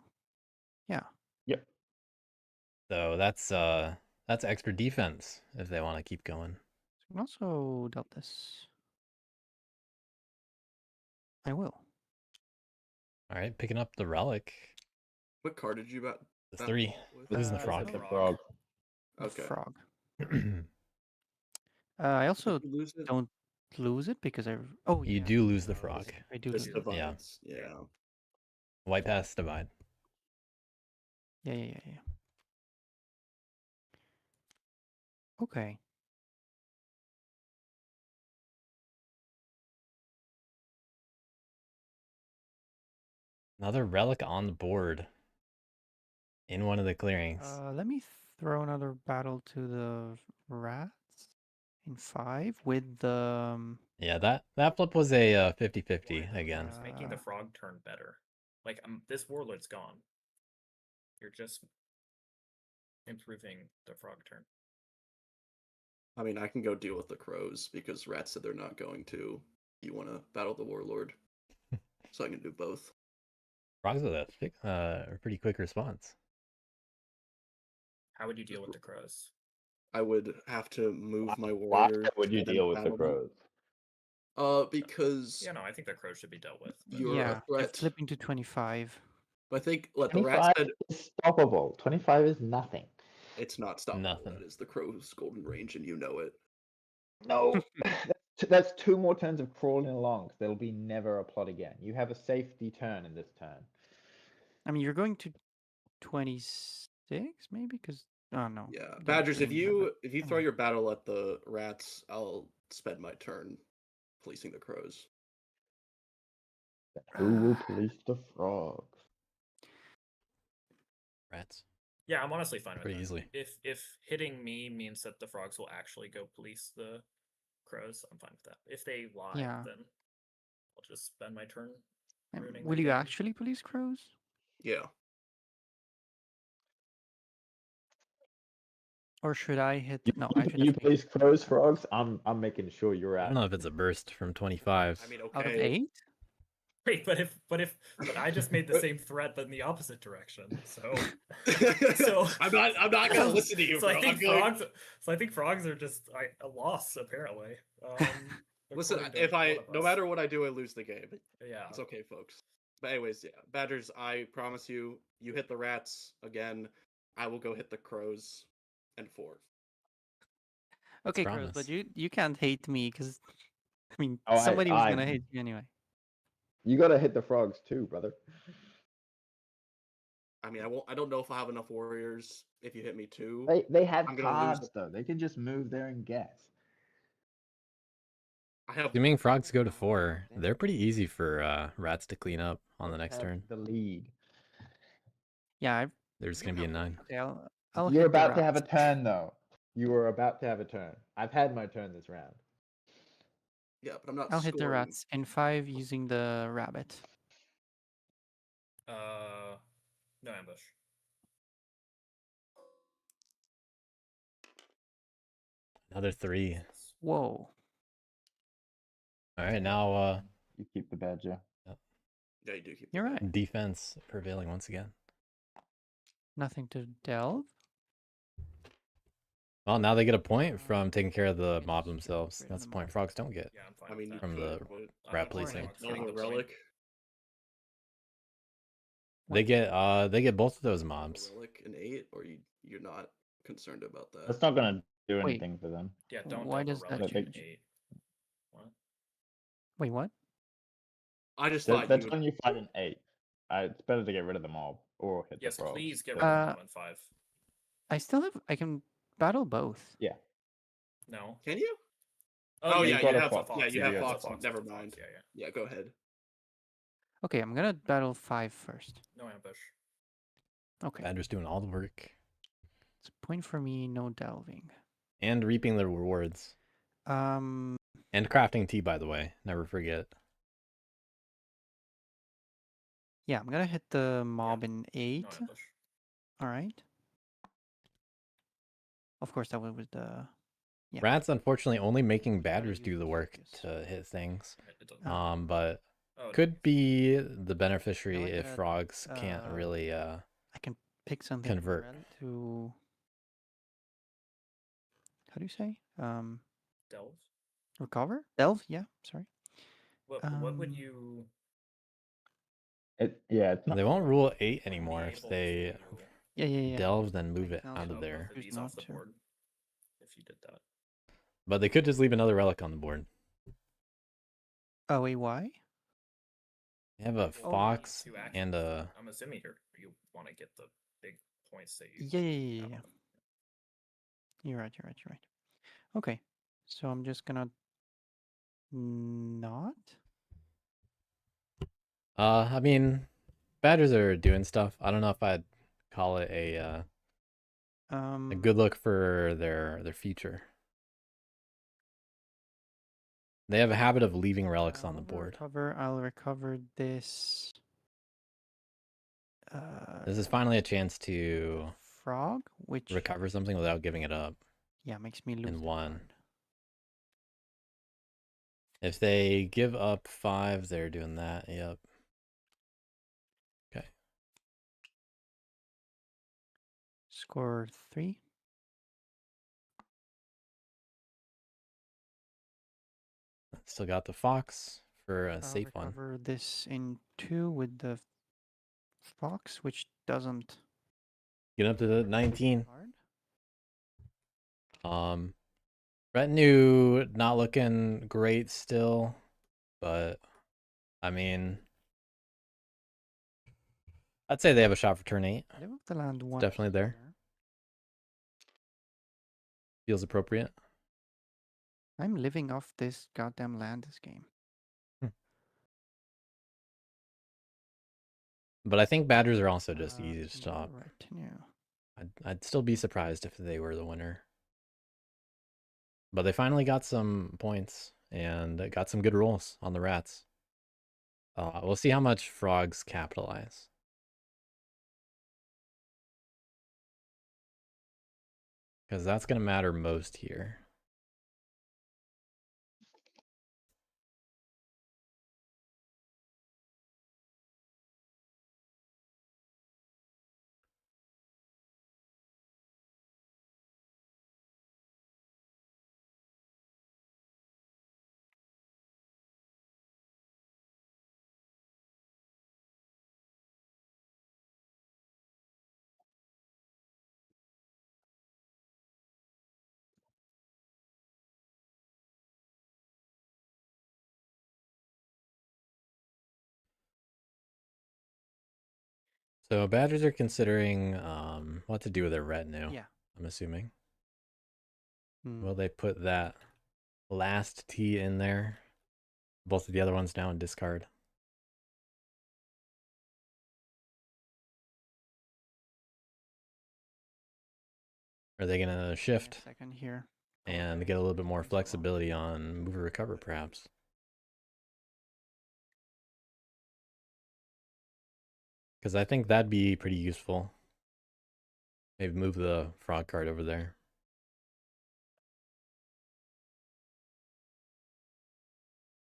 Yeah. Yep. So that's extra defense if they want to keep going. So I can also dealt this. I will. All right, picking up the relic. What card did you bet? The that 3. with? Losing the Uh, frog. the The frog. The Okay. frog. I also Did you lose it? don't lose it because I. Oh, You yeah, do lose the I frog. I do Just lose it. divides. Yeah. White pass divide. Yeah. Okay. Another relic on the board. In one of the clearings. Let me throw another battle to the rats in 5 with the. Yeah, that flip was a 50-50 again. It's making the frog turn better. Like this warlord's gone. You're just improving the frog turn. I mean, I can go deal with the crows because rats said they're not going to. You want to battle the warlord, so I can do both. Frogs with a pretty quick response. How would you deal with the crows? I would have to move my Why warrior. would you and then deal with the battle them. crows? Because Yeah, no, I think the crows should be dealt with. but- you're yeah, a threat. flipping to 25. I think what the 25 rat said. is stoppable. 25 is nothing. It's not stoppable. Nothing. That is the crow's golden range, and you know it. No. That's 2 more turns of crawling along. 'Cause there'll be never a plot again. You have a safety turn in this turn. I mean, you're going to 26 maybe because oh no. Yeah, you Badgers. If didn't have you throw your battle at the rats, I'll spend my turn policing the crows. Who will police the frogs? Rats. Yeah, I'm honestly fine with Pretty that. easily. If hitting me means that the frogs will actually go police the crows, I'm fine with that. If they lie, Yeah. then I'll just spend my turn. And ruining will their you game. actually police crows? Yeah. Or should I hit? You, No, I should you definitely police crows, frogs. I'm making sure you're I out. don't know if it's a burst from 25. I mean, out of okay. 8. Wait, but I just made the same threat but in the opposite direction. So so I'm not gonna listen to you, so bro. I think I'm going... frogs. So I think frogs are just a loss apparently. Listen, according to if one of no us. matter what I do, I lose the game. Yeah, It's okay, folks. But anyways, yeah, Badgers. I promise you, you hit the rats again. I will go hit the crows and 4. Okay, promise. crows, but you can't hate me because I mean, Oh, somebody was gonna hit you anyway. You gotta hit the frogs too, brother. I mean, I don't know if I have enough warriors. If you hit me too, They have I'm gonna lose cards though. They can just move there and guess. I have. Assuming frogs go to 4, they're pretty easy for rats to clean up on the next Have turn. the lead. Yeah, They're just You gonna be a have 9. okay, I'll You're hit the about to have a rats. turn though. You are about to have a turn. I've had my turn this round. Yeah, but I'm not. I'll hit the scoring. rats in 5 using the rabbit. No ambush. Another 3. Whoa. All right, now You keep the badger. Yeah, you do keep. the You're bad. right. defense prevailing once again. Nothing to delve. Well, now they get a point from taking care of the Yes, mob you themselves. upgraded That's the the point mob. frogs don't get. Yeah, I'm fine I mean, you with From that. the could, but I'm rat not policing. worried. no Getting more the point. relic. They get both of those mobs. Relic and 8, or you're not concerned about that. That's not gonna do Wait. anything for them. Yeah, don't Why delve does a that relic in change? 8. What? Wait, what? I just thought That's you would. when you fight an 8. It's better to get rid of the mob or hit Yes, the frogs. please get but- rid of the mob in 5. I can battle both. Yeah. No. Can you? Oh, yeah, you've got you a have. fox. Yeah, you You have do have fox. a fox. Never Fox, mind. Yeah, yeah. Yeah, go ahead. Okay, I'm gonna battle 5 first. No ambush. Okay. Badger's doing all the work It's a point for me, no delving. and reaping the rewards Um, and crafting tea. By the way, never forget. yeah, I'm gonna hit the mob in 8. No ambush. All right. Of course, that was with the. Yeah. Rats, unfortunately, only making Gotta badgers use do the those work focus. to hit things. It doesn't. But Oh, it could be the beneficiary Now I if gotta, frogs can't really I can pick something convert. to. How do you say? delve. Recover? Delve? Yeah. Sorry. What would Um, you It's not. They won't rule 8 be anymore if able they to Yeah. delve, then move I it can out also of get there. both of Choose these off not the to. board if you did that? But they could just leave another relic on the board. Oh, wait, why? They have a If you need fox 2 and actions, a. I'm assuming you want to get the big points that you. Yeah. have on them. You're right. Okay. So I'm just gonna not. I mean, badgers are doing stuff. I don't know if I'd call it a good look for their future. They have a habit of leaving relics on the board. I'll recover this. This is finally a chance to Frog, which recover something without giving it up. makes me lose in the 1. card. If they give up 5, they're doing that. Yep. Okay. Score 3. Still got the fox for a I'll safe one. recover this in 2 with the fox, which doesn't. Get up to the 19. Card. Retinue not looking great still, but I mean, I'd say they have a shot for turn 8. Live off the land one. definitely there. here. Feels appropriate. I'm living off this goddamn land this game. But I think badgers are also just easy to stop. Retinue. I'd still be surprised if they were the winner. But they finally got some points and got some good rolls on the rats. We'll see how much frogs capitalize. Because that's going to matter most here. So badgers are considering what to do with their retinue. Yeah. I'm assuming. Hmm. Will they put that last T in there? Both of the other ones now in discard. Are they gonna Give me shift a second here. and get a little bit more flexibility on move or recover, perhaps? Because I think that'd be pretty useful. Maybe move the frog card over there.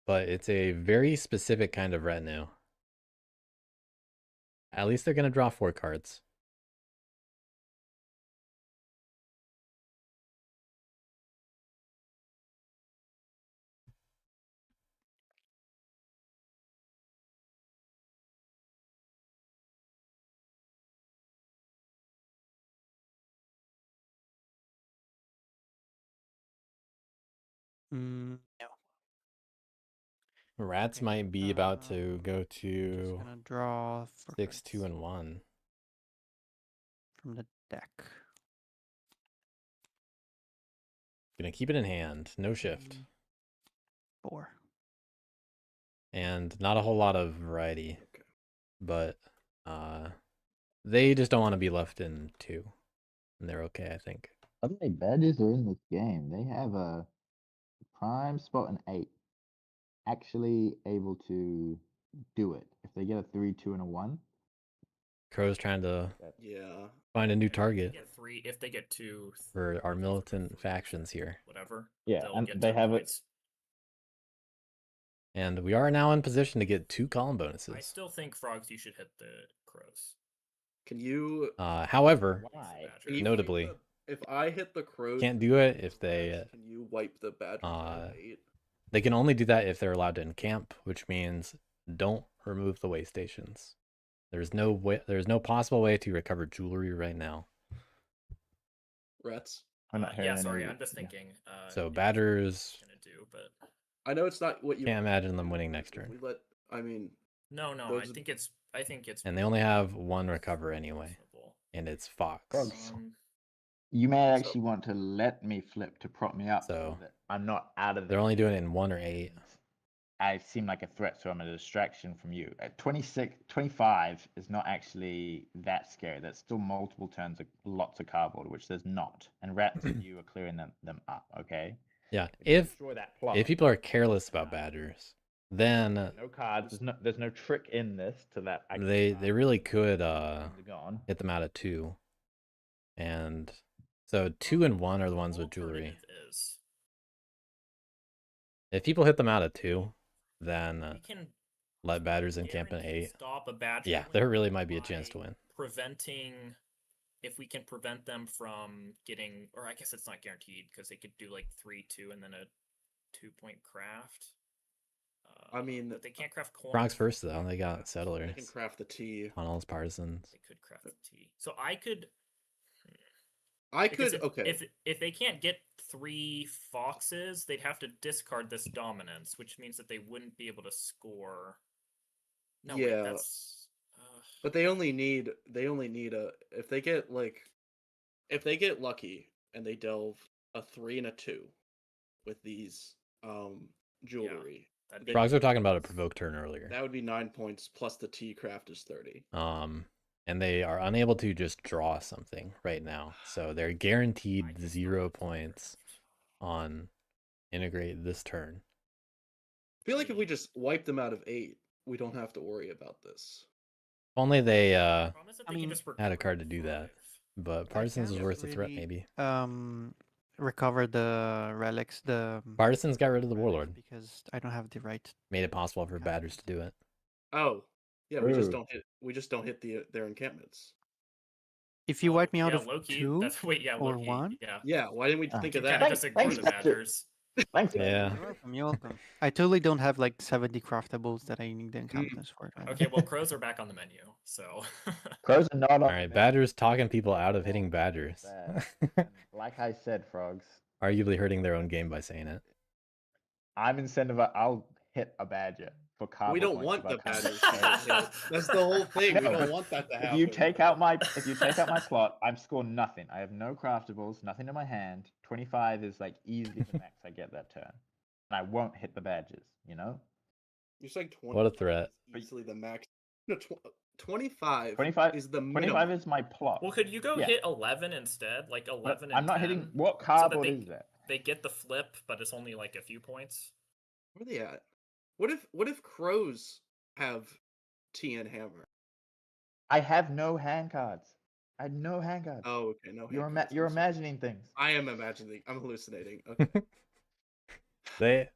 But it's a very specific kind of retinue. At least they're going to draw 4 cards. No. Rats Okay, might be about to go Just to gonna draw 6, 2, cards and 1. from the deck. Gonna keep it in hand, no shift. 4. And not a whole lot of variety. Okay. But they just don't want to be left in 2. And they're okay, I think. Suddenly, badgers are in this game. They have a prime spot in 8. Actually able to do it. If they get a 3, 2, and a 1. Crow's trying to Yeah. find a new If they target get 3, if they get 2 for our if they militant get 3, factions here. whatever. Yeah, they'll and get they 10 have points. And we are now in position to get 2 column I bonuses. still think frogs. You should hit the crows. Can you? However, Why? Can you notably, wipe if I hit the crows, can't do it if they Can you wipe the badgers out of 8? they can only do that if they're allowed to encamp, which means don't remove the way stations. There's no way, there's no possible way to recover jewelry right now. Rats. I'm not hearing Yeah, sorry. any- I'm just yeah. thinking. So if batters, gonna do, but I know it's not what you can't imagine them do, winning but next if turn. We let. I mean, no. I Those- think it's. I think it's. And they only have 1 recover anyway, reasonable. and it's Fox. Frogs. Um, You may actually want to let me flip to prop me up So, that I'm not out of They're the only doing it game in 1 or 8. and I seem like a threat, so I'm a distraction from you. At 25 is not actually that scary. That's still multiple turns of lots of cardboard, which there's not. And rats and you are clearing them up, okay? Yeah, you if destroy that plot, people are careless about badgers, then no cards, there's no trick in this to that. actual they card really being could gone. hit them out of 2. And so 2 and 1 are the ones with jewelry. alternative is If people hit them out of 2, then we can let batters encamp in guarantee 8. stop a badger. Yeah, win there really might be a chance by to win. Preventing, if we can prevent them from getting, or I guess it's not guaranteed because they could do like 3, 2, and then a 2-point craft. I mean, but they can't craft coins. Frogs first though. They got they settlers, can craft the tea. tunnels, partisans. They could craft the T. So I could. I Because could. Okay. If they can't get 3 foxes, they'd have to discard this dominance, which means that they wouldn't be able to score. No, wait, Yeah. that's. But they only need a if they get lucky and they delve a 3 and a 2 with these jewelry. that'd they- be Frogs were talking about a provoke turn earlier. That would be 9 points plus the tea craft is 30. And they are unable to just draw something right now. So they're I guaranteed just 0 thought- points on integrate this turn. I feel like if we just wipe them out of 8, we don't have to worry about this. Only they Promise that I they can mean- just had a recover card to do that. 5. But partisans was can't worth a threat really- maybe. Recover the relics, the Partisans got rid of the relics warlord. because I don't have the right. Made it possible for batters to do it. Oh. Yeah, we just True. don't hit their encampments. If you wipe me out yeah, of Loki, 2 that's wait, yeah, or Loki, 1, yeah. Yeah, why didn't we Ah. think You of kind that? of just ignore Thanks, the Badger. badgers. Thanks. Yeah. You're welcome. You're welcome. I totally don't have like 70 craftables that I need the encampments for. Right Okay, well, crows are back on the menu, so. Crows are not on All the right, menu. batters talking people out of hitting badgers. Bad. And like I said, frogs, Arguably hurting their own game by saying it. I'm incentivized. I'll hit a badger for cardboard We don't points want if I the can't badgers get to get hit. That's the whole thing. We No, don't but want that to happen. If you take out my plot, I'm scoring nothing. I have no craftables, nothing in my hand. 25 is like easily the max I get that turn. And I won't hit the badges, you know? You're saying 20 What a threat. is easily the max. No, 25 25 is the 25 minimum. is my plot. Well, could you go Yeah. hit 11 instead? Like But 11 and I'm not 10? hitting. What so that cardboard is that? they get the flip, but it's only like a few points. Where are they at? What if crows have TN hammer? I have no hand cards. I had no hand cards. Oh, okay, no. you're hand cards, you're I'm sorry. imagining things. I am imagining. I'm hallucinating. Okay. They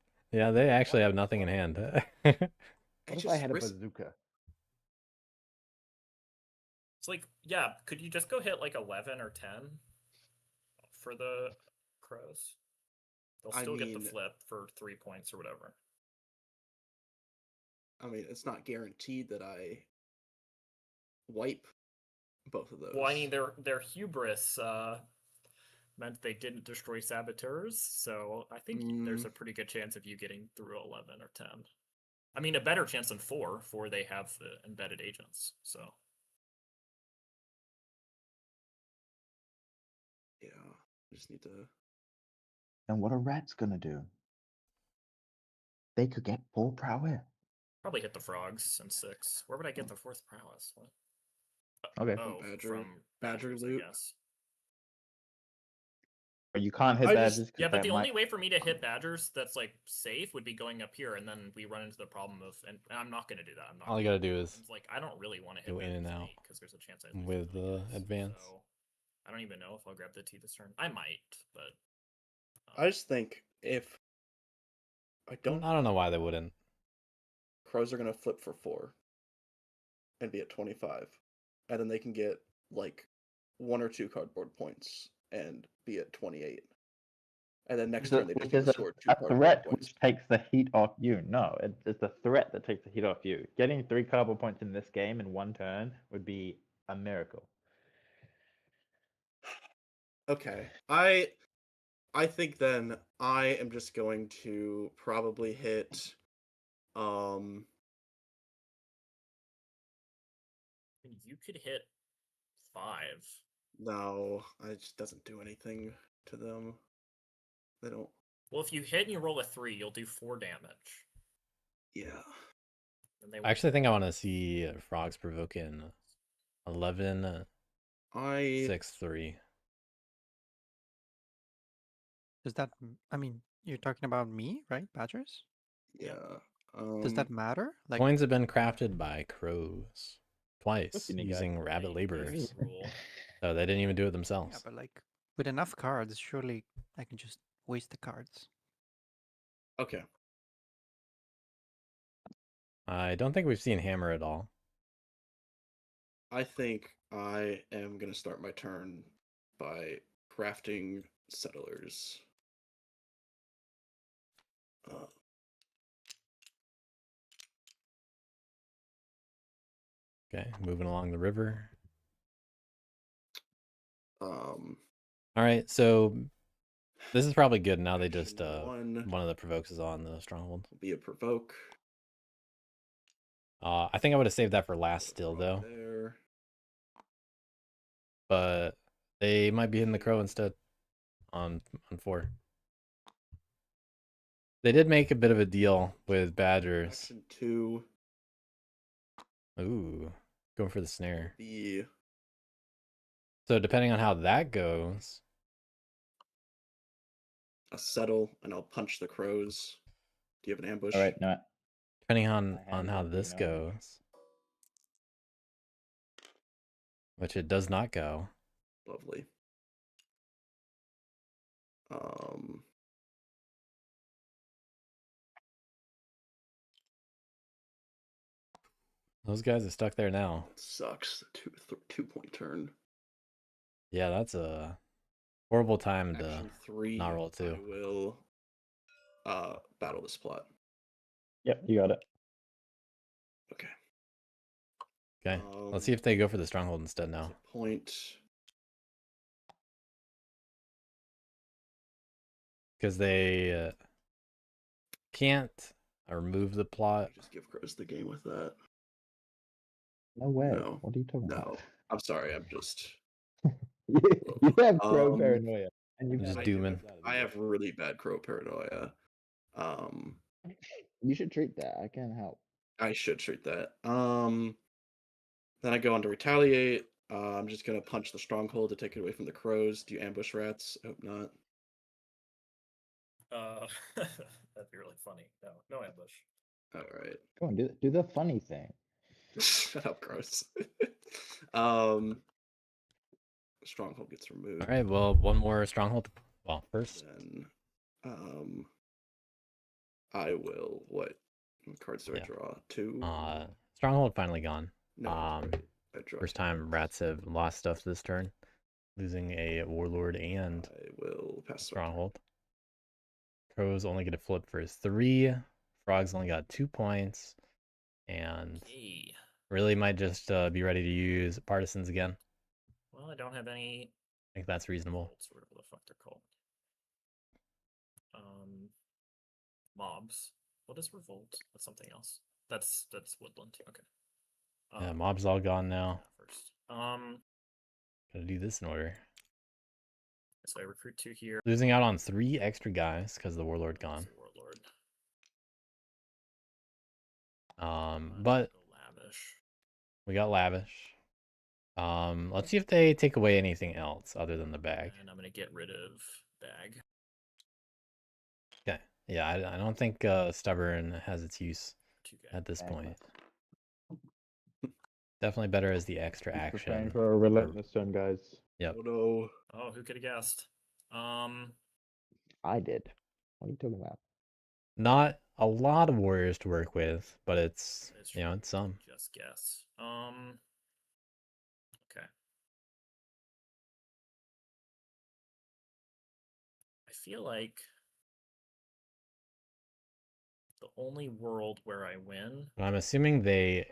actually have nothing in hand. What It's if I just had a risk- bazooka? It's like, yeah, could you just go hit like 11 or 10 for the crows? They'll I still get the mean- flip for 3 points or whatever. I mean, it's not guaranteed that I wipe both of those. Well, I mean, their hubris meant they didn't destroy saboteurs, so I think there's a pretty good chance of you getting through 11 or 10. I mean, a better chance than 4. 4 they have the embedded agents, so. Yeah, I just need to. And what are rats gonna do? They could get 4 prowess. Probably hit the frogs in 6. Where would I get the 4th prowess? What? Okay. Oh, Badger- from Badger badgers, loot. I guess. But you can't hit I badgers. just- 'cause Yeah, but that the might- only way for me to hit badgers that's like safe would be going up here, and then we run into the problem of, and I'm not going to do that. I'm not. All you gotta do is It's like I don't really want to hit go in and badgers out because there's a chance I lose with them, I guess. advance. So, I don't even know if I'll grab the T this turn. I might, but I just think if I don't, I don't know why they wouldn't. crows are gonna flip for 4 and be at 25, and then they can get like 1 or 2 cardboard points and be at 28. And then next turn they just which get is to a score 2 cardboard threat points. which takes the heat off you. No, it's the threat that takes the heat off you. Getting 3 cardboard points in this game in 1 turn would be a miracle. Okay, I think then I am just going to probably hit you could hit 5. no, it just doesn't do anything to them. They don't. Well, if you hit and you roll a 3, you'll do 4 damage. Yeah. And they I actually think I want to see frogs provoking 11, I 6, 3. Does that? I mean, you're talking about me, right? Badgers. yeah. Does that matter? Like, Coins have been crafted by crows twice you need, guys. using rabbit Yeah, you can use laborers. the rule. So they didn't even do it yeah, themselves. but like with enough cards, surely I can just waste the cards. Okay. I don't think we've seen hammer at all. I think I am gonna start my turn by crafting settlers. Okay, moving along the river. Um, All right, so this is probably good. Now they just action one of the provokes is on the stronghold. will be a provoke. I think I would have saved that for last still Frog though, There. but they might be hitting the crow instead on 4. They did make a bit of a deal with badgers. Action 2. Ooh, going for the snare. The So depending on how that goes, a settle, and I'll punch the crows. Do you have an ambush? All right, no. depending on I have how one, this you know. goes, which it does not go. Lovely. Those guys are stuck there now. That sucks. 2-point turn. Yeah, that's a horrible time to Action 3. not roll I 2. will battle this plot. Yep, you got it. Okay. Okay, let's see if they go for the stronghold instead now. Point. Because they can't remove the plot. Just give Crows the game with that. No way. No. What are you talking No, about? I'm sorry. I'm just. You have crow Um, paranoia, and you I'm just can't dooming. get that out of I the have really bad crow paranoia. game. You should treat that. I can't help. I should treat that. Then I go on to retaliate. I'm just gonna punch the stronghold to take it away from the crows. Do you ambush rats? I hope not. That'd be really funny. No ambush. All right. Come on, do the funny thing. Shut up, crows. Stronghold gets removed. All right, well, one more stronghold. Well, first, Then, I will. What cards do I Yeah. draw? 2. stronghold finally gone. No, that's right. I draw First 2 time cards. rats have lost stuff this turn, losing a warlord and I will pass the turn. stronghold. Crows only get a flip for 3. Frogs only got 2 points, and Okay. really might just be ready to use partisans again. Well, I don't have any I think that's reasonable. revolts, whatever the fuck they're called. Mobs. What is revolt? That's something else. That's woodland. Okay. Yeah, mobs all gone now. First. Gotta do this in order. So I recruit 2 here. Losing out on 3 extra guys because the warlord gone. That's a warlord. But Go lavish. we got lavish. Let's see if they take away anything else other than the bag. And I'm gonna get rid of bag. Okay. Yeah, I don't think stubborn has its use 2 guys. at this Bag point. left. Definitely better as the extra He's preparing action. for a relentless turn, guys. Yep. Oh no. Oh, who could have guessed? I did. What are you talking about? Not a lot of warriors to work with, but it's It's you know, it's some. just guess. Okay. I feel like the only world where I win But I'm assuming they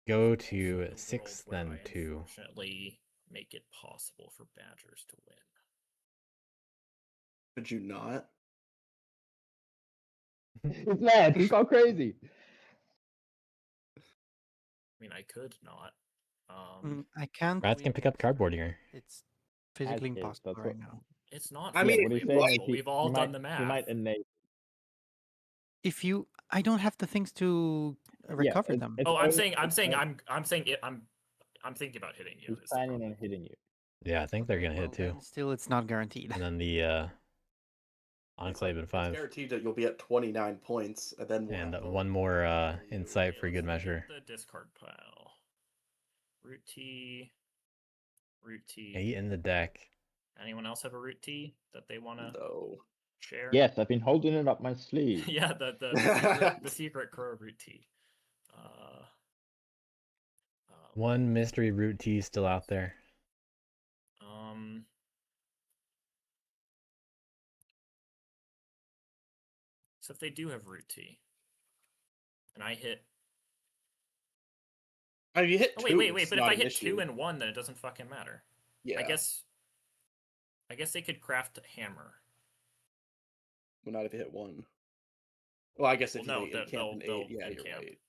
go is also to the world 6th, where then I 2. unfortunately make it possible for Badgers to win. Could you not? He's mad. He's gone crazy. I mean, I could not. I can't. Rats can win pick up because cardboard here. It's physically As is, impossible that's right what- now. It's not. I mean, what he's physically saying is impossible. We've all he done might, the math. He might innate. If you, I don't have the things to recover them. Oh, I'm only- saying it's it. only- I'm thinking about hitting you. He's is the planning problem. on hitting you. Yeah, I think they're Okay, gonna hit well, too. then still, it's not guaranteed. And then the Enclave in It's 5. guaranteed that you'll be at 29 points, and then we'll And have to one more tell you. insight for Okay, good let's look measure. at the discard pile. Root T. Root T. 8 in the deck. Anyone else have a root T that they want to No. share? Yes, I've been holding it up my sleeve. Yeah, the secret crow root T. One mystery root T still out there. So if they do have root T, and I hit. Oh, you hit Oh, 2. wait. it's But if not I an hit issue. 2 and 1, then it doesn't fucking matter. Yeah. I guess they could craft a hammer. Well, not if you hit 1. Well, I guess if Well, you no, hit in camp and they'll 8, yeah, you're encamp. right.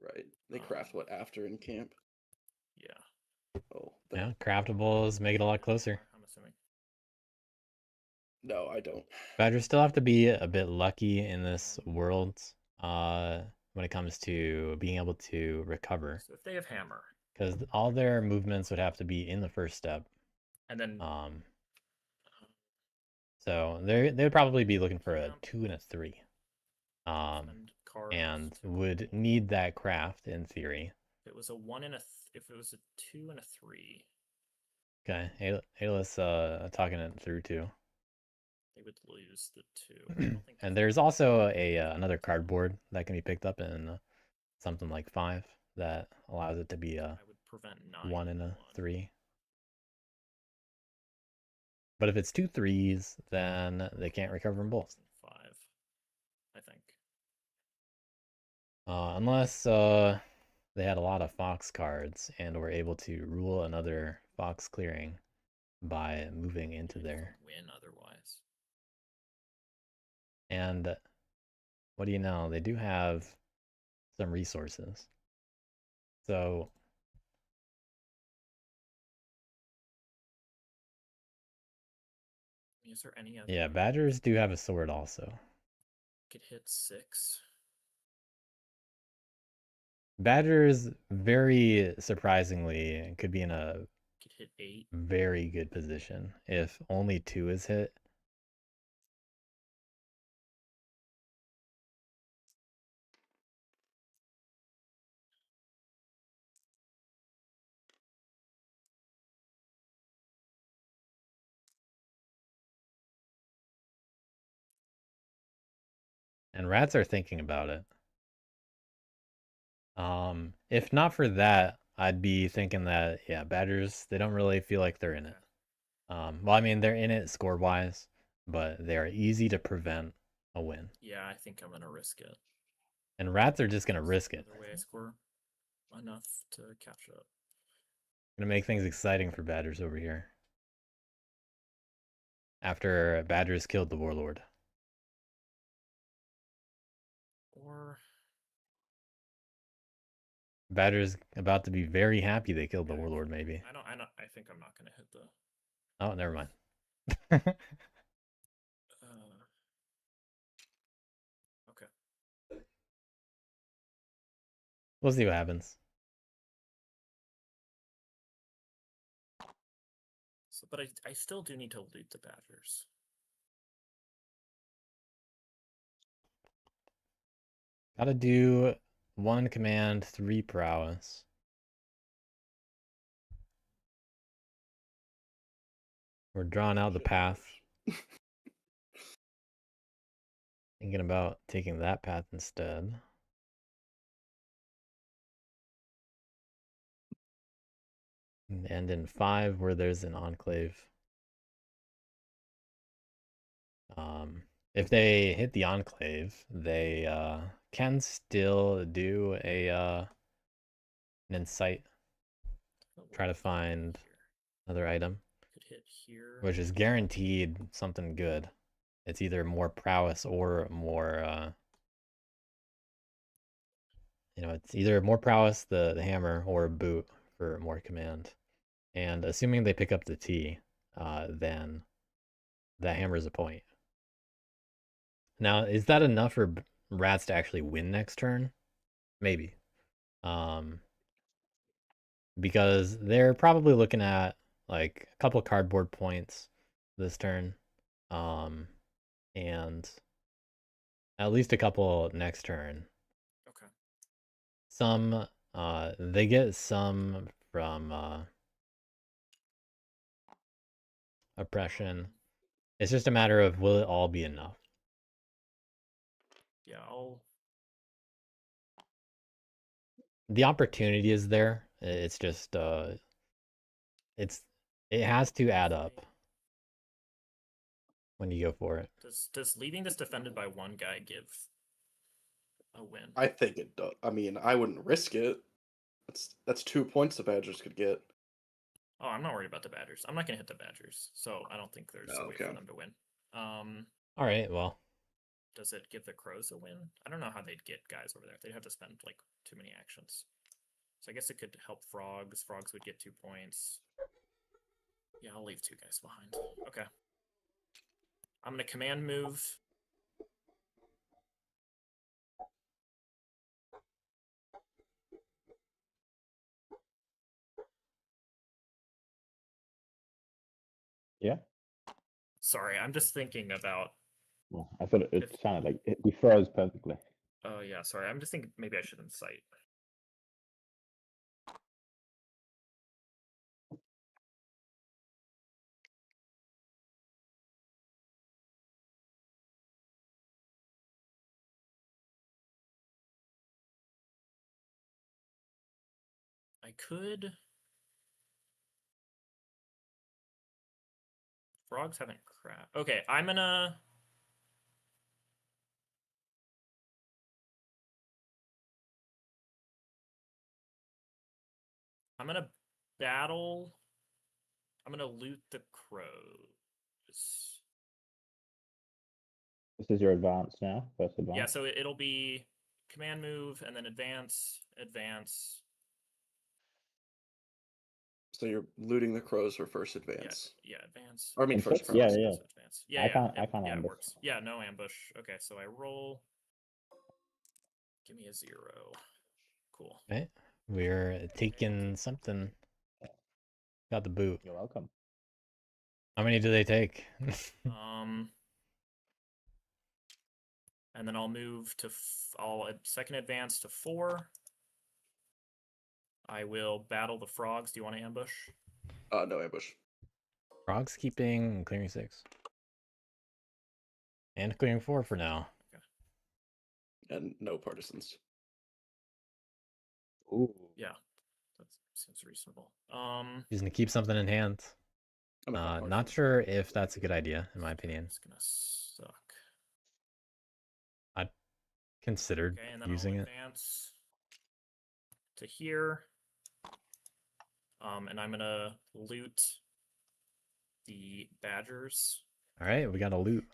Right. They craft what after in camp? Yeah. Oh. Yeah, craftables make it a lot closer. I'm assuming. No, I don't. Badgers still have to be a bit lucky in this world when it comes to being able to recover. So if they have hammer, Because all their movements would have to be in the first step. and then So they'd probably be looking for a Camp. 2 and a 3. spend cards. And would need that craft in theory. If it was a 1 and a if it was a 2 and a 3, Okay, Ayla's talking it through too. they would lose the 2. I don't think And there's also a another cardboard that can be picked up in something like 5 that allows it to be a I would prevent 9 1 and a 3. But if it's 2 3s, then they can't recover them both. 5, I think. Unless they had a lot of fox cards and were able to rule another fox clearing by moving into They there. win otherwise. And what do you know? They do have some resources. So Is there any other? yeah, badgers do have a sword also. Could hit 6. Badgers, very surprisingly, could be in a Could hit 8. very good position if only 2 is hit. And rats are thinking about it. If not for that, I'd be thinking that, yeah, badgers, they don't really feel like they're in it. Well, I mean, they're in it score-wise, but they are easy to prevent a win. Yeah, I think I'm gonna risk it. And rats are just gonna There's risk it. Either way, I score enough to catch up. Gonna make things exciting for badgers over here. After badgers killed the warlord. Or Badgers about to be very happy they killed the yeah, warlord, maybe. I think I'm not gonna hit the. Oh, never mind. Okay. We'll see what happens. So, but I still do need to loot the badgers. Gotta do 1 command, 3 prowess. We're drawing out the path. Thinking about taking that path instead. And in 5, where there's an enclave. If they hit the enclave, they can still do a an incite. Try to find another item, Could hit here. which is guaranteed something good. It's either more prowess or more, it's either more prowess, the hammer, or a boot for more command. And assuming they pick up the T, then that hammer is a point. Now, is that enough for rats to actually win next turn? Maybe. Because they're probably looking at like a couple cardboard points this turn. And at least a couple next turn. Okay. Some, they get some from oppression. It's just a matter of will it all be enough? Yeah, I'll. The opportunity is there. It's just it has to add up when you go for it. Does leaving this defended by 1 guy give a win? I think it does. I mean, I wouldn't risk it. That's 2 points the Badgers could get. Oh, I'm not worried about the badgers. I'm not gonna hit the badgers, so I don't think there's a way for Okay. them to win. All right, well, Does it give the crows a win? I don't know how they'd get guys over there. They'd have to spend like too many actions. So I guess it could help frogs. Frogs would get 2 points. Yeah, I'll leave 2 guys behind. Okay. I'm gonna command move. Yeah. Sorry, I'm just thinking about. Well, I thought it If- sounded like he froze perfectly. Oh yeah, sorry. I'm just thinking maybe I should incite. I could. Frogs haven't cracked. Okay, I'm gonna. I'm gonna battle. I'm gonna loot the crows. This is your advance now. First advance. Yeah, so it'll be command move and then advance, advance. So you're looting the crows for first advance. Yeah, advance. Or I mean And first six? Yeah, crows. yeah. Advance. Yeah, I can't yeah, it ambush. works. Yeah, no ambush. Okay, so I roll. Give me a 0. Cool. Okay. We're taking something. Got the boot. You're welcome. How many do they take? And then I'll move to I'll second advance to 4. I will battle the frogs. Do you want to ambush? No ambush. Frogs keeping and clearing 6. And clearing 4 for now. And no partisans. Ooh. Yeah, that seems reasonable. He's gonna keep something in hand. I'm a fan Not sure if that's a good idea, in my opinion. It's gonna suck. I'd considered Okay, and then using I'll it. advance to here. And I'm gonna loot the badgers. All right, we got a loot.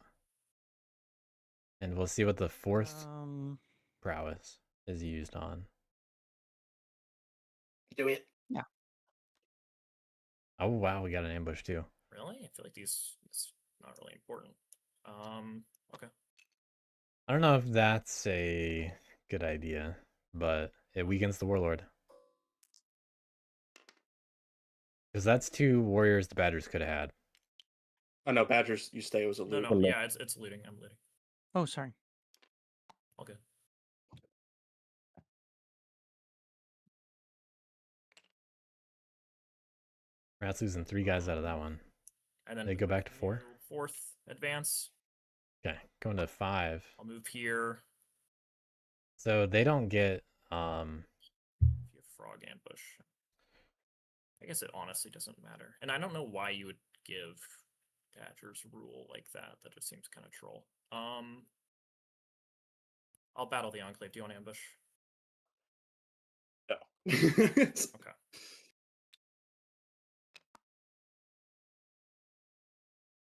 And we'll see what the 4th prowess is used on. Do it. Oh wow, we got an ambush too. Really? I feel like it's not really important. Okay. I don't know if that's a good idea, but it weakens the warlord. Because that's 2 warriors the badgers could have had. Oh no, badgers, you stay. It was a No, loot. no, yeah, it's looting. I'm looting. Oh, sorry. Okay. Rat's losing 3 guys out of that one. And then They go back to 4? 4th advance. Okay, going to 5. I'll move here. So they don't get If you have frog ambush. I guess it honestly doesn't matter. And I don't know why you would give badgers rule like that. That just seems kind of troll. I'll battle the enclave. Do you want to ambush? No. Okay.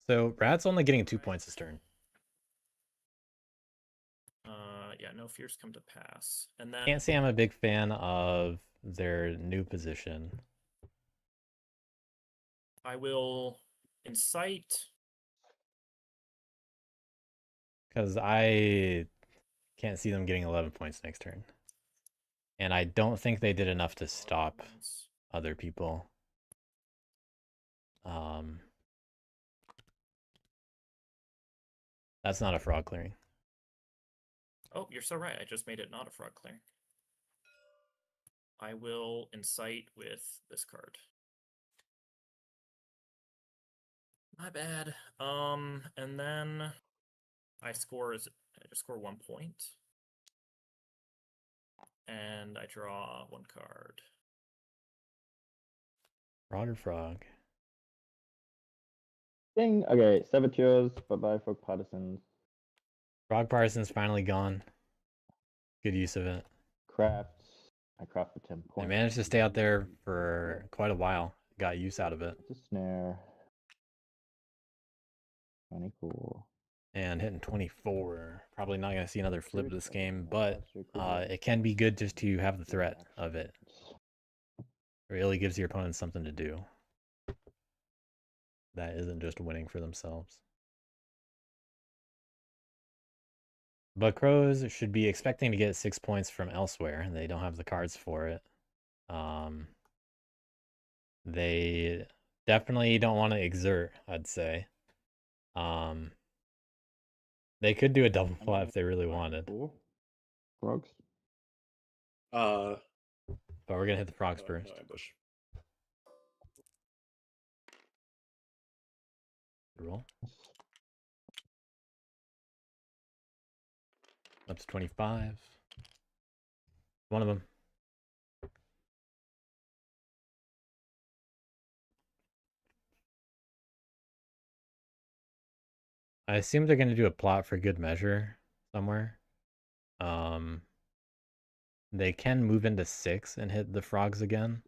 So Rat's only getting 2 points this turn. Yeah, no fears come to pass. And then Can't say I'm a big fan of their new position. I will incite. Because I can't see them getting 11 points next turn. And I don't think they did enough to stop other people. That's not a frog clearing. Oh, you're so right. I just made it not a frog clearing. I will incite with this card. My bad. And then I just score 1 point. And I draw 1 card. Frog or frog? Ding. Okay, saboteurs. Bye-bye for partisans. Frog partisans finally gone. Good use of it. Crafts. I craft for 10 They points. managed to stay out there for quite a while. Got use out of it. It's a snare. 24. And hitting 24. Probably not going to see another flip this game, That's but your equivalent. it can be good just to have the threat Action of it. points. It really gives your opponent something to do. That isn't just winning for themselves. But Crows should be expecting to get 6 points from elsewhere. They don't have the cards for it. They definitely don't want to exert, I'd say. They could do a double plot if they really wanted. 4 frogs. But we're gonna hit the frogs No first. ambush. Roll. Up to 25. One of them. I assume they're gonna do a plot for good measure somewhere. They can move into 6 and hit the frogs again.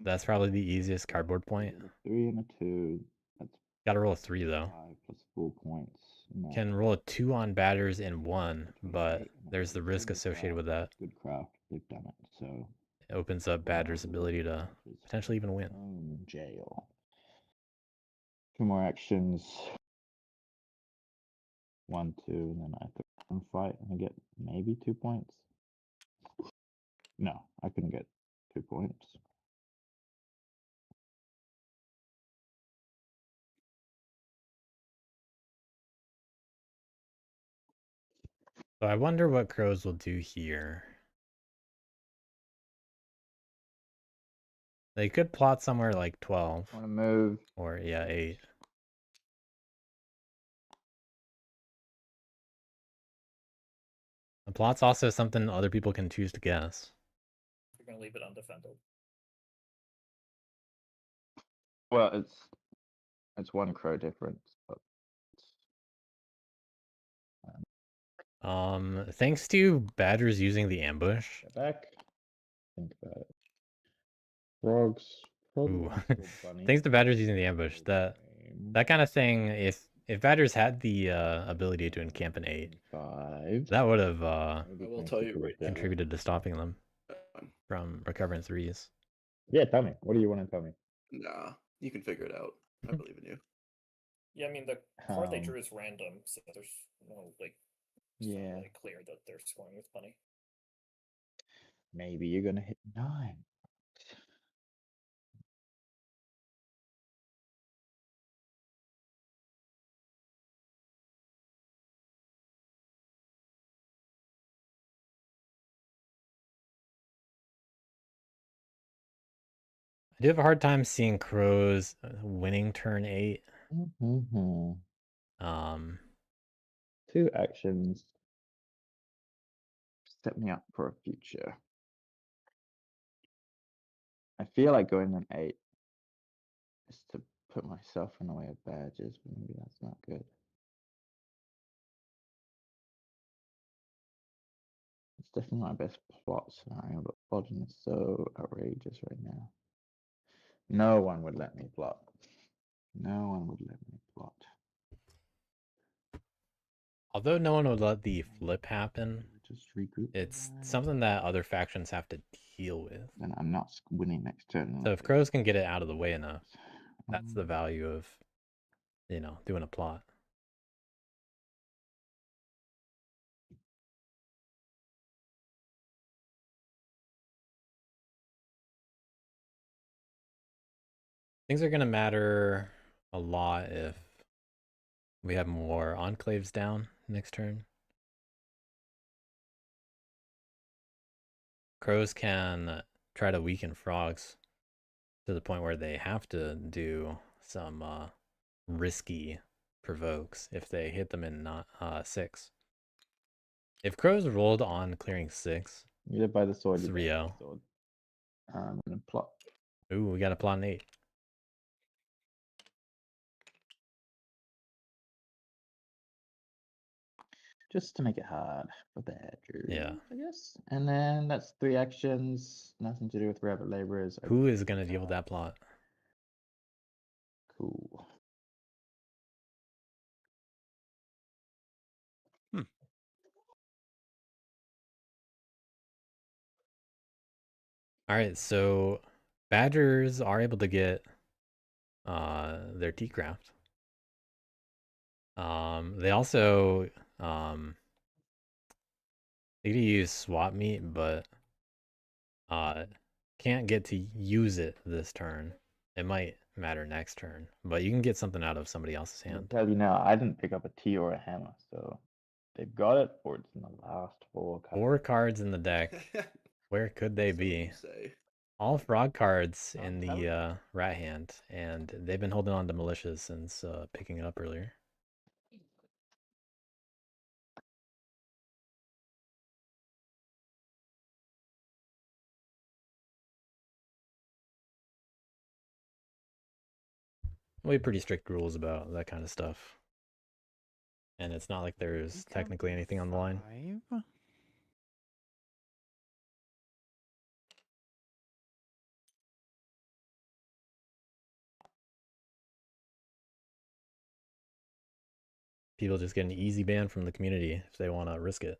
That's probably the easiest cardboard point. 3 and a 2. That's Gotta roll a 3 though. 5 plus 4 points. No. can roll a 2 on batters in 1, but 28, and there's the it's risk good associated with that. craft, Good craft. They've done it. So It opens up batters' ability to potentially even win. Jail. 2 more actions. 1, 2, and then I throw fight and I get maybe 2 points. No, I couldn't get 2 points. So I wonder what Crows will do here. They could plot somewhere like 12 Want to move? or yeah, 8. The plot's also something other people can choose to guess. You're gonna leave it undefended. Well, it's 1 crow difference, but Thanks to Badgers using the ambush. get back. Think about it. Frogs. Probably Ooh. won't kill bunny. Thanks to Badgers using the ambush. That kind of thing, if Badgers had the ability to encamp an 8, 5. that would have I will tell you right now. contributed to stopping them from recovering 3s. Yeah, tell me. What do you want to tell me? Nah, you can figure it out. I believe in you. Yeah, I mean the card they Um, drew is random, so there's no like it's not Yeah. really clear that they're scoring with bunny. Maybe you're gonna hit 9. I do have a hard time seeing Crows winning turn 8. Mm-hmm. Um, 2 actions. Set me up for a future. I feel like going an 8 is to put myself in the way of badges, but maybe that's not good. It's definitely my best plot scenario, but plotting is so outrageous right now. No one would let me plot. No one would let me plot. although no one would let the flip happen, Just regroup. it's something that other factions have to deal with. Then I'm not winning next turn. So if Crows can get it out of the way enough, that's the value of, doing a plot. Things are going to matter a lot if we have more enclaves down next turn. Crows can try to weaken frogs to the point where they have to do some risky provokes if they hit them in 6. If Crows rolled on clearing 6, You live by the sword. 3-0. I'm gonna plot. Ooh, we got a plot in 8. Just to make it hard for badgers. Yeah. I guess. And then that's 3 actions. Nothing to do with rabbit laborers. Who is going to deal with that plot? Cool. All right, so Badgers are able to get their T-craft. They also they could use swap meet, but can't get to use it this turn. It might matter next turn, but you can get something out of somebody else's I'll hand. tell you now, I didn't pick up a T or a hammer, so they've got it, or it's in the last 4 cards. 4 cards in the deck. Where could they That's what be? you say. All frog cards in tell you. the rat hand, and they've been holding on to militias since picking it up earlier. We have pretty strict rules about that kind of stuff. And it's not like there's technically anything on the line. 5. people just get an easy ban from the community if they want to risk it.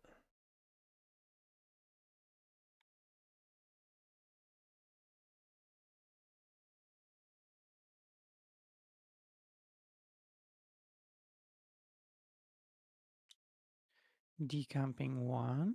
Decamping 1.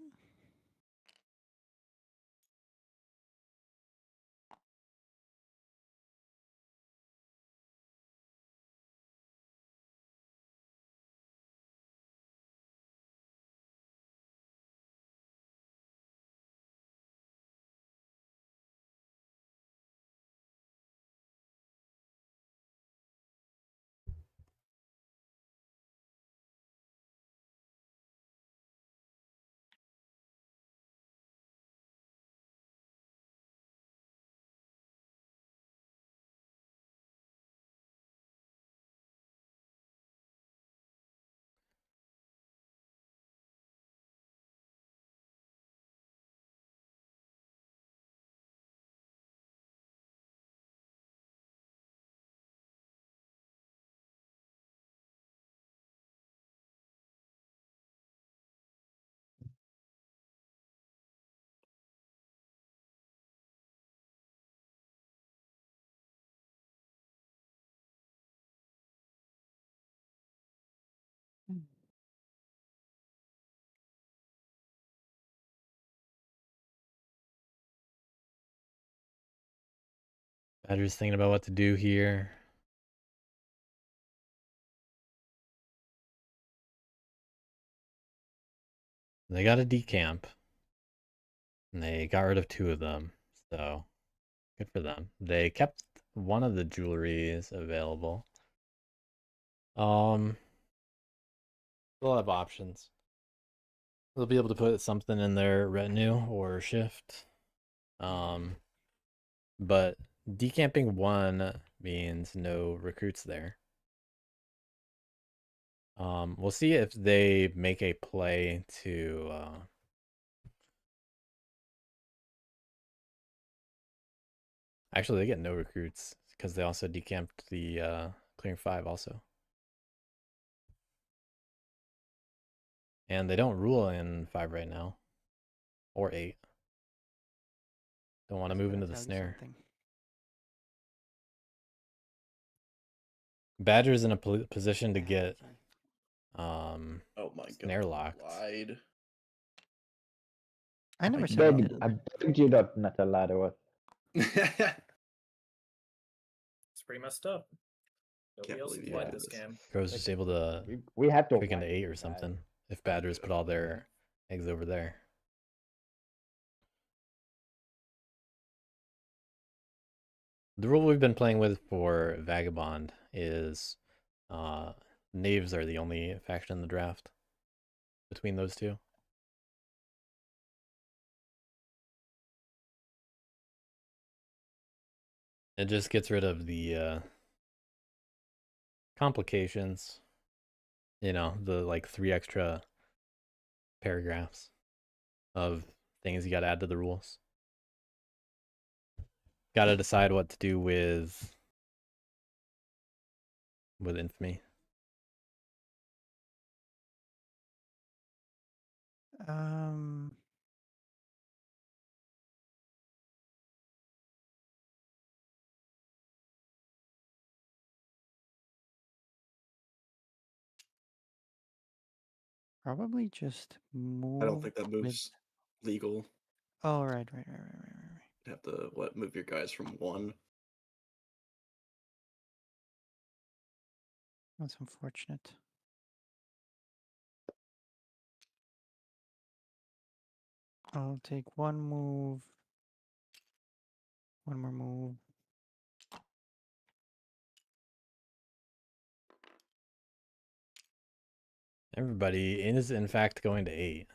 Badger's thinking about what to do here. They got a decamp. And they got rid of 2 of them. So good for them. They kept one of the jewelries available. They'll have options. They'll be able to put something in their retinue or shift. But decamping 1 means no recruits there. We'll see if they make a play to actually they get no recruits because they also decamped the clearing 5 also. And they don't rule in 5 right now. Or 8. Don't want to move into the snare. Badger's in a position to get Oh my god. snare locked. Lied. I never said he I did. begged you not to lie to us. It's pretty messed up. Nobody Can't else believe you played did this this. game. Crow's just able to We had to click into wipe 8 you or guys. something if Badgers put all their eggs over there. The rule we've been playing with for Vagabond is Knaves are the only faction in the draft between those 2. It just gets rid of the complications. You know, the like 3 extra paragraphs of things you got to add to the rules. Got to decide what to do with infamy. Probably just move. I don't think that moves legal. Oh, right. You have to move your guys from 1. That's unfortunate. I'll take 1 move. 1 more move. Everybody is in fact going to 8.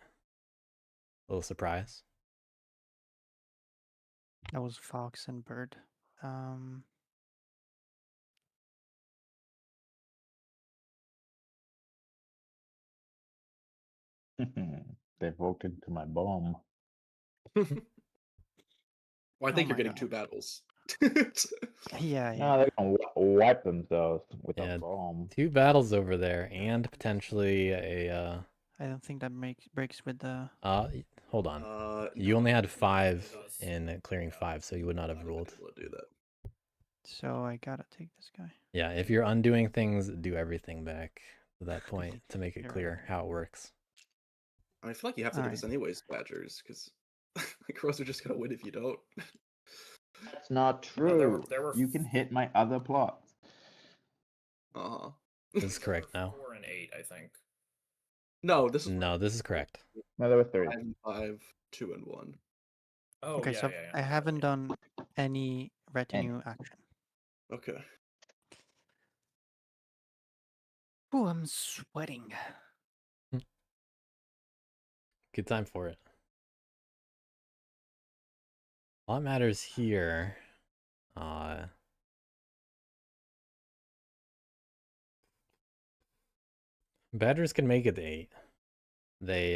Little surprise. That was Fox and Bird. They voted into my bomb. Well, I think Oh you're my getting 2 God. battles. Yeah, No, yeah. they're gonna wipe themselves with Yeah. a bomb. 2 battles over there, and potentially a I don't think that breaks with the. hold on. No, You only had it 5 does. in clearing 5, so you would not have I'd have been ruled. able to do that. So I gotta take this guy. Yeah, if you're undoing things, do everything back to that point to make it You're right. clear how it works. I feel like you have to do Alright. this anyways, Badgers, because Crows are just gonna win if you don't. That's not No, true. there were You can hit my other plots. Uh-huh. This is there were correct now. 4 and 8, I think. No, this is No, this is correct. No, there were 3. 5 and 5, 2 and 1. Oh, Okay, yeah, so yeah, yeah. I haven't done any retinue action. Okay. Ooh, I'm sweating. Good time for it. All that matters here. Badgers can make it to 8. They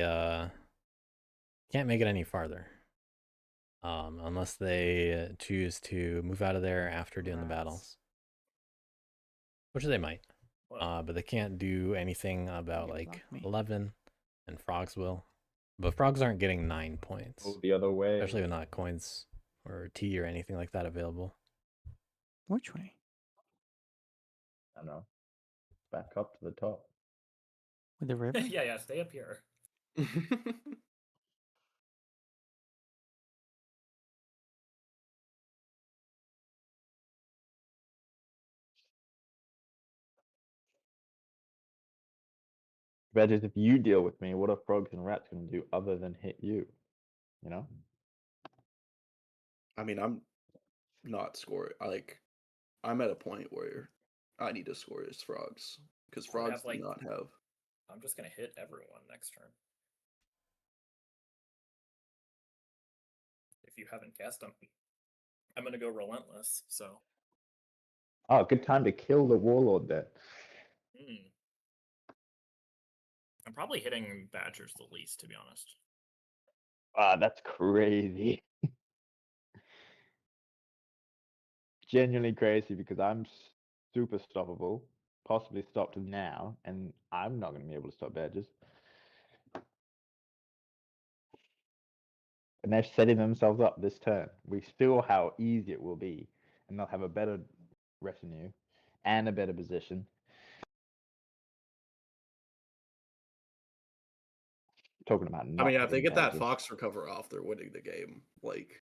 can't make it any farther. Unless they choose to move out of there after doing the Rats. battles. Which they might. Well, But they can't do anything about You like blocked me. 11, and frogs will. But frogs aren't getting 9 points. Go the other way. Especially with not coins or tea or anything like that available. Which way? I don't know. Back up to the top. With the river? yeah, stay up here. Badgers, if you deal with me, what are frogs and rats gonna do other than hit you? You know? I mean, I'm not scoring. I'm at a point where I need to score as frogs because I would frogs have, like- do not have. I'm just gonna hit everyone next turn. If you haven't cast them, I'm gonna go relentless. So, Oh, good time to kill the warlord then. I'm probably hitting Badgers the least, to be honest. Ah, that's crazy. Genuinely crazy because I'm super stoppable, possibly stopped now, and I'm not going to be able to stop Badgers. And they're setting themselves up this turn. We feel how easy it will be, and they'll have a better retinue and a better position. Talking about I not mean, yeah, if they hitting get that Badgers. fox recover off, they're winning the game. Like,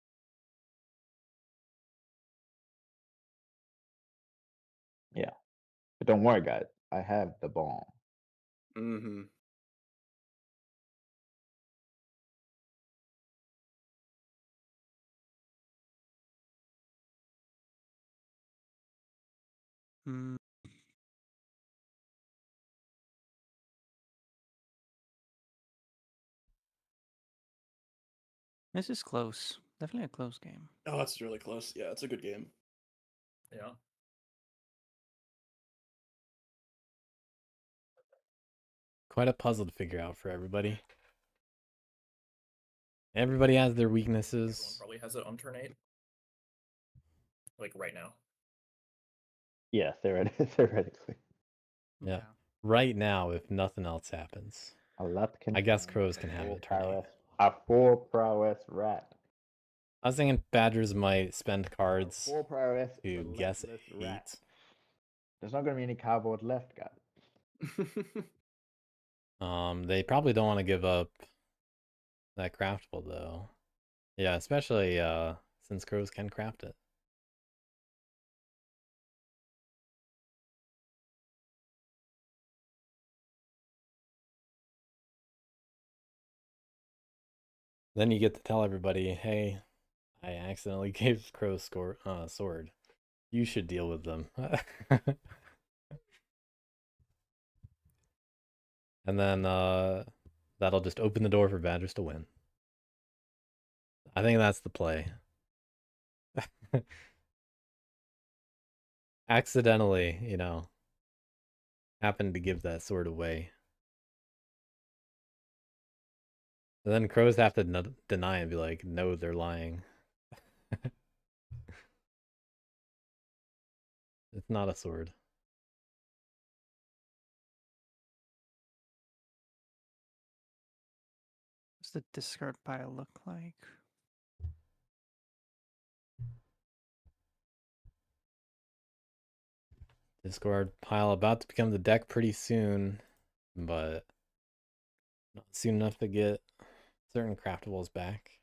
Yeah. But don't worry, guys. I have the bomb. mm-hmm. Hmm. This is close. Definitely a close game. Oh, that's really close. Yeah, it's a good game. Yeah. Quite a puzzle to figure out for everybody. Everybody has their Everyone weaknesses. probably has it on turn 8. Like right now. Yeah, theoretically. Yeah. Right now, if nothing else happens. A left can I guess crows can have it turn 8. A 4 prowess rat. I was thinking Badgers might spend cards 4 prowess to guess relentless 8. rat. There's not going to be any cardboard left, guys. They probably don't want to give up that craftable though. Yeah, especially since crows can craft it. Then you get to tell everybody, hey, I accidentally gave crow sword. You should deal with them. And then that'll just open the door for Badgers to win. I think that's the play. Accidentally, you know, happened to give that sword away. And then crows have to deny and be like, no, they're lying. It's not a sword. What's the discard pile look like? Discard pile about to become the deck pretty soon, but not soon enough to get certain craftables back.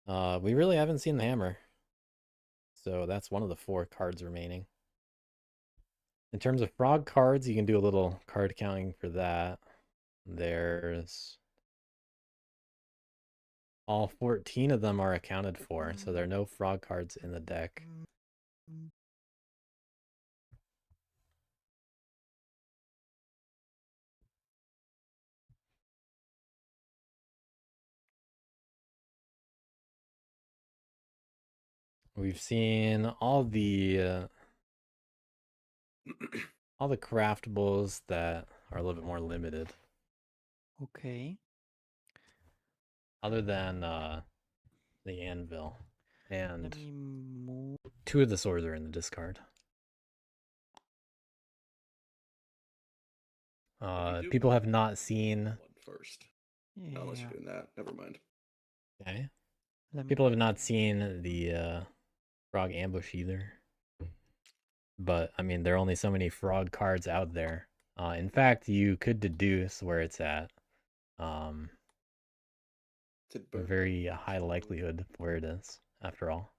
We really haven't seen the hammer, so that's one of the 4 cards remaining. In terms of frog cards, you can do a little card counting for that. There's all 14 of them are accounted for, so there are no frog cards in the deck. We've seen all the craftables that are a little bit more limited, Okay. other than the anvil, Let and me move. 2 of the swords are in the discard. You do People put have not seen. blood first. Yeah. Unless you're doing that, never mind. Okay. Let me. People have not seen the frog ambush either. But I mean, there are only so many frog cards out there. In fact, you could deduce where it's at. Did A burn very high likelihood where it is, after all.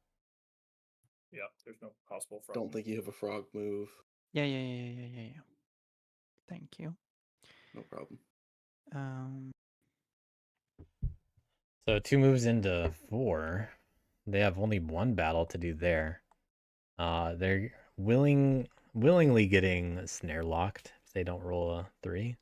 Yeah, there's no possible frog. Don't move. think you have a frog move. Yeah. Thank you. No problem. So 2 moves into 4. They have only 1 battle to do there. They're willingly getting snare locked if they don't roll a 3.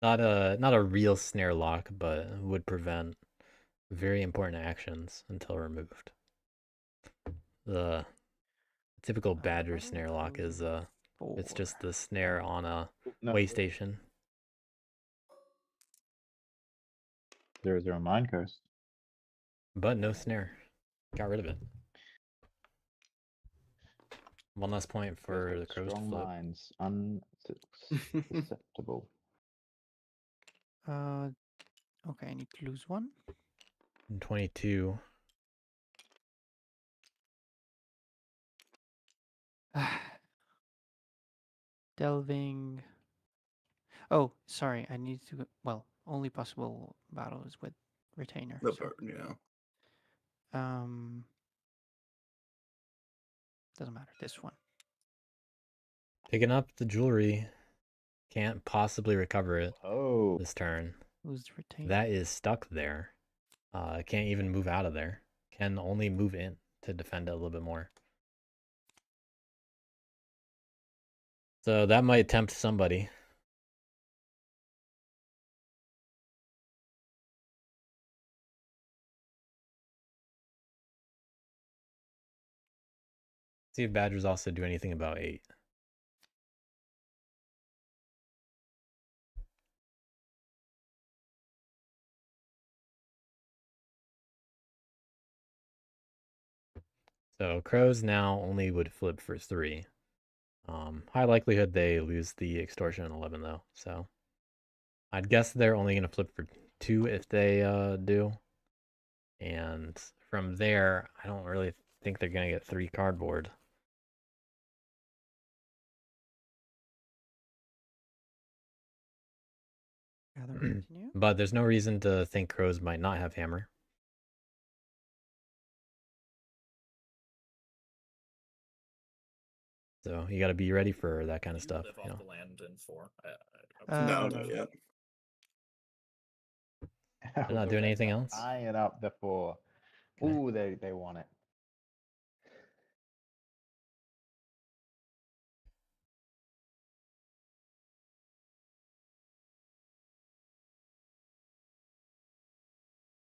Not a real snare lock, but would prevent very important actions until removed. The typical badger what are snare lock is closing it's for? just the snare on a No, way station. 0-0 Mind Curse. But no snare. Got rid of it. 1 less point for the crows to Strong flip. minds, unsusceptible. Okay, I need to lose 1. And 22. Delving. Oh, sorry. I need to. Well, only possible battle is with retainer. The so, burn, yeah. Doesn't matter. This one. Picking up the jewelry. Can't possibly recover it Oh, this turn. Who's the retainer? That is stuck there. Can't even move out of there. Can only move in to defend it a little bit more. So that might tempt somebody. See if Badgers also do anything about 8. So crows now only would flip for 3. High likelihood they lose the extortion in 11 though. So I'd guess they're only going to flip for 2 if they do. And from there, I don't really think they're going to get 3 cardboard. Continue. But there's no reason to think crows might not have hammer. So you got to be ready for that kind of You stuff. live You off know? the land in 4. No, no. not yet. They're not doing anything else? Eyeing up the 4. Okay. Ooh, they want it.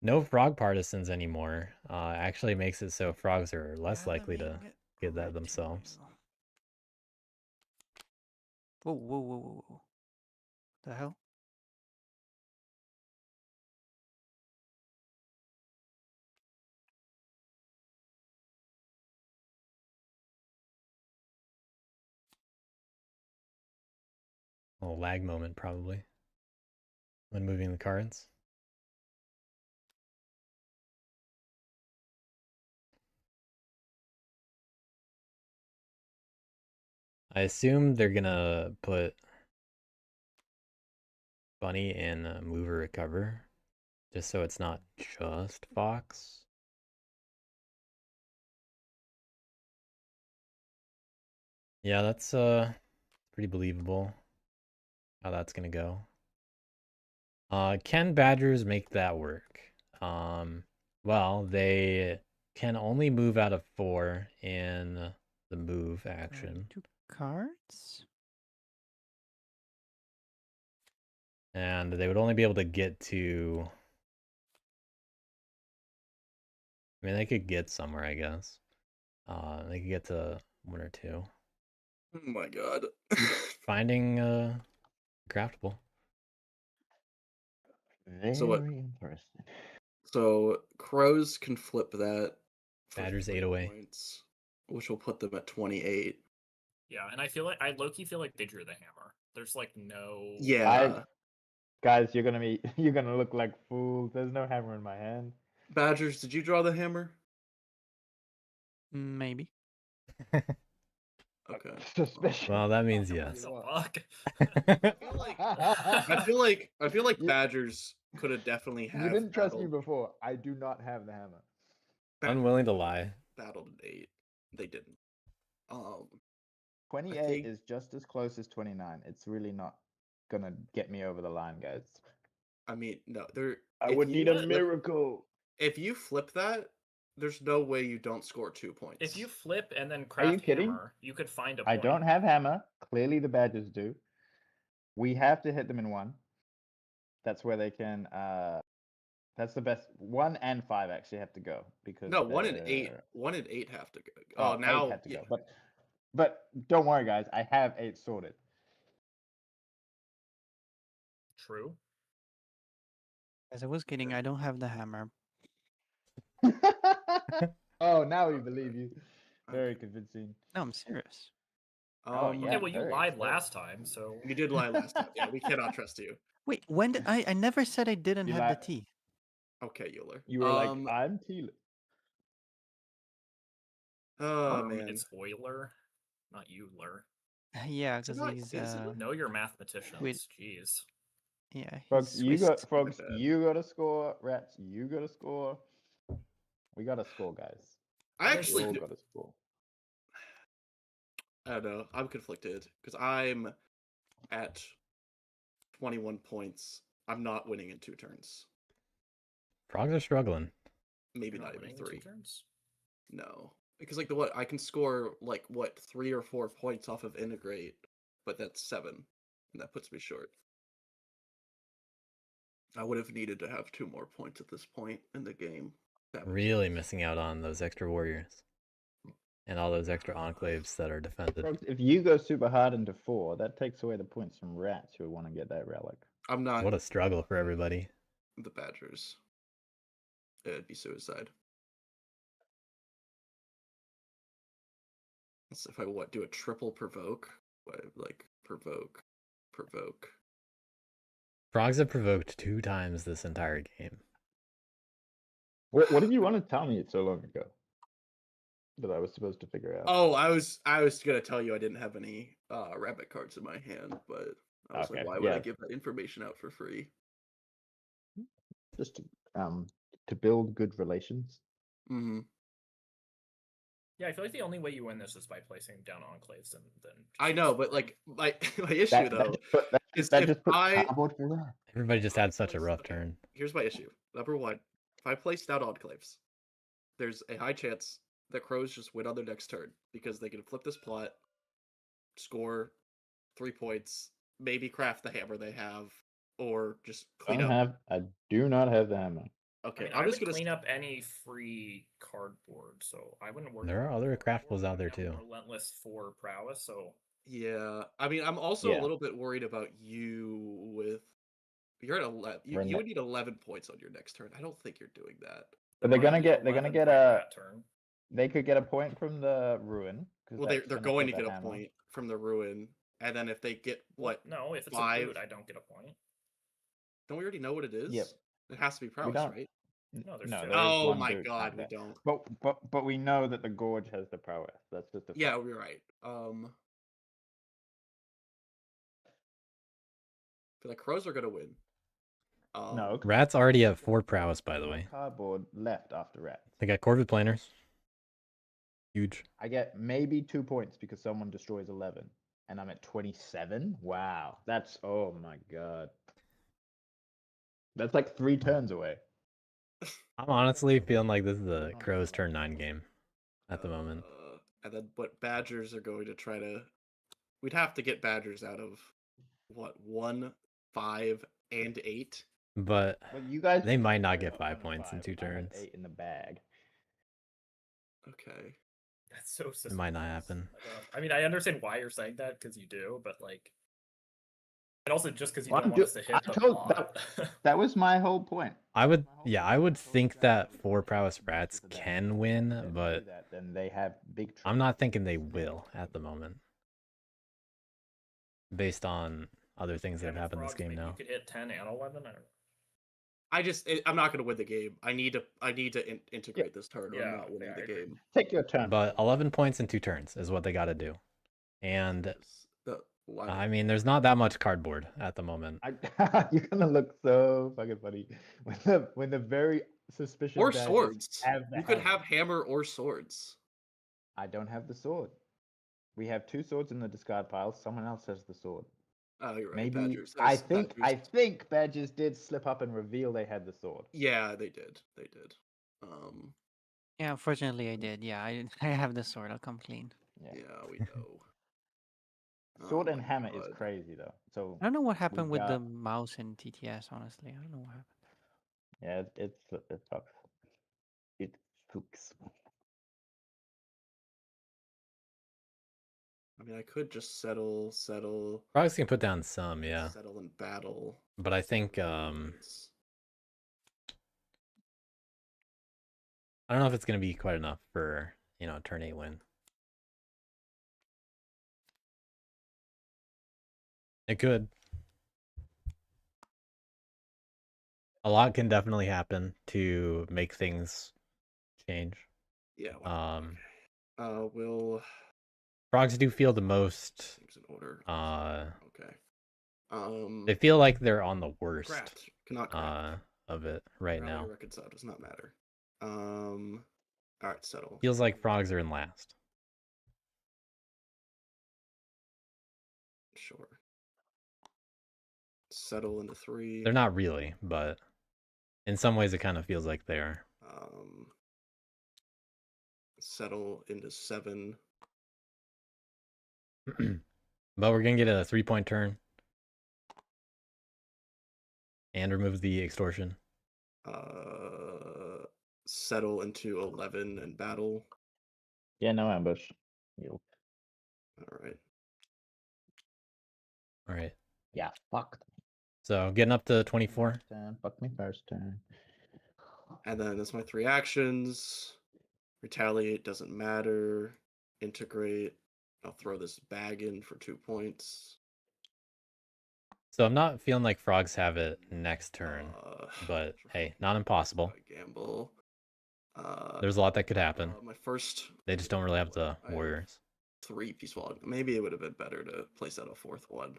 No frog partisans anymore. Actually makes it so frogs are less likely to get that themselves. Whoa. The hell? A little lag moment, probably, when moving the cards. I assume they're gonna put Bunny in Mover Recover, just so it's not just Fox. Yeah, that's pretty believable how that's gonna go. Can Badgers make that work? Well, they can only move out of 4 in the move action. 2 cards? And they would only be able to get to... I mean, they could get somewhere, I guess. They could get to 1 or 2. Oh my god. Finding craftable. Very So what- interesting. So Crows can flip that. for Badgers 3 8 away. points, which will put them at 28. Yeah, and I low-key feel like they drew the hammer. There's like no. Yeah. Guys, you're gonna look like fools. There's no hammer in my hand. Badgers, did you draw the hammer? Maybe. Okay. Suspicious. Well, that means What yes. the fuck? I feel like You- Badgers could have definitely You have didn't trust me battled, before. I do not have the hammer. Unwilling to lie. battled an 8. They didn't. 28 think- is just as close as 29. It's really not gonna get me over the line, guys. I mean, no, there. I if would you need a flip- miracle. If you flip that, there's no way you don't score 2 points. If you flip and then you craft kidding? hammer, you could find a I point. don't have hammer. Clearly, the Badgers do. We have to hit them in 1. That's where they can. That's the best. 1 and 5 actually have to go because No, 1 and 8. they're- 1 and 8 have to go. Oh, Oh, now 8 have to yeah. go. But don't worry, guys. I have 8 sorted. True. As I was kidding, I don't have the hammer. Oh, now we believe you. Very Okay. convincing. No, I'm serious. Oh, Um, yeah. Okay, well you very lied exciting. last time, so You did lie last time. Yeah, we cannot trust you. Wait, when did I never said I didn't You have lied. the T. Okay, Euler. You were like, I'm Teal. Oh I mean, man. it's Euler, not Euler. Yeah, Is it because not- he's is it? Know your mathematicians. Jeez. yeah, Folks, he's you got Swiss. folks, bad. you got to score. Rats, you got to score. We got to score, guys. I We actually all do, got to score. I don't know. I'm conflicted because I'm at 21 points. I'm not winning in 2 turns. Frogs are struggling. Maybe You're not even winning in 2 3. turns? No, because like the what I can score like what 3 or 4 points off of integrate, but that's 7, and that puts me short. I would have needed to have 2 more points at this point in the game. That was- Really missing out on those extra warriors. And all those extra enclaves that are defended. Folks, if you go super hard into 4, that takes away the points from Rats who want to get that relic. I'm not What a struggle for everybody. the Badgers. It'd be suicide. So if I do a triple provoke, like provoke. Frogs have provoked 2 times this entire game. What did you want to tell me so long ago that I was supposed to figure out? Oh, I was gonna tell you I didn't have any rabbit cards in my hand, but I was Okay, like, why would I yeah. give that information out for free? Just to build good relations. Mm-hmm. Yeah, I feel like the only way you win this is by placing down enclaves and then. I pieces know, for but them. like my issue though is that if just put I cardboard for that. Everybody just had such a rough Okay. turn. Here's my issue. Number 1, if I place down enclaves, there's a high chance that Crows just win on their next turn because they can flip this plot, score 3 points, maybe craft the hammer they have, or just clean up. I do not have the hammer. Okay, I mean, I'm I just would gonna clean up any free cardboard, so I wouldn't worry. There are about other cardboard. craftables out there I have too. Relentless 4 prowess, so Yeah, I mean, I'm also a Yeah. little bit worried about you with. You're at 11. You, We're you ne- would need 11 points on your next turn. I don't think you're doing that. But Why they're gonna not get. They're gonna 11 get point a. that turn. They could get a point from the ruin because Well, that's they're gonna going kill to the get a hammer. point from the ruin, and then if they get Well, what? no, if it's 5? a boot, I don't get a point. Don't we already know what it is? Yep. It has to be We prowess, don't. right? No, there's No, two. there is Oh one my boot god, out we there. don't. But we know that the gorge has the prowess. That's just a Yeah, fact. we're right. Feel like crows are gonna win. No, Rats already have 4 prowess, by the way. Cardboard left after rats. They got Corvid Planers. Huge. I get maybe 2 points because someone destroys 11, and I'm at 27. Wow, that's oh my god. That's like 3 turns away. I'm honestly feeling like this is a Crow's turn 9 game at the moment. And then what Badgers are going to try to. We'd have to get Badgers out of what 1, 5, and 8. But Well, you guys, they might not I get got 5 1 points in 5. 2 I have turns. 8 in the bag. Okay. That's so It might not suspicious. happen. I mean, I understand why you're saying that because you do, but like, and also just because you Well, don't want us to hit I the told pot. that was my whole point. I would think that 4 prowess rats can If win, they do but that, then they have big. I'm not thinking they will at the moment. Based on other things that have Yeah, but happened this frogs, game maybe now. You could hit 10 and 11. I'm not going to win the game. I need to integrate this turn, or I'm Yeah, not winning yeah, I the agree. game. Take your turn. But 11 points in 2 turns is what they got to do. And I mean, there's not that much cardboard at the moment. You're gonna look so fucking funny when the very suspicious Or badgers swords. have the You could hammer. have hammer or swords. I don't have the sword. We have 2 swords in the discard pile. Someone else has the sword. Oh, you're right. Maybe Badgers. I There's think Badgers. badgers did slip up and reveal they had the sword. Yeah, they did. They did. Yeah, unfortunately I did. Yeah, I have the sword. I'll come clean. Yeah, we know. Sword Oh and my hammer is God. crazy though. So I don't know what happened with the got- mouse in TTS. Honestly, I don't know what happened. yeah, it sucks. It sucks. I mean, I could just settle. Frogs can put down some, yeah. Settle in battle. But I think I don't know if it's gonna be quite enough for, turn 8 win. It could. A lot can definitely happen to make things change. Yeah. Well, we'll. Frogs do feel the most. Things in order. Okay. Okay. They feel like they're on the worst. Craft. Cannot craft. Of it right Rally now. or reconcile does not matter. All right, settle. Feels like frogs are in last. Sure. Settle into 3. They're not really, but in some ways it kind of feels like they are. Settle into 7. But we're gonna get a 3-point turn. And remove the extortion. Settle into 11 and battle. Yeah, no ambush. All right. All right. Yeah, fuck. So getting up to 24. Fuck me first turn. And then that's my 3 actions. Retaliate doesn't matter. Integrate. I'll throw this bag in for 2 points. So I'm not feeling like frogs have it next turn, but hey, not impossible. Gamble. There's a lot that could happen. My first. They just don't really have the warriors. 3 peaceful. Maybe it would have been better to place out a 4th one.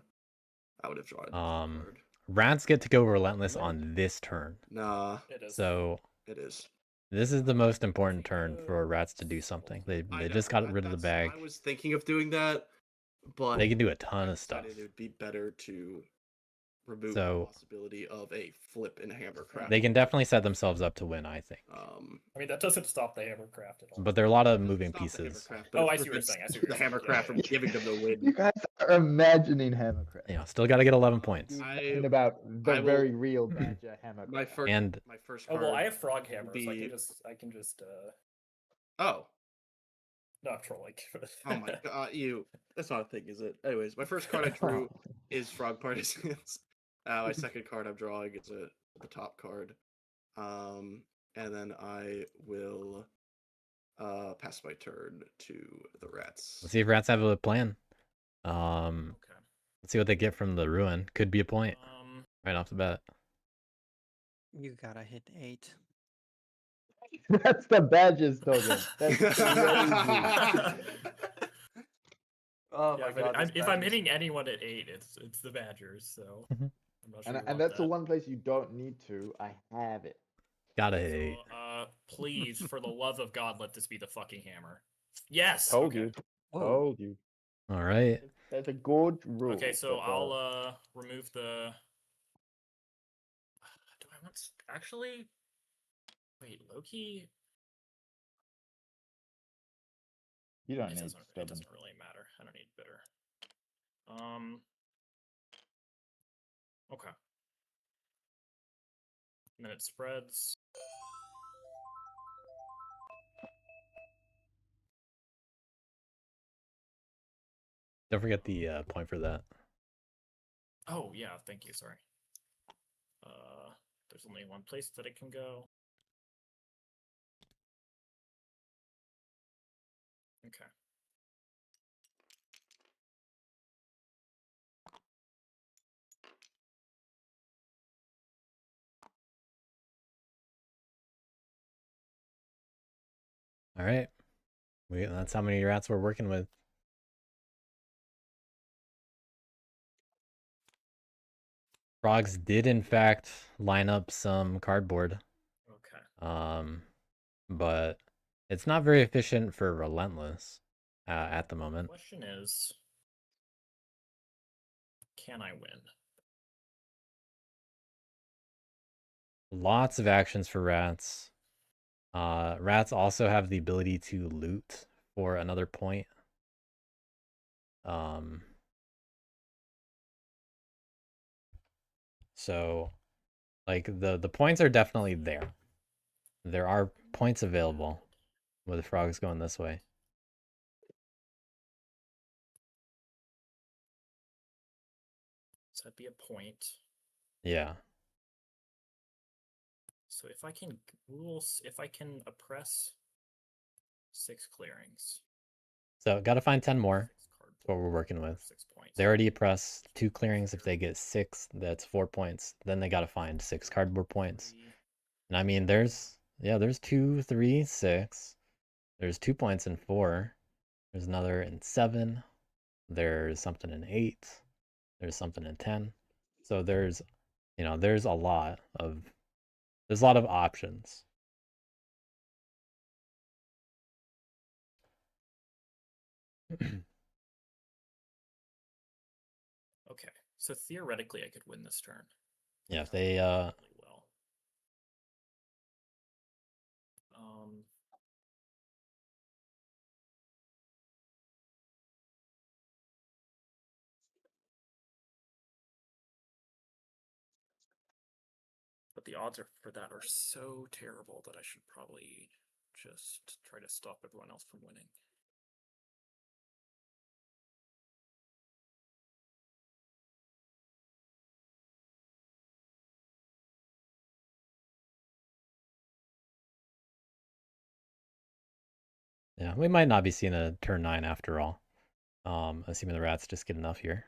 I would have drawn. Rats get to go relentless on this turn. Nah. It is. So it is. This is the most important turn for rats to do something. They just got rid of the bag. I was thinking of doing that, but they can do a ton of stuff. It would be better to remove the possibility of a flip in Hammercraft. They can definitely set themselves up to win, I think. I mean, that doesn't stop the Hammercraft at all. But there are a lot of moving pieces. Oh, I see what you're saying. I see what the you're saying. Hammercraft from giving them the win. You guys are imagining Hammercraft. Yeah, still got to get 11 points. And about the very real Badger Hammercraft. My first Oh card well, I have frog hammer, so I can just. Oh. No, I'm trolling. Oh my god, that's not a thing, is it? Anyways, my first card I drew is Frog Partisans. My second card I'm drawing is the top card. And then I will pass my turn to the rats. Let's see if rats have a plan. Um, Okay. let's see what they get from the ruin. Could be a point right off the bat. You gotta hit 8. That's the badges token. That's crazy. Oh Yeah, my but god. this if I'm badges. hitting anyone at 8, it's the Badgers. So Mhm. I'm not sure. And, you and want that's the that. one place you don't need to. I have it. Gotta hit So, 8. please, for the love of God, let this be the fucking hammer. Yes. Told okay. you. Whoa. Told you. All right. That's a good rule. Okay, so but, I'll remove the. Do I want actually? Wait, Loki. you don't It need doesn't. It stubborn. doesn't really matter. I don't need bitter. Okay. And then it spreads. Don't forget the point for that. Oh yeah, thank you. Sorry. There's only one place that it can go. Okay. All right. That's how many rats we're working with. Frogs did in fact line up some cardboard. Okay. But it's not very efficient for Relentless at the moment. Question is, can I win? Lots of actions for rats. Rats also have the ability to loot for another point. So like the points are definitely there. There are points available with frogs going this way. So that'd be a point. Yeah. So if I can if I can oppress 6 clearings. So gotta find 10 more. 6 cardboard, That's what we're working with. 6 points. They already oppress 2 clearings. If they get 6, that's 4 points. Then they gotta find 6 cardboard points. And I mean, there's 2, 3, 6. There's 2 points in 4. There's another in 7. There's something in 8. There's something in 10. So there's a lot of options. Okay, so theoretically I could win this turn. Yeah, if they Really well. But the odds for that are so terrible that I should probably just try to stop everyone else from winning. yeah, we might not be seeing a turn 9 after all. Assuming the rats just get enough here.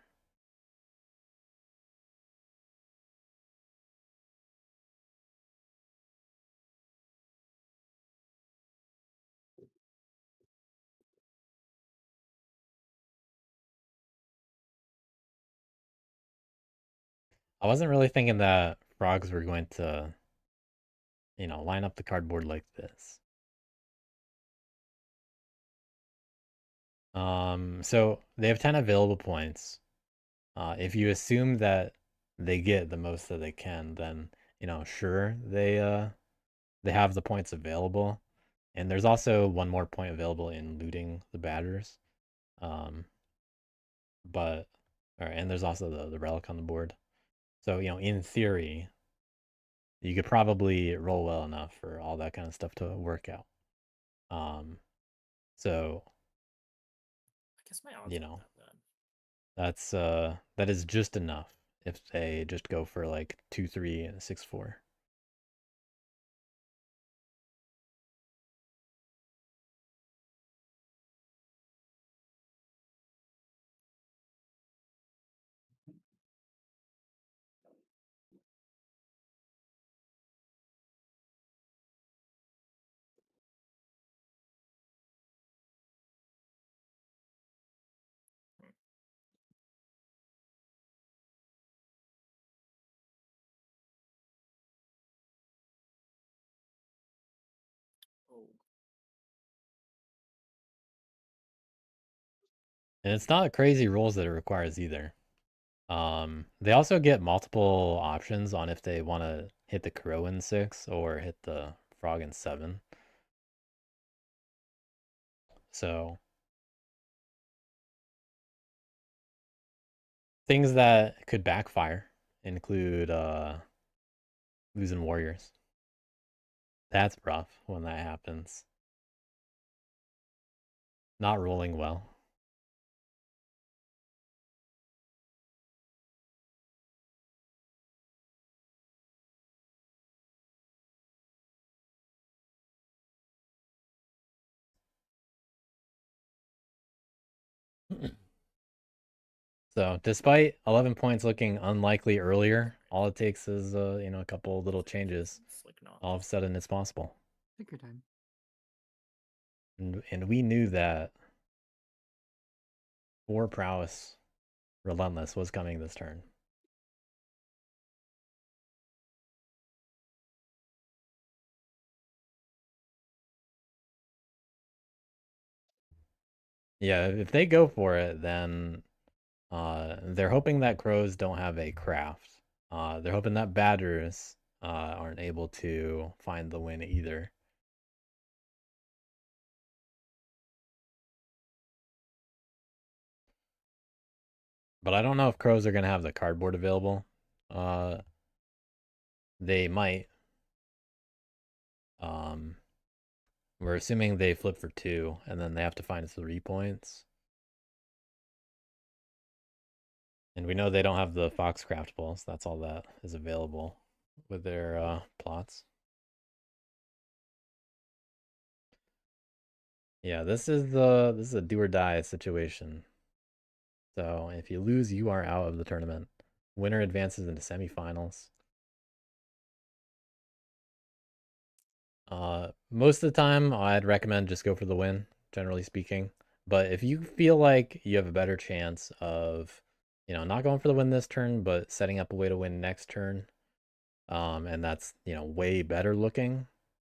I wasn't really thinking that frogs were going to, line up the cardboard like this. So they have 10 available points. If you assume that they get the most that they can, then, sure, they have the points available. And there's also one more point available in looting the badgers. But, and there's also the relic on the board. So, in theory, you could probably roll well enough for all that kind of stuff to work out. So guess my odds you aren't know, that bad. that is just enough if they just go for like 2-3 and 6-4. Oh, And it's not crazy rolls that it requires either. They also get multiple options on if they want to hit the crow in 6 or hit the frog in 7. So things that could backfire include losing warriors. That's rough when that happens. Not rolling well. So despite 11 points looking unlikely earlier, all it takes is a couple little changes. it's like not. All of a sudden it's possible. Take your time. And we knew that 4 prowess relentless was coming this turn. Yeah, if they go for it, then they're hoping that crows don't have a craft. They're hoping that badgers aren't able to find the win either. But I don't know if crows are going to have the cardboard available. They might. We're assuming they flip for 2, and then they have to find 3 points. And we know they don't have the fox craftables. That's all that is available with their plots. Yeah, this is a do or die situation. So if you lose, you are out of the tournament. Winner advances into semifinals. Most of the time, I'd recommend just go for the win, generally speaking. But if you feel like you have a better chance of, not going for the win this turn, but setting up a way to win next turn, and that's, way better looking,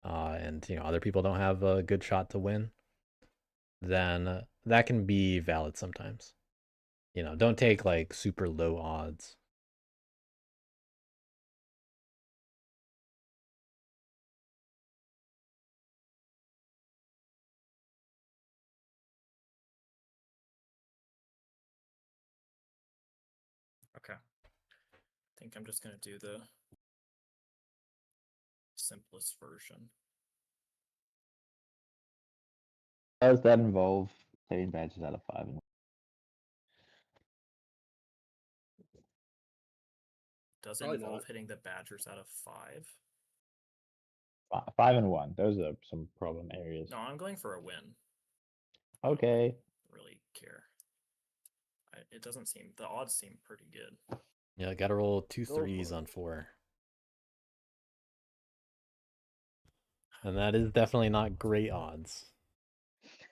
and, other people don't have a good shot to win, then that can be valid sometimes. Don't take like super low odds. Okay. I think I'm just gonna do the simplest version. Does that involve hitting badges out of 5 and Does it Probably involve not. hitting the badgers out of 5? 5 and 1? Those are some problem areas. No, I'm going for a win. Okay. Really care. It doesn't seem, the odds seem pretty good. Yeah, gotta roll 2 Go for 3s it. on 4. And that is definitely not great odds.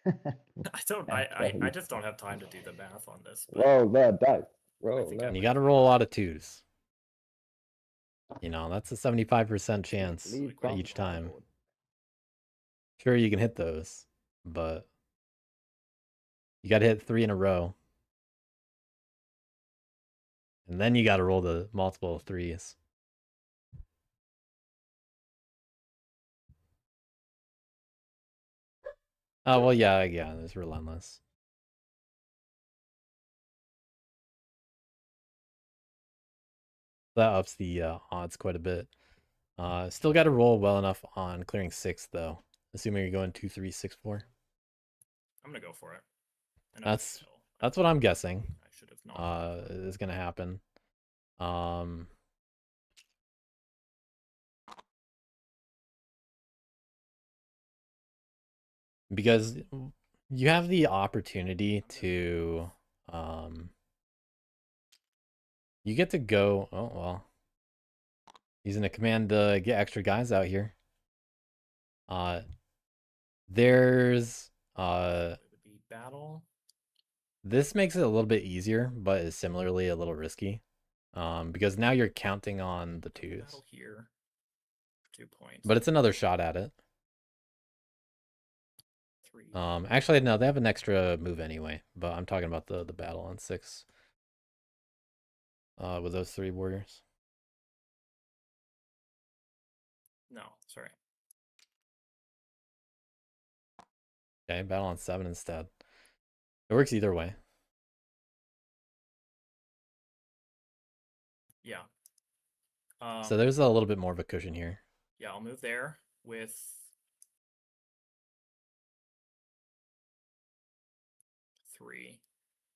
I just don't have time to do the math on this. But Roll the dice. Roll think that. And you might gotta be roll a right. lot of 2s. That's a 75% chance Leave Like, each from time. cardboard. Sure, you can hit those, but you gotta hit 3 in a row. And then you gotta roll the multiple 3s. Oh, well, yeah, it's relentless. That ups the odds quite a bit. Still gotta roll well enough on clearing 6, though. Assuming you're going 2 3 6 4. I'm gonna go for it. I know That's fail. that's what I'm guessing. I should have not. Is gonna happen. Because you have the opportunity to you get to go. Oh well, using a command to get extra guys out here. There's It would be battle. this makes it a little bit easier, but is similarly a little risky. Because now you're counting on the twos. Battle here. 2 points. But it's another shot at it. 3. Actually no, they have an extra move anyway, but I'm talking about the battle on 6. With those 3 warriors. No, sorry. Okay, battle on 7 instead. It works either way. Yeah. So there's a little bit more of a cushion here. Yeah, I'll move there with 3.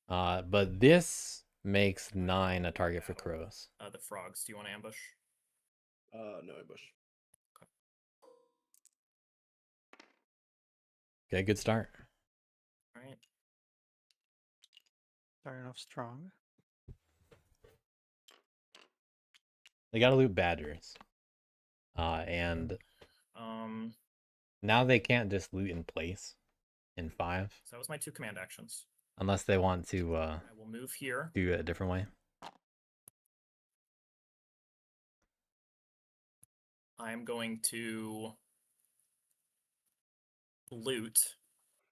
But this makes 9 a target for crows. The frogs. Do you want to ambush? No ambush. Okay, good start. All right. Starting off strong. They gotta loot badgers. And now they can't just loot in place in 5. So that was my 2 command actions. Unless they want to I will move here. do it a different way. I'm going to loot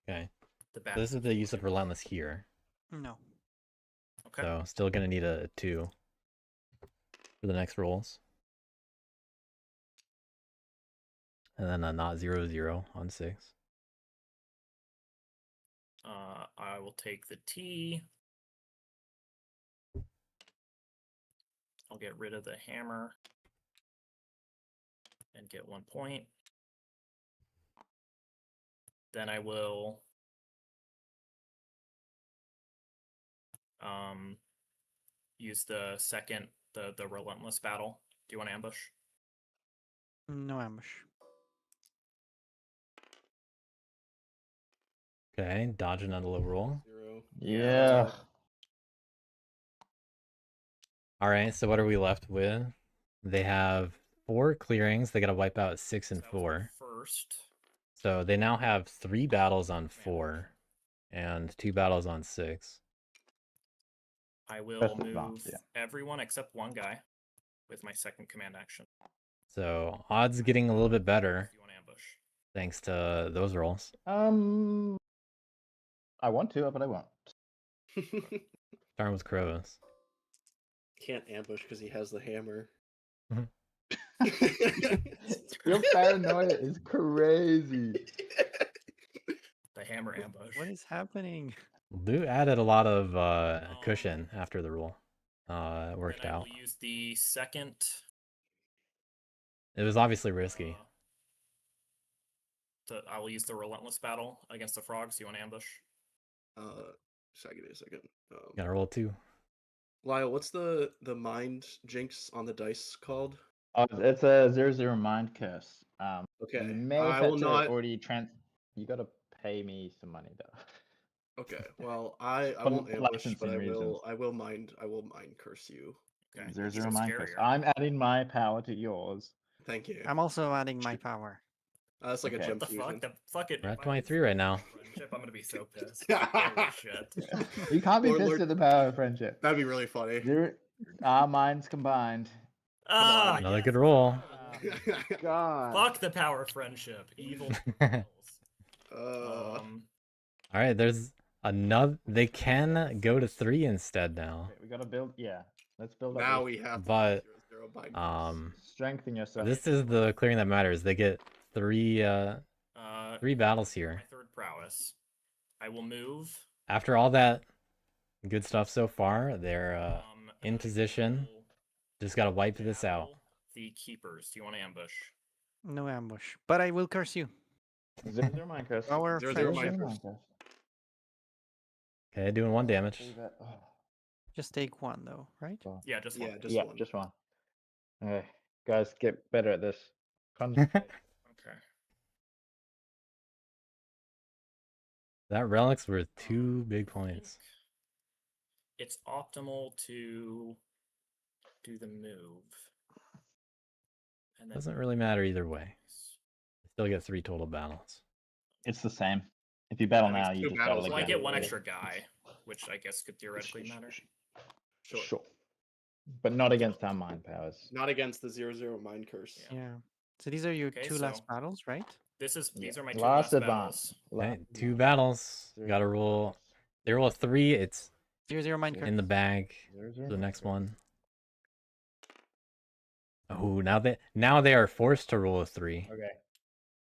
Okay. the So back. this is the use of relentless here. No. Okay. So still gonna need a 2 for the next rolls. And then a not 0/0 on 6. I will take the T. I'll get rid of the hammer and get 1 point. Then I will use the second, the relentless battle. Do you want to ambush? No ambush. Okay, dodge another low roll. 0. Yeah. Alright, so what are we left with? They have 4 clearings. They gotta wipe out 6 and So that was my 4. first. So they now have 3 battles on 4 and 2 battles on 6. I will Best of move bounds, yeah. everyone except 1 guy with my second command action. So odds getting a little bit better Do you want to ambush? thanks to those rolls. I want to, but I won't. Starting with crows. Can't ambush because he has the hammer. Your paranoia is crazy. The hammer ambush. What is happening? Loot added a lot of cushion after the roll. It worked Then I out. will use the second. It was obviously risky. I will use the relentless battle against the frogs. Do you want to ambush? Give me a second. Gotta roll 2. Lyle, what's the mind jinx on the dice called? Oh, it's a 0/0 mind curse. Okay, You may I have had will to not. already You gotta pay me some money though. Okay, well, I For won't ambush, but licensing reasons. I will mind curse you. Okay. 0/0 even mind curse. scarier. I'm adding my power to yours. Thank you. I'm also adding my power. That's like Okay. a gem What the fuck? fusion. Fuck it. We're at if I 23 lose right now. friendship, I'm gonna be so pissed. Holy shit. You can't be Lord- pissed Lord- at the power of friendship. That'd be really funny. Our minds combined. Ah, Another yes. good roll. God. Fuck the power of friendship. Evil. Uh, Alright, there's another. They can go to 3 instead now. Okay, we gotta build. Yeah, let's build up. now this. we have But, 0/0 mind curse. Strengthen yourself. This is the clearing that matters. They get 3 battles My here. third prowess. I will move. After all that good stuff so far, they're in and I position. will Just gotta wipe this out. battle the keepers. Do you want to ambush? No ambush. But I will curse you. 0/0 mind curse. Power of 0/0 friendship. mind 0/0 curse. mind curse. Okay, doing 1 damage. Save it. Oh, Just take one though, right? well. Yeah, just one. Yeah, just Yeah, one. just one. Okay, guys, get better at this. Concentrate. Okay. That relic's worth 2 Um, big I think points. It's optimal to do the move. And then Doesn't really matter either way. Still get 3 total battles. It's the same. If you battle That makes now, you 2 just battle battles again. Well, I get one anyway. extra guy, which I guess could theoretically matter. Sure. Sure. But not against our mind powers. Not against the 0/0 mind curse. Yeah. Yeah. So these are your Okay, 2 last so- battles, right? These are my 2 Last last advance. battles. Okay, 2 battles. Zero Gotta zero roll. battles. They roll a 3, it's 0/0 mind Yeah. curse. in the bag. Zero, for zero, the mind next curse. one. Oh, now they are forced to roll a 3. Okay.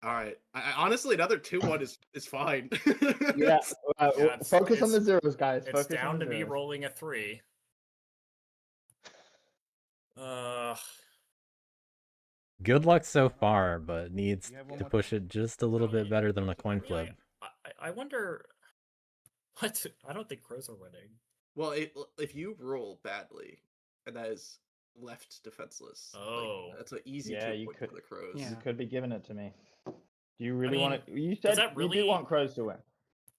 All right. I honestly, another 2/1 is fine. Yeah. Yeah, Focus on it's- the zeros, guys. It's Focus down on the to me zeros. rolling a 3. Good luck so far, but needs You have one to more push it just a little bit better than a coin flip. I wonder. What? I don't think crows are winning. Well, if you roll badly, and that is left defenseless, like, Oh. that's an easy Yeah, 2 you point could- for the crows. Yeah. You could be giving it to me. Do you really want mean, it? You does said that you really- do want crows to win.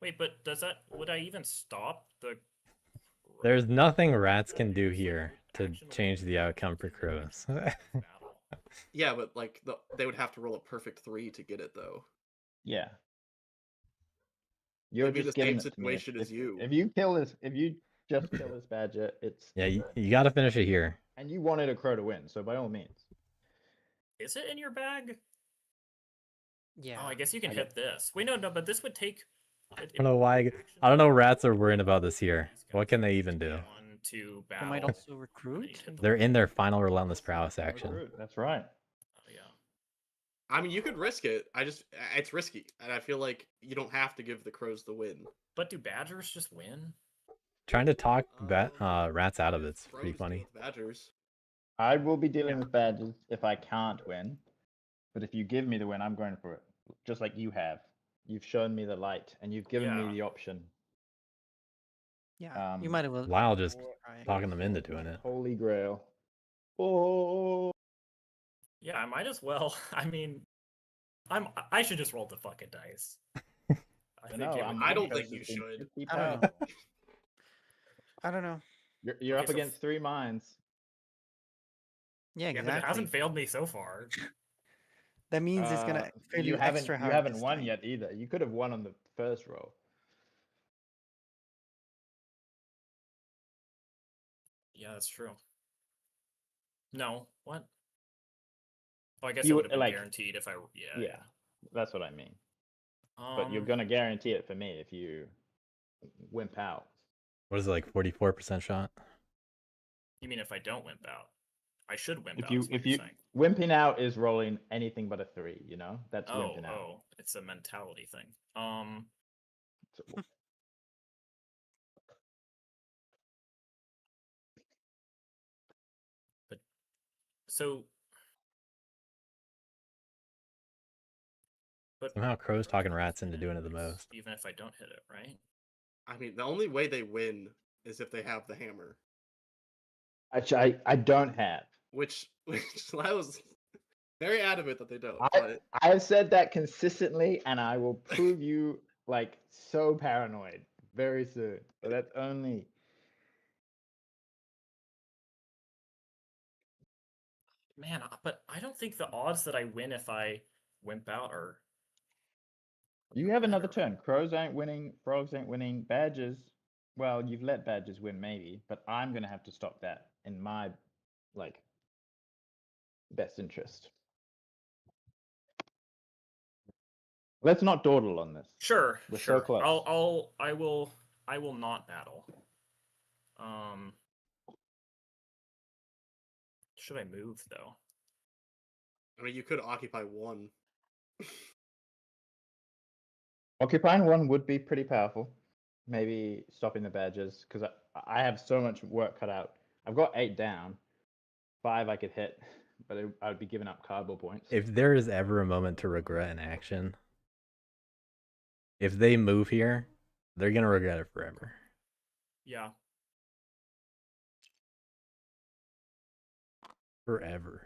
Wait, but would I even stop the? There's nothing rats can do here to change the outcome for crows. Battle. Yeah, but like they would have to roll a perfect 3 to get it though. Yeah. You're They'd be in just the same giving it to me. situation as you. If you kill this, if you just kill this badger, it's Yeah, you gotta finish it here. and you wanted a crow to win, so by all means. Is it in your bag? Yeah. Oh, I guess you can I hit this. Wait, no, but this would take. I don't know why. I don't know. Rats are worrying about this here. What can they even do? 1, 2 They battle. might also recruit. hit the- They're in their final relentless prowess No action. recruit, that's right. Oh, yeah. I mean, you could risk it. It's risky, and I feel like you don't have to give the crows the win. But do badgers just win? Trying to talk rats out of it's Crows pretty deal funny. with Badgers. I will be dealing with badgers if I can't win. But if you give me the win, I'm going for it. Just like you have. You've shown me the light and you've given Yeah. me the option. Yeah. You might as well. Lyle just try it. talking them into doing it. Holy Grail. Oh, Yeah, I might as well. I mean, I should just roll the fucking dice. I think no, it would I be- don't think because you it's should. pretty I don't know. powerful. I don't know. You're Okay, up so against 3 mines. Yeah, Yeah, exactly. but it hasn't failed me so far. That means it's gonna fail you haven't extra you hard haven't this won time. yet either. You could have won on the first roll. Yeah, that's true. No, what? Oh, I guess You it would- would have been like- guaranteed if I. Yeah. Yeah, that's what I mean. But you're Um, gonna guarantee it for me if you wimp out. What is it, like 44% shot? You mean if I don't wimp out? I should wimp If out. you is what if you're you saying. wimping out is rolling anything but a 3. You know that's Oh, wimping out. oh, it's a mentality thing. So- So. But Somehow crows talking rats into doing it the most. even if I don't hit it, right? I mean, the only way they win is if they have the hammer, Actually, I don't have. which I was very adamant that they don't. I But I've said that consistently, and I will prove you like so paranoid very soon. But that's only. Man, but I don't think the odds that I win if I wimp out are. You have another better. turn. Crows ain't winning. Frogs ain't winning. Badgers. Well, you've let badgers win maybe, but I'm gonna have to stop that in my like best interest. Let's not dawdle on this. Sure, We're so sure. close. I will not battle. Should I move though? I mean, you could occupy 1. Occupying 1 would be pretty powerful. Maybe stopping the badgers because I have so much work cut out. I've got 8 down, 5 I could hit, but I would be giving up cardboard points. If there is ever a moment to regret an action, if they move here, they're gonna regret it forever. Yeah. Forever.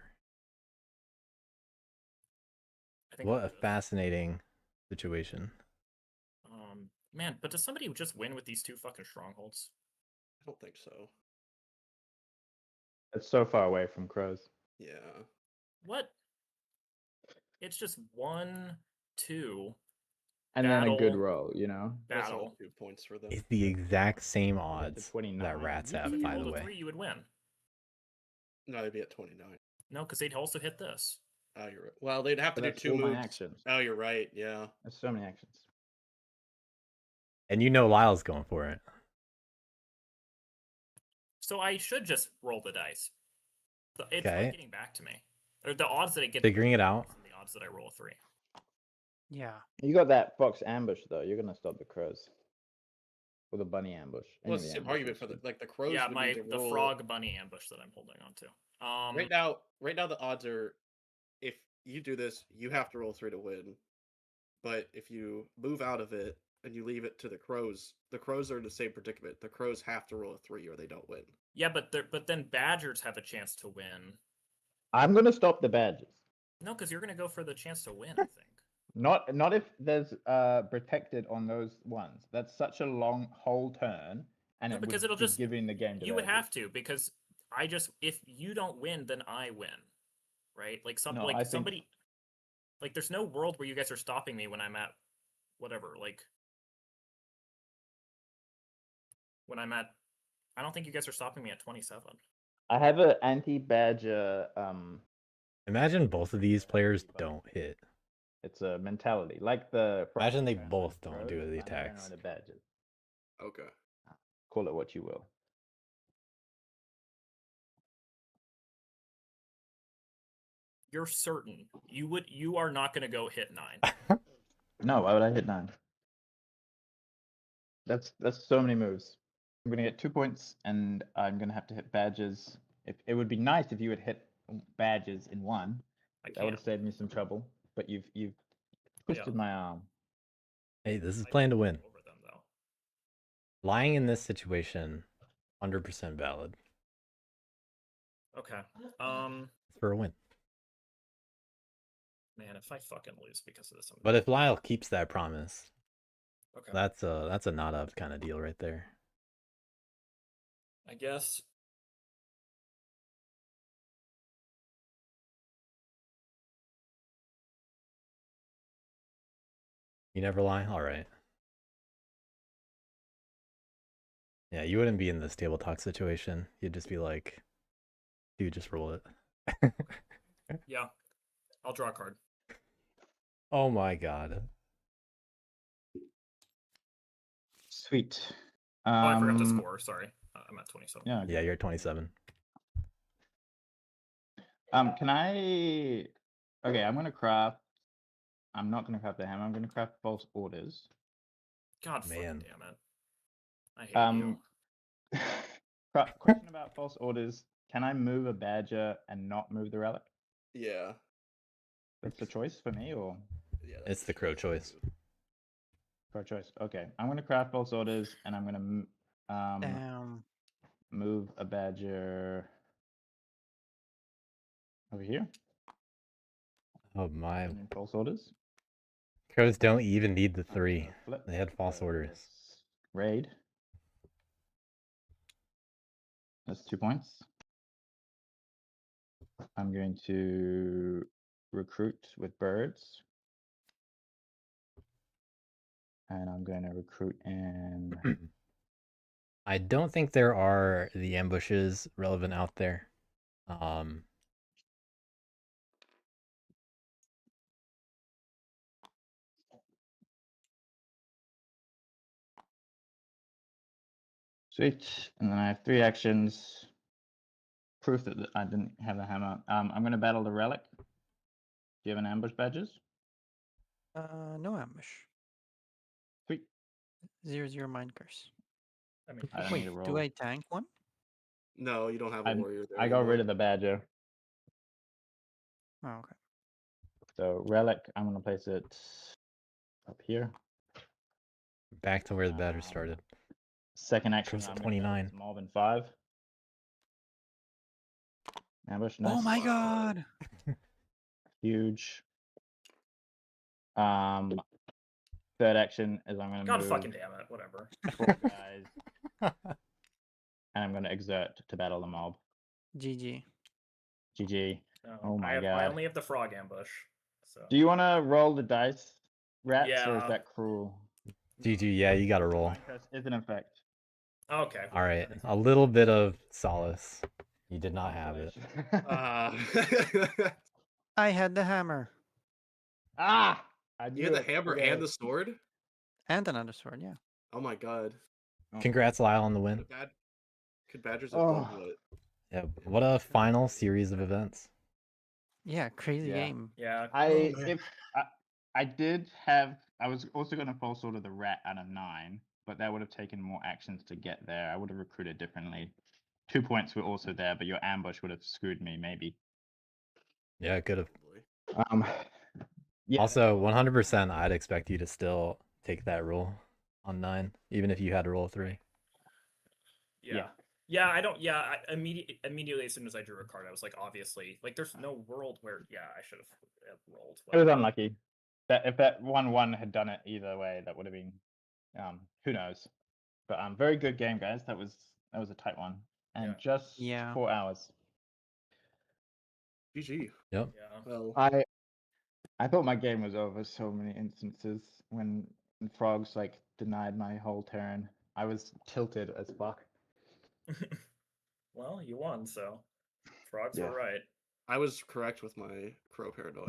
I think I'll What a do this. fascinating situation. Man, but does somebody just win with these 2 fucking strongholds? I don't think so. It's so far away from crows. Yeah. What? It's just 1, 2, And then a good Battle. roll, you know? That's all battle. 2 points for them. It's the exact same Get to odds 29. that rats So have, if you by the rolled a way. 3, you would win. No, they'd be at 29. No, because they'd also hit this. Oh, you're right. Well, they'd have to But do that's 2 all my moves. actions. Oh, you're right. Yeah. There's so many actions. And you know Lyle's going for it. So I should just roll the dice. It's Okay. like getting back to me. Or the odds that I get Figuring it out. and the odds that I roll a 3. Yeah. You got that fox ambush, though. You're going to stop the crows. With a bunny ambush. Well, Any it's of the the same argument ambushes. for the crows. Yeah, would need to the roll. frog bunny ambush that I'm holding on to. Right now the odds are, if you do this, you have to roll 3 to win. But if you move out of it and you leave it to the crows are in the same predicament. The crows have to roll a 3 or they don't win. Yeah, but then badgers have a chance to win. I'm going to stop the badgers. No, because you're gonna go for the chance to win. I think. Not if there's protected on those ones. That's such a long whole turn, and No, it because would it'll be just giving the game to you would badgers. have to because if you don't win, then I win, right? Like No, I think- somebody, like there's no world where you guys are stopping me when I'm at whatever. Like when I'm at, I don't think you guys are stopping me at 27. I have an anti-badger. Imagine both of these players don't hit. It's a mentality, like the. Imagine they Frogs both and don't do crows, the I'm going attacks. on the badgers. Okay. Call it what you will. You're certain you are not gonna go hit 9. No, why would I hit 9? That's so many moves. I'm gonna get 2 points, and I'm gonna have to hit badgers. If it would be nice if you would hit badgers in 1. I That would can't. have saved me some trouble. But you've Yeah. twisted my arm. Hey, this is I playing to can win. Over them though. Lying in this situation, 100% valid. Okay. It's for a win. Man, if I fucking lose because of this, I'm But if Lyle keeps that promise, okay. that's a not up kind of deal right there. I guess. You never lie? Alright. Yeah, you wouldn't be in this table talk situation. You'd just be like, dude, just roll it. Yeah. I'll draw a card. Oh my god. Sweet. Oh, I forgot to score. Sorry. I'm at 27. Yeah. Yeah, you're 27. Can I? Okay, I'm gonna craft. I'm not gonna craft the hammer. I'm gonna craft false orders. God fucking Man. damn it. I hate you. Question about false orders. Can I move a badger and not move the relic? Yeah. That's the choice for me, or Yeah. It's the crow choice. pro choice? Okay, I'm gonna craft false orders, and I'm gonna move a badger over here. Oh my. And then false orders. Crows don't even need the I'm 3. gonna flip They had false orders. this Raid. That's 2 points. I'm going to recruit with birds. And I'm going to recruit in. I don't think there are the ambushes relevant out there. Sweet. And then I have 3 actions. Proof that I didn't have the hammer. I'm going to battle the relic. Do you have an ambush badges? No ambush. Sweet. 0/0 mind curse. I mean, I don't Wait, need to roll. do I tank one? No, you don't have a warrior there. I got rid of the badger. Oh, okay. So relic, I'm going to place it up here. Back to where the batter started. Second action, Goes to I'm gonna go 29. mob in 5. Ambush, nice. Oh my Wow. god! Huge. Third action is I'm gonna God move fucking damn it. Whatever. 4 guys, and I'm gonna exert to battle the mob. GG. GG. Oh my I god. only have the frog ambush. So Do you want to roll the dice, rats, or is Yeah. that cruel? GG, yeah, you got to roll. My curse is in effect. okay. All right, that makes a sense. little bit of solace. You did not have it. I had the hammer Ah! I You knew had the it. hammer Okay. and the sword? and another sword. Yeah. Oh my god. Oh. Congrats, Lyle, on the win. Could Badgers have done Oh. what? Yeah, what a final series of events. Yeah. Crazy Yeah. game. Yeah. I man. if I did have I was also going to pull sort of the rat out of 9, but that would have taken more actions to get there. I would have recruited differently. 2 points were also there, but your ambush would have screwed me maybe. Yeah, it could have. Yeah. Also, 100%, I'd expect you to still take that roll on 9, even if you had to roll 3. Yeah. Yeah, I don't. Yeah, immediately as soon as I drew a card, I was like, obviously, like, there's no world where. Yeah, I should have rolled. It was whatever. unlucky. That if that 1-1 had done it either way, that would have been who knows. But very good game, guys. That was a tight one. And Yeah. just Yeah. 4 hours. GG. Yep. Yeah. Well, I thought my game was over so many instances when frogs like denied my whole turn. I was tilted as fuck. Well, you won, so frogs Yeah. were right. I was correct with my crow paranoia.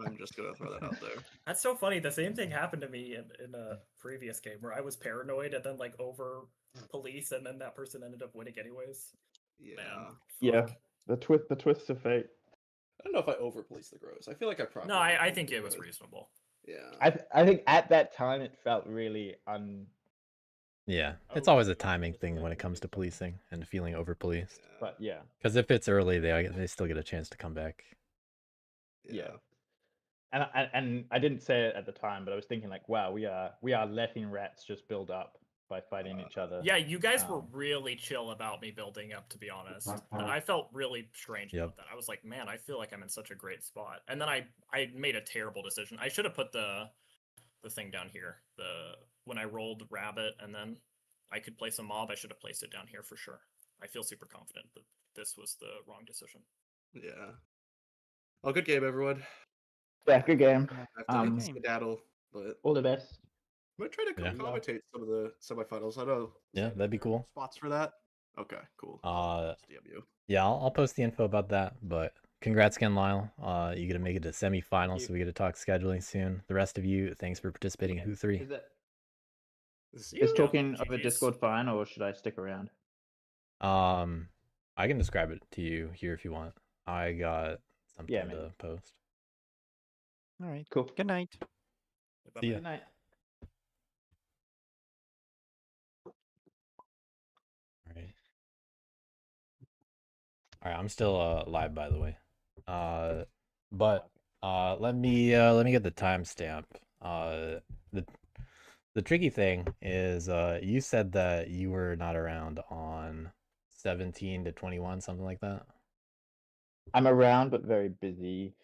I'm just gonna throw that out there. That's so funny. The same thing happened to me in a previous game where I was paranoid and then like over police, and then that person ended up winning anyways. Yeah. Man, Yeah. fuck. The twist of fate. I don't know if I over policed the crows. I feel like I probably. No, I think it was reasonable. Yeah. I think at that time it felt really Yeah, it's Oh, always a yeah, timing just thing like when it it comes was to something. policing and feeling over policed. but yeah. Because if it's early, they still get a chance to come back. Yeah. And I didn't say it at the time, but I was thinking like, wow, we are letting rats just build up by fighting each other. Yeah, you guys were really chill about me building up, to be honest. And I felt really strange Yep. about that. I was like, man, I feel like I'm in such a great spot. And then I made a terrible decision. I should have put the thing down here. When I rolled rabbit and then I could place a mob, I should have placed it down here for sure. I feel super confident that this was the wrong decision. Yeah. Oh, good game, everyone. Yeah, good game. I have to game. skedaddle, but All the best. I'm gonna try to Yeah. commentate some of the semifinals. I know. Yeah, that'd be cool. Spots for that. Okay, cool. Just DM you. Yeah, I'll post the info about that. But congrats again, Lyle. You get to make it to semifinals, so we get to talk scheduling soon. The rest of you, thanks for participating in HOOT 3. Is talking over GGs. Discord fine, or should I stick around? I can describe it to you here if you want. I got something Yeah, maybe. to post. All right. Cool. Good night. Bye-bye. See ya. Good night. All right. All right, I'm still live, by the way. But let me get the timestamp. The tricky thing is you said that you were not around on 17 to 21, something like that. I'm around, but very busy.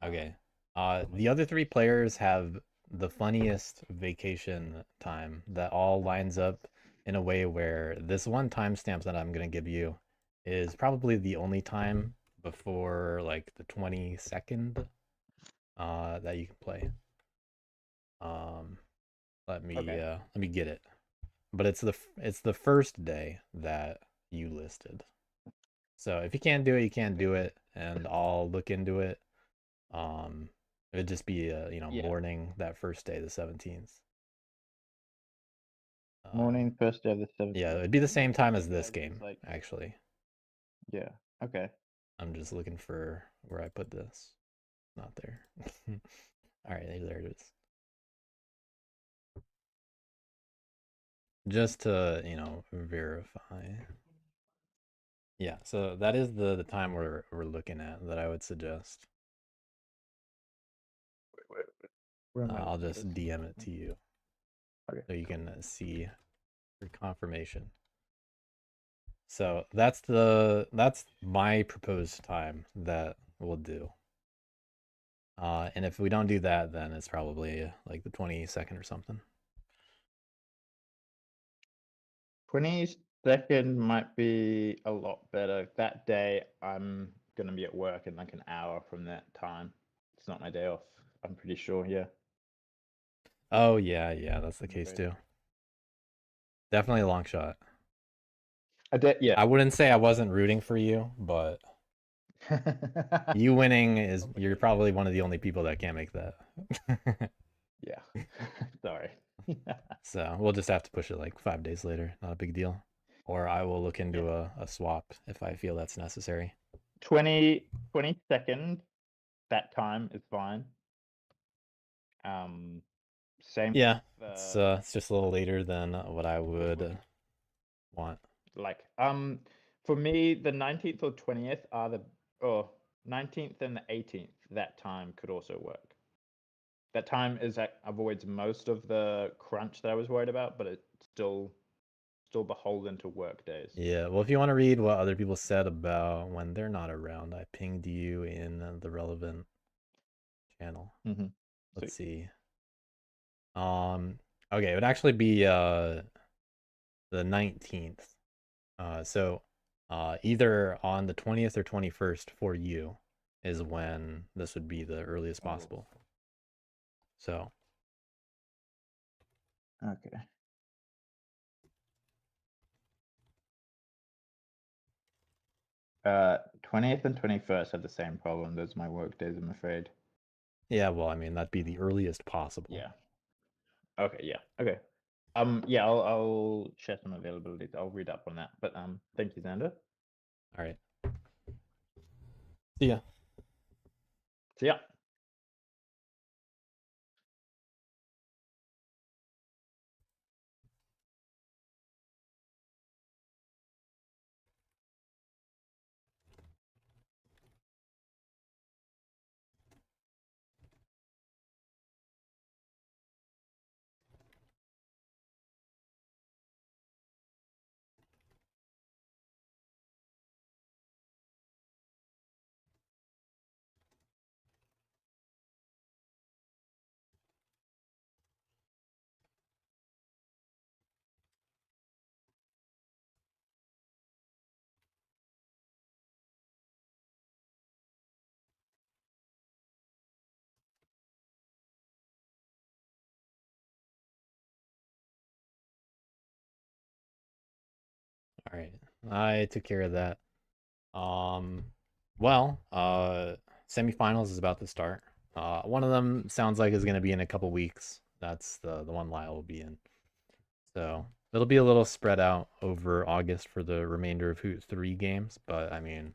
Okay. The other 3 players have the funniest vacation time that all lines up in a way where this one timestamp that I'm gonna give you is probably the only time before like the 22nd that you can play. Let me get it. But it's the first day that you listed. So if you can't do it, you can't do it, and I'll look into it. It'd just be Yeah. morning that first day, the 17th. Morning, first day of the 17th. Yeah, it'd be the same time as this Guys, game, it's like- actually. Yeah. Okay. I'm just looking for where I put this. Not there. All right, there it is. Just to, verify. Yeah, so that is the time we're looking at that I would suggest. Where am I I'll looking at just this? DM it to you. Okay, So you can see for confirmation. So that's my proposed time that we'll do. And if we don't do that, then it's probably like the 22nd or something. 22nd might be a lot better. That day, I'm gonna be at work in like an hour from that time. It's not my day off. I'm pretty sure. Yeah. Oh yeah, that's the I'm case afraid. too. Definitely a long shot. Yeah. I wouldn't say I wasn't rooting for you, but you winning is you're probably one of the only people that can't make that. Yeah. Sorry. So we'll just have to push it like 5 days later. Not a big deal. Or I will look into a swap if I feel that's necessary. 22nd, that time is fine. Same. Yeah, with, it's just a little later than what I would want. like for me, the 19th or 20th are the 19th and the 18th. That time could also work. That time avoids most of the crunch that I was worried about, but it's still beholden to work days. Yeah, well, if you want to read what other people said about when they're not around, I pinged you in the relevant channel. Mm-hmm. Let's see. Okay, it would actually be the 19th. So either on the 20th or 21st for you is when this would be the earliest possible. So Okay. Uh, 20th and 21st have the same problem. Those are my work days, I'm afraid. yeah, well, I mean that'd be the earliest possible. Yeah. Okay. Yeah. Okay. Yeah, I'll share some availabilities. I'll read up on that. But thank you, Xander. All right. See ya. See ya. All right. I took care of that. Well, semifinals is about to start. One of them sounds like is going to be in a couple weeks. That's the one Lyle will be in. So it'll be a little spread out over August for the remainder of HOOT 3 games, but I mean,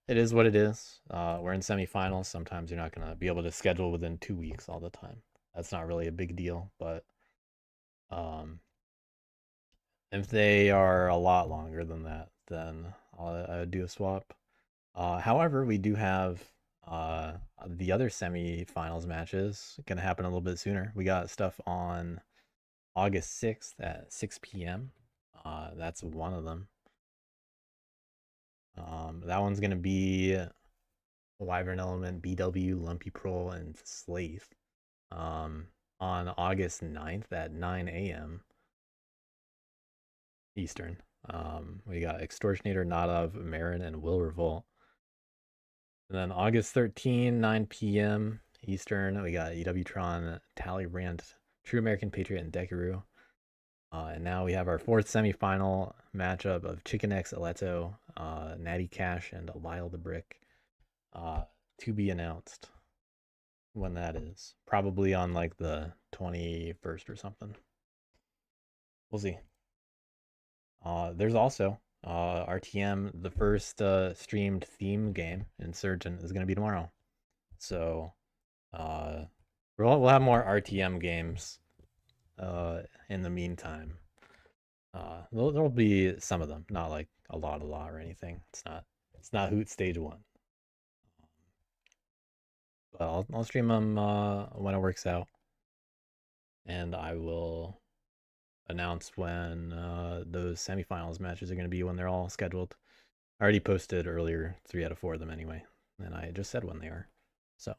it is what it is. We're in semifinals. Sometimes you're not going to be able to schedule within 2 weeks all the time. That's not really a big deal, but if they are a lot longer than that, then I would do a swap. However, we do have the other semifinals matches going to happen a little bit sooner. We got stuff on August 6th at 6 p.m. That's one of them. That one's going to be Wyvern Element, BW, Lumpy Pro, and Slave. On August 9th at 9 a.m. Eastern. We got Extortionator, Nadov, Marin, and Will Revolt. And then August 13, 9 p.m. Eastern, we got EWTron, Talleyrand, True American Patriot, and Dekaru. And now we have our fourth semifinal matchup of Chicken X, Aleto, Natty Cash, and Lyle the Brick. To be announced when that is. Probably on like the 21st or something. We'll see. There's also RTM, the first streamed theme game, Insurgent, is going to be tomorrow. So we'll have more RTM games in the meantime. There'll be some of them, not like a lot or anything. It's not HOOT Stage 1. But I'll stream them when it works out. And I will announce when those semifinals matches are going to be when they're all scheduled. I already posted earlier 3 out of 4 of them anyway, and I just said when they are. So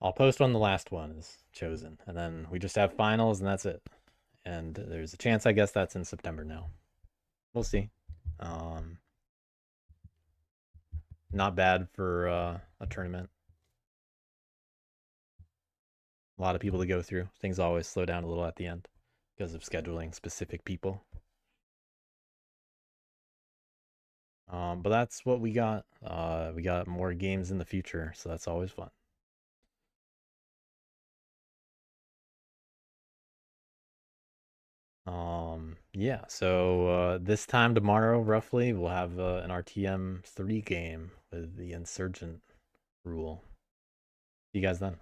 I'll post when the last one is chosen, and then we just have finals, and that's it. And there's a chance, I guess, that's in September now. We'll see. Not bad for a tournament. A lot of people to go through. Things always slow down a little at the end because of scheduling specific people. But that's what we got. We got more games in the future, so that's always fun. Yeah, so this time tomorrow, roughly, we'll have an RTM 3 game with the Insurgent rule. See you guys then.